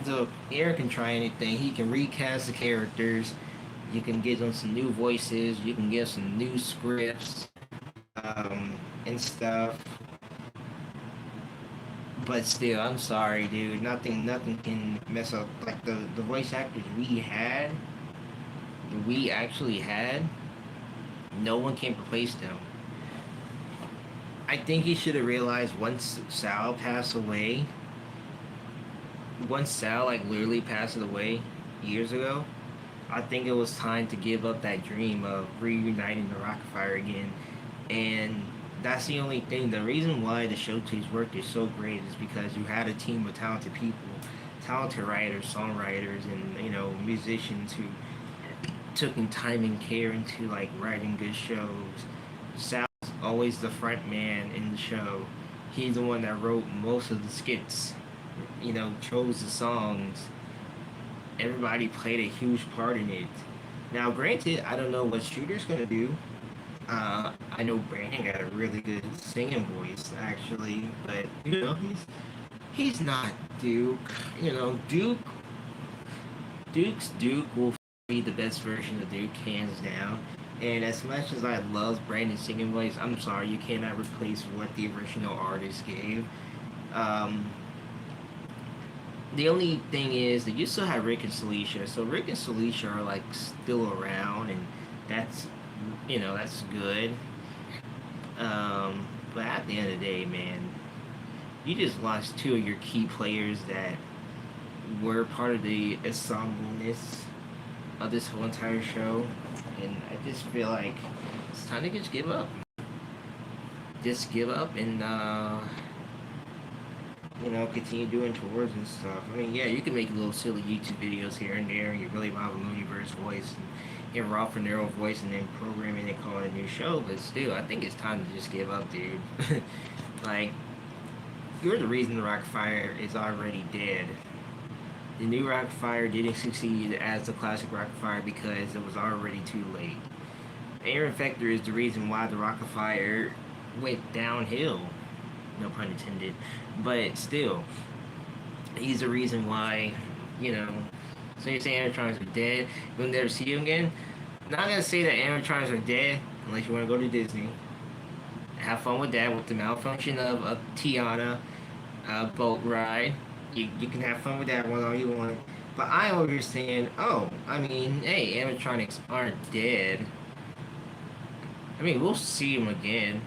so Aaron can try anything. He can recast the characters. You can give them some new voices. You can give some new scripts. and stuff. But still, I'm sorry, dude. Nothing can mess up like the voice actors we actually had. No one can replace them. I think he should have realized once Sal passed away. Once Sal like literally passed away years ago, I think it was time to give up that dream of reuniting the Rockfire again. And that's the only thing. The reason why the Showcase worked is so great is because you had a team of talented people, talented writers, songwriters, and musicians who took in time and care into like writing good shows. Sal's always the front man in the show. He's the one that wrote most of the skits, chose the songs. Everybody played a huge part in it. Now, granted, I don't know what Shooter's gonna do. I know Brandon got a really good singing voice, actually, but he's not Duke. Duke will be the best version of Duke, hands down. And as much as I love Brandon's singing voice, I'm sorry, you cannot replace what the original artist gave. The only thing is that you still have Rick and Celicia, so Rick and Celicia are like still around, and that's that's good. But at the end of the day, man, you just lost two of your key players that were part of the ensembleness of this whole entire show, and I just feel like it's time to just give up. Just give up and continue doing tours and stuff. I mean, yeah, you can make little silly YouTube videos here and there, and you really Bob Mooneyverse voice and Ralph Nero voice, and then programming and calling a new show. But still, I think it's time to just give up, dude. Like, you're the reason the Rockfire is already dead. The new Rockfire didn't succeed as the classic Rockfire because it was already too late. Aaron Fector is the reason why the Rockfire went downhill. No pun intended. But still, he's the reason why, so you're saying animatronics are dead, you'll never see them again? Not gonna say that animatronics are dead unless you want to go to Disney. Have fun with that, with the malfunction of Tiana boat ride. You can have fun with that one all you want. But I understand, hey, animatronics aren't dead. I mean, we'll see them again.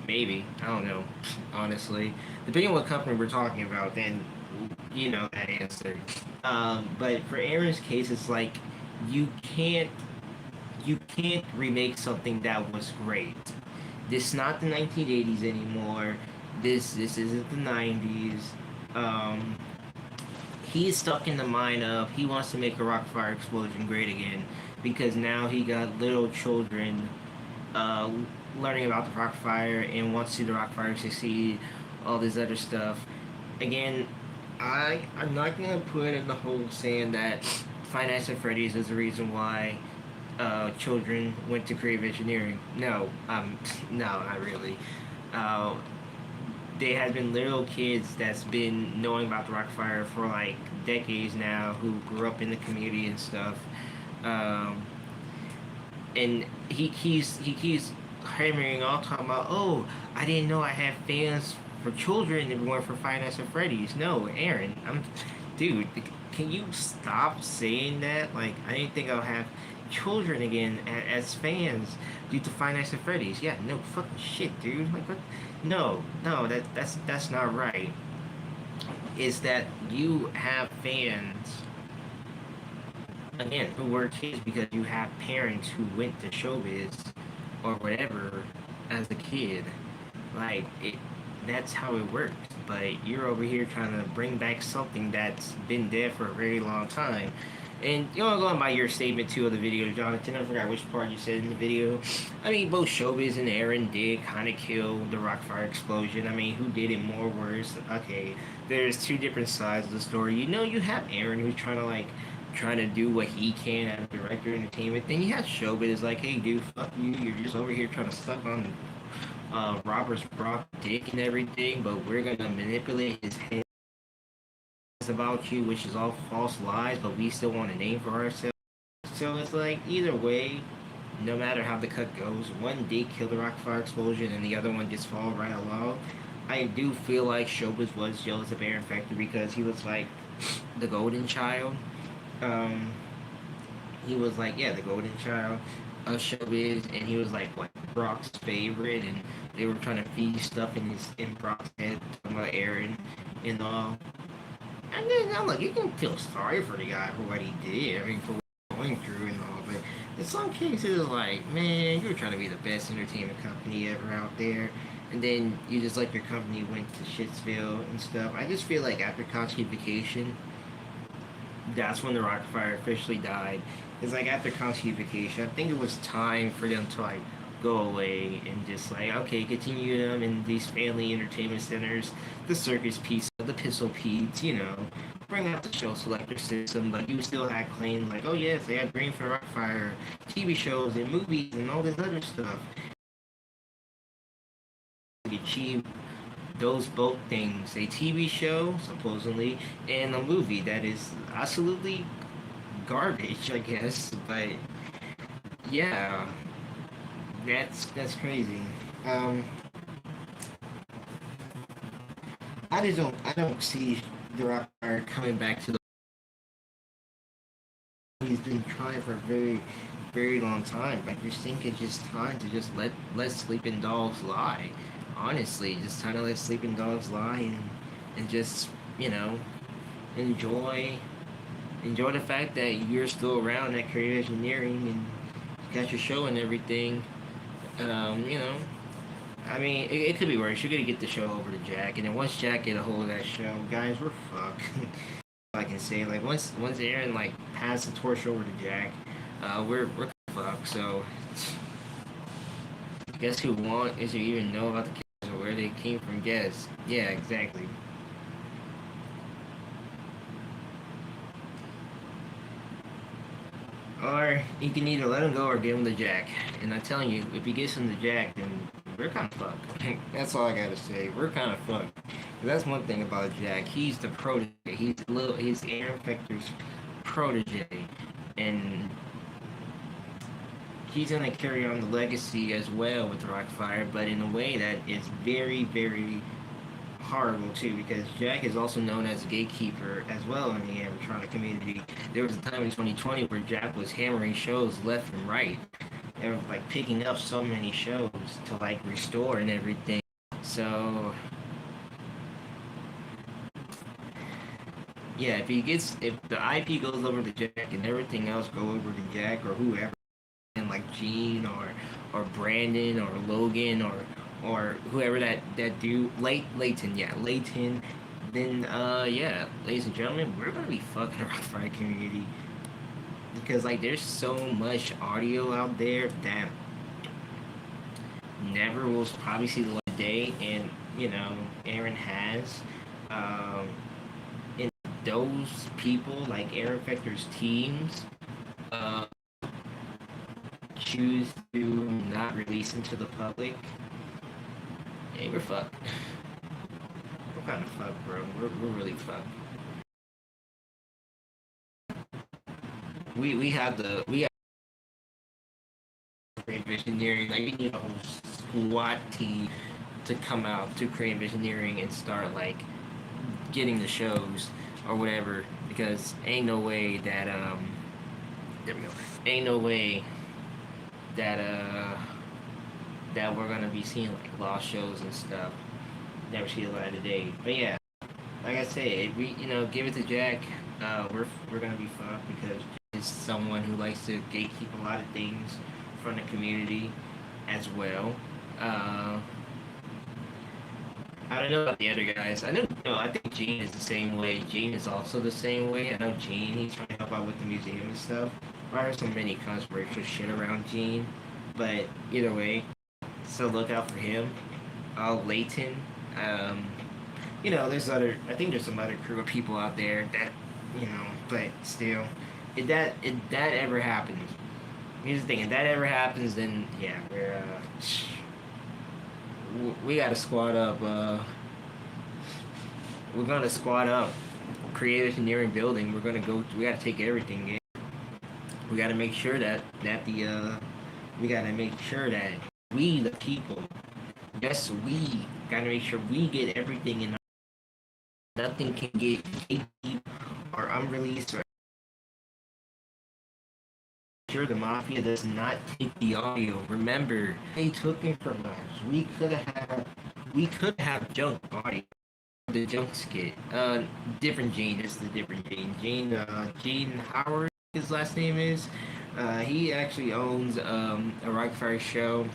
Maybe. I don't know, honestly. Depending on what company we're talking about, then you know that answer. But for Aaron's case, it's like you can't remake something that was great. This is not the 1980s anymore. This isn't the 90s. He's stuck in the mind of he wants to make a Rockfire explosion great again because now he got little children learning about the Rockfire and wants to see the Rockfire succeed, all this other stuff. Again, I'm not gonna put in the whole saying that Five Nights at Freddy's is the reason why children went to creative engineering. No, not really. There has been little kids that's been knowing about the Rockfire for like decades now who grew up in the community and stuff. And he keeps hammering on talking about, oh, I didn't know I had fans for children and weren't for Five Nights at Freddy's. No, Aaron, dude, can you stop saying that? Like, I didn't think I'll have children again as fans due to Five Nights at Freddy's. Yeah, no fucking shit, dude. Like, what? No, that's not right. Is that you have fans again who were kids because you have parents who went to showbiz or whatever as a kid. Like, that's how it works. But you're over here trying to bring back something that's been dead for a very long time. And going by your statement too of the video, Jonathan, I forgot which part you said in the video. I mean, both Showbiz and Aaron did kind of kill the Rockfire explosion. I mean, who did it more worse? Okay, there's two different sides of the story. You have Aaron who's trying to do what he can as a director of entertainment. Then you have Showbiz like, hey dude, fuck you. You're just over here trying to suck on Robert's Brock dick and everything, but we're gonna manipulate his head about you, which is all false lies, but we still want a name for ourselves. So it's like, either way, no matter how the cut goes, one did kill the Rockfire explosion and the other one just fall right along. I do feel like Showbiz was jealous of Aaron Factor because he was like the golden child. Um, he was like, yeah, the golden child of Showbiz, and he was like what, Brock's favorite, and they were trying to feed stuff in Brock's head talking about Aaron and all. And then I'm like, you can feel sorry for the guy for what he did. I mean, for what he's going through and all, but in some cases, like, man, you're trying to be the best entertainment company ever out there, and then you just like your company went to Shitsville and stuff. I just feel like after Koski Vacation, that's when the Rockfire officially died. It's like after Koski Vacation, I think it was time for them to like go away and just like, okay, continue them in these family entertainment centers, the Circus Pizza, the Pistol Pete's, you know, bring out the show selector system, but you still had claims like, oh yes, they had Green for Rockfire, TV shows and movies and all this other stuff. Achieve those both things, a TV show, supposedly, and a movie that is absolutely garbage, I guess, but yeah, that's crazy. I don't see the Rockfire coming back to the. He's been trying for a very, very long time. I just think it's just time to just let sleeping dogs lie. Honestly, just kind of let sleeping dogs lie and just, you know, enjoy the fact that you're still around at Creative Engineering and you got your show and everything. You know, I mean, it could be worse. You're gonna get the show over to Jack, and then once Jack get a hold of that show, guys, we're fucked. I can say, like, once Aaron like passed the torch over to Jack, we're fucked. So, guess who won? Is you even know about the kids or where they came from? Guess. Yeah, exactly. Or you can either let him go or give him the Jack. And I'm telling you, if he gets him the Jack, then we're kind of fucked. That's all I gotta say. We're kind of fucked. That's one thing about Jack. He's the protege. He's Aaron Factor's protege, and he's gonna carry on the legacy as well with Rockfire, but in a way that is very, very horrible too, because Jack is also known as a gatekeeper as well in the animatronic community. There was a time in 2020 where Jack was hammering shows left and right. They were like picking up so many shows to like restore and everything. So yeah, if the IP goes over to Jack and everything else go over to Jack or whoever, and like Gene or Brandon or Logan or whoever that dude, Layton, then yeah, ladies and gentlemen, we're gonna be fucking the Rockfire community because like there's so much audio out there that never will probably see the light of day, and you know Aaron has and those people like Aaron Factor's teams choose to not release them to the public. Hey, we're fucked. We're kind of fucked, bro. We're really fucked. We have Creative Engineering, like we need a whole SWAT team to come out to Creative Engineering and start like getting the shows or whatever, because ain't no way that there we go. Ain't no way that that we're gonna be seeing like lost shows and stuff. Never see the light of day. But yeah, like I said, if we give it to Jack, we're gonna be fucked because he's someone who likes to gatekeep a lot of things from the community as well. I don't know about the other guys. I think Gene is the same way. Gene is also the same way. I know Gene, he's trying to help out with the museum and stuff. I heard so many controversial shit around Gene. But either way, so look out for him. Layton. There's I think there's some other crew of people out there that, but still, if that ever happens, here's the thing, if that ever happens, then yeah, we gotta squad up, we're gonna squad up Creative Engineering building. We gotta take everything in. We gotta make sure that the we gotta make sure that we, the people, yes, we gotta make sure we get everything in. Nothing can get gatekeep or unreleased or sure the mafia does not take the audio. Remember, they took it from us. We could have junk audio. The junk skit. Different Gene, this is a different Gene. Gene Howard, his last name is. He actually owns a Rockfire show,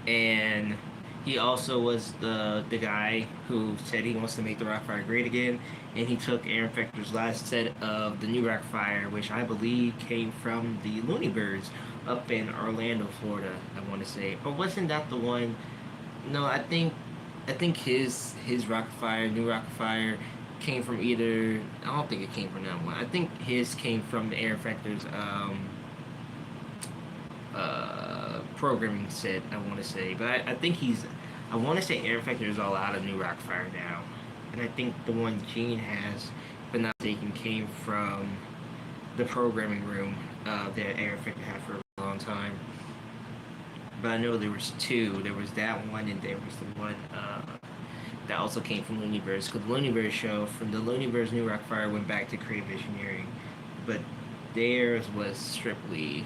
and he also was the guy who said he wants to make the Rockfire great again, and he took Aaron Fechter's last set of the new Rockfire, which I believe came from the Looney Birds up in Orlando, Florida. I want to say, or wasn't that the one? No, I think his Rockfire, new Rockfire, came from either. I don't think it came from that one. I think his came from the Aaron Fechter's programming set, I want to say, but I think I want to say Aaron Fechter is all out of new Rockfire now, and I think the one Gene has, but not taken, came from the programming room that Aaron Fechter had for a long time. But I know there was two. There was that one, and there was the one that also came from Looney Birds. Because the Looney Birds show from the Looney Birds New Rockfire went back to Create Visioneering, but theirs was strictly.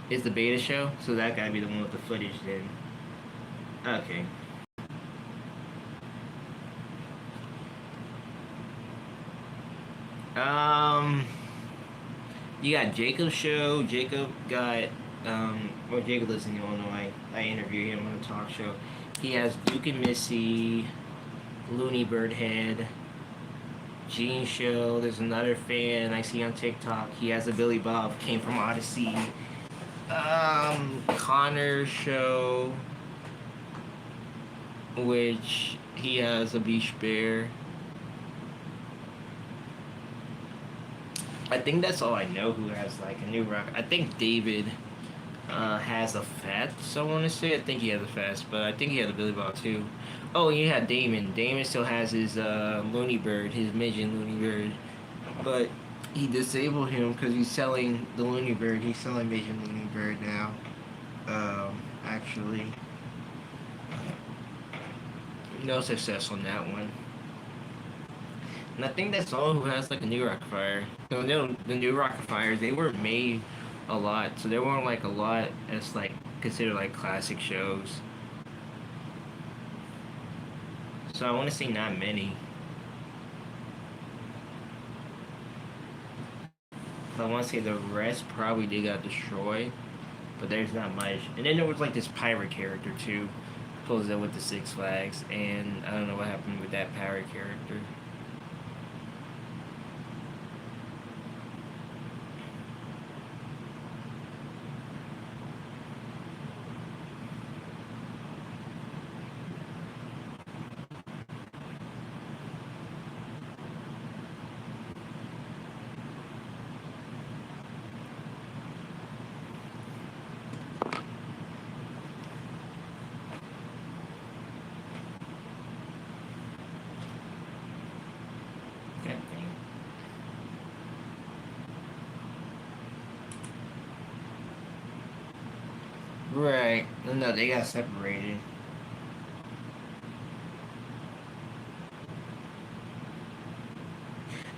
It's the beta show, so that gotta be the one with the footage then. Okay. You got Jacob's show. Jacob got, well, Jacob lives in Illinois. I interviewed him on a talk show. He has Duke and Missy, Looney Birdhead, Gene show. There's another fan I see on TikTok. He has a Billy Bob, came from Odyssey. Connor's show, which he has a Beach Bear. I think that's all I know who has like a new rock. I think David has a Fats, I want to say. I think he has a Fats, but I think he has a Billy Bob too. Oh, you had Damon. Damon still has his Looney Bird, his midget Looney Bird, but he disabled him because he's selling the Looney Bird. He's selling Major Looney Bird now. Actually, no success on that one. And I think that's all who has like a new Rockfire. So no, the new Rockfires, they were made a lot, so there weren't like a lot as like considered like classic shows. So I want to say not many. I want to say the rest probably did got destroyed, but there's not much. And then there was like this pirate character too, closed up with the Six Flags, and I don't know what happened with that pirate character. Right. No, they got separated.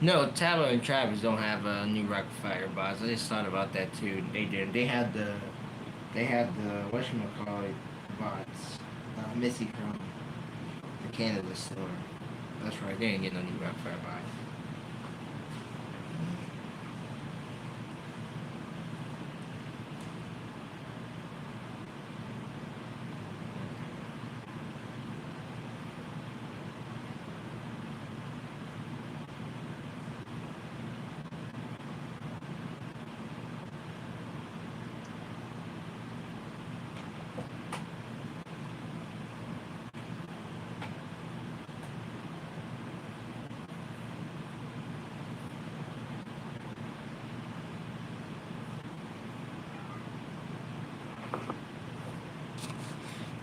No, Tabo and Travis don't have a new Rockfire bots. I just thought about that too. They did. They had the whatchamacallit bots. Missy from the Canada store. That's right. They didn't get no new Rockfire bots.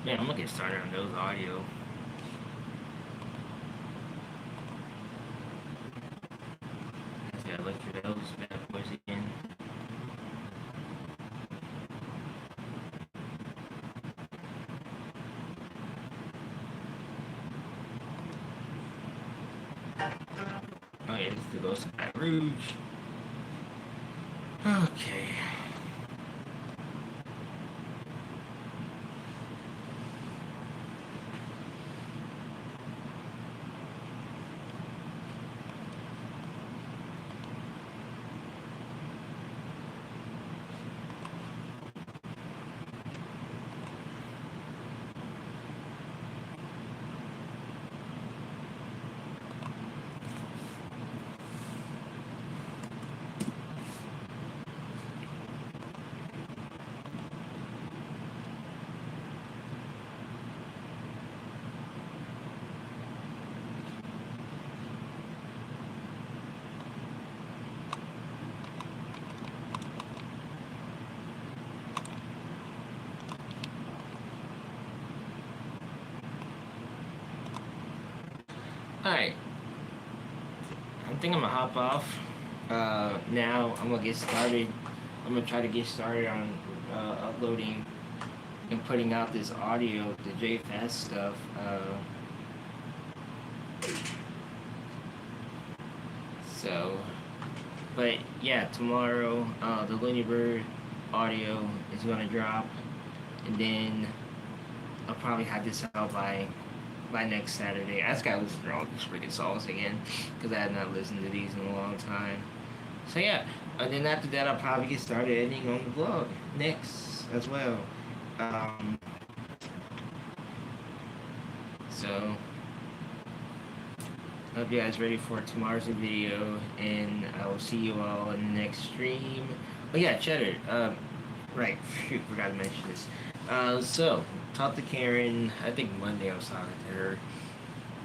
Man, I'm gonna get started on those audio. I gotta look through those bad boys again. is to go to Baton Rouge. Okay. Alright. I think I'm gonna hop off. Now I'm gonna get started. I'm gonna try to get started on uploading and putting out this audio, the JFast stuff. But yeah, tomorrow the Looney Bird audio is gonna drop, and then I'll probably have this out by next Saturday. I just gotta listen to all these freaking songs again because I have not listened to these in a long time. So yeah, and then after that I'll probably get started editing on the vlog next as well. So I hope you guys ready for tomorrow's video, and I will see you all in the next stream. Oh yeah, Cheddar. Right, shoot, forgot to mention this. So, talked to Karen, I think Monday I was talking to her.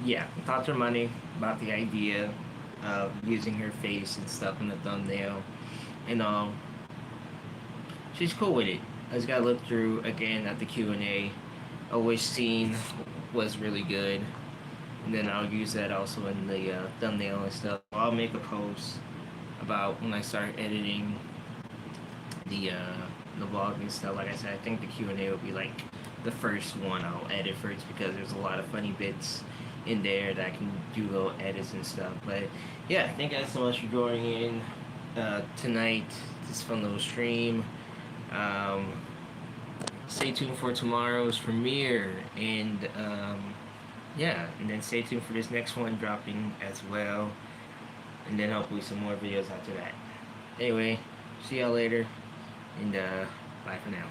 Yeah, talked to her Monday about the idea of using her face and stuff in the thumbnail and all. She's cool with it. I just gotta look through again at the Q&A of which scene was really good. And then I'll use that also in the thumbnail and stuff. I'll make a post about when I start editing the vlog and stuff. Like I said, I think the Q&A will be like the first one I'll edit first because there's a lot of funny bits in there that I can do little edits and stuff. But yeah, thank you guys so much for joining in tonight. This fun little stream. Stay tuned for tomorrow's premiere, and yeah, and then stay tuned for this next one dropping as well, and then hopefully some more videos after that. Anyway, see y'all later, and bye for now.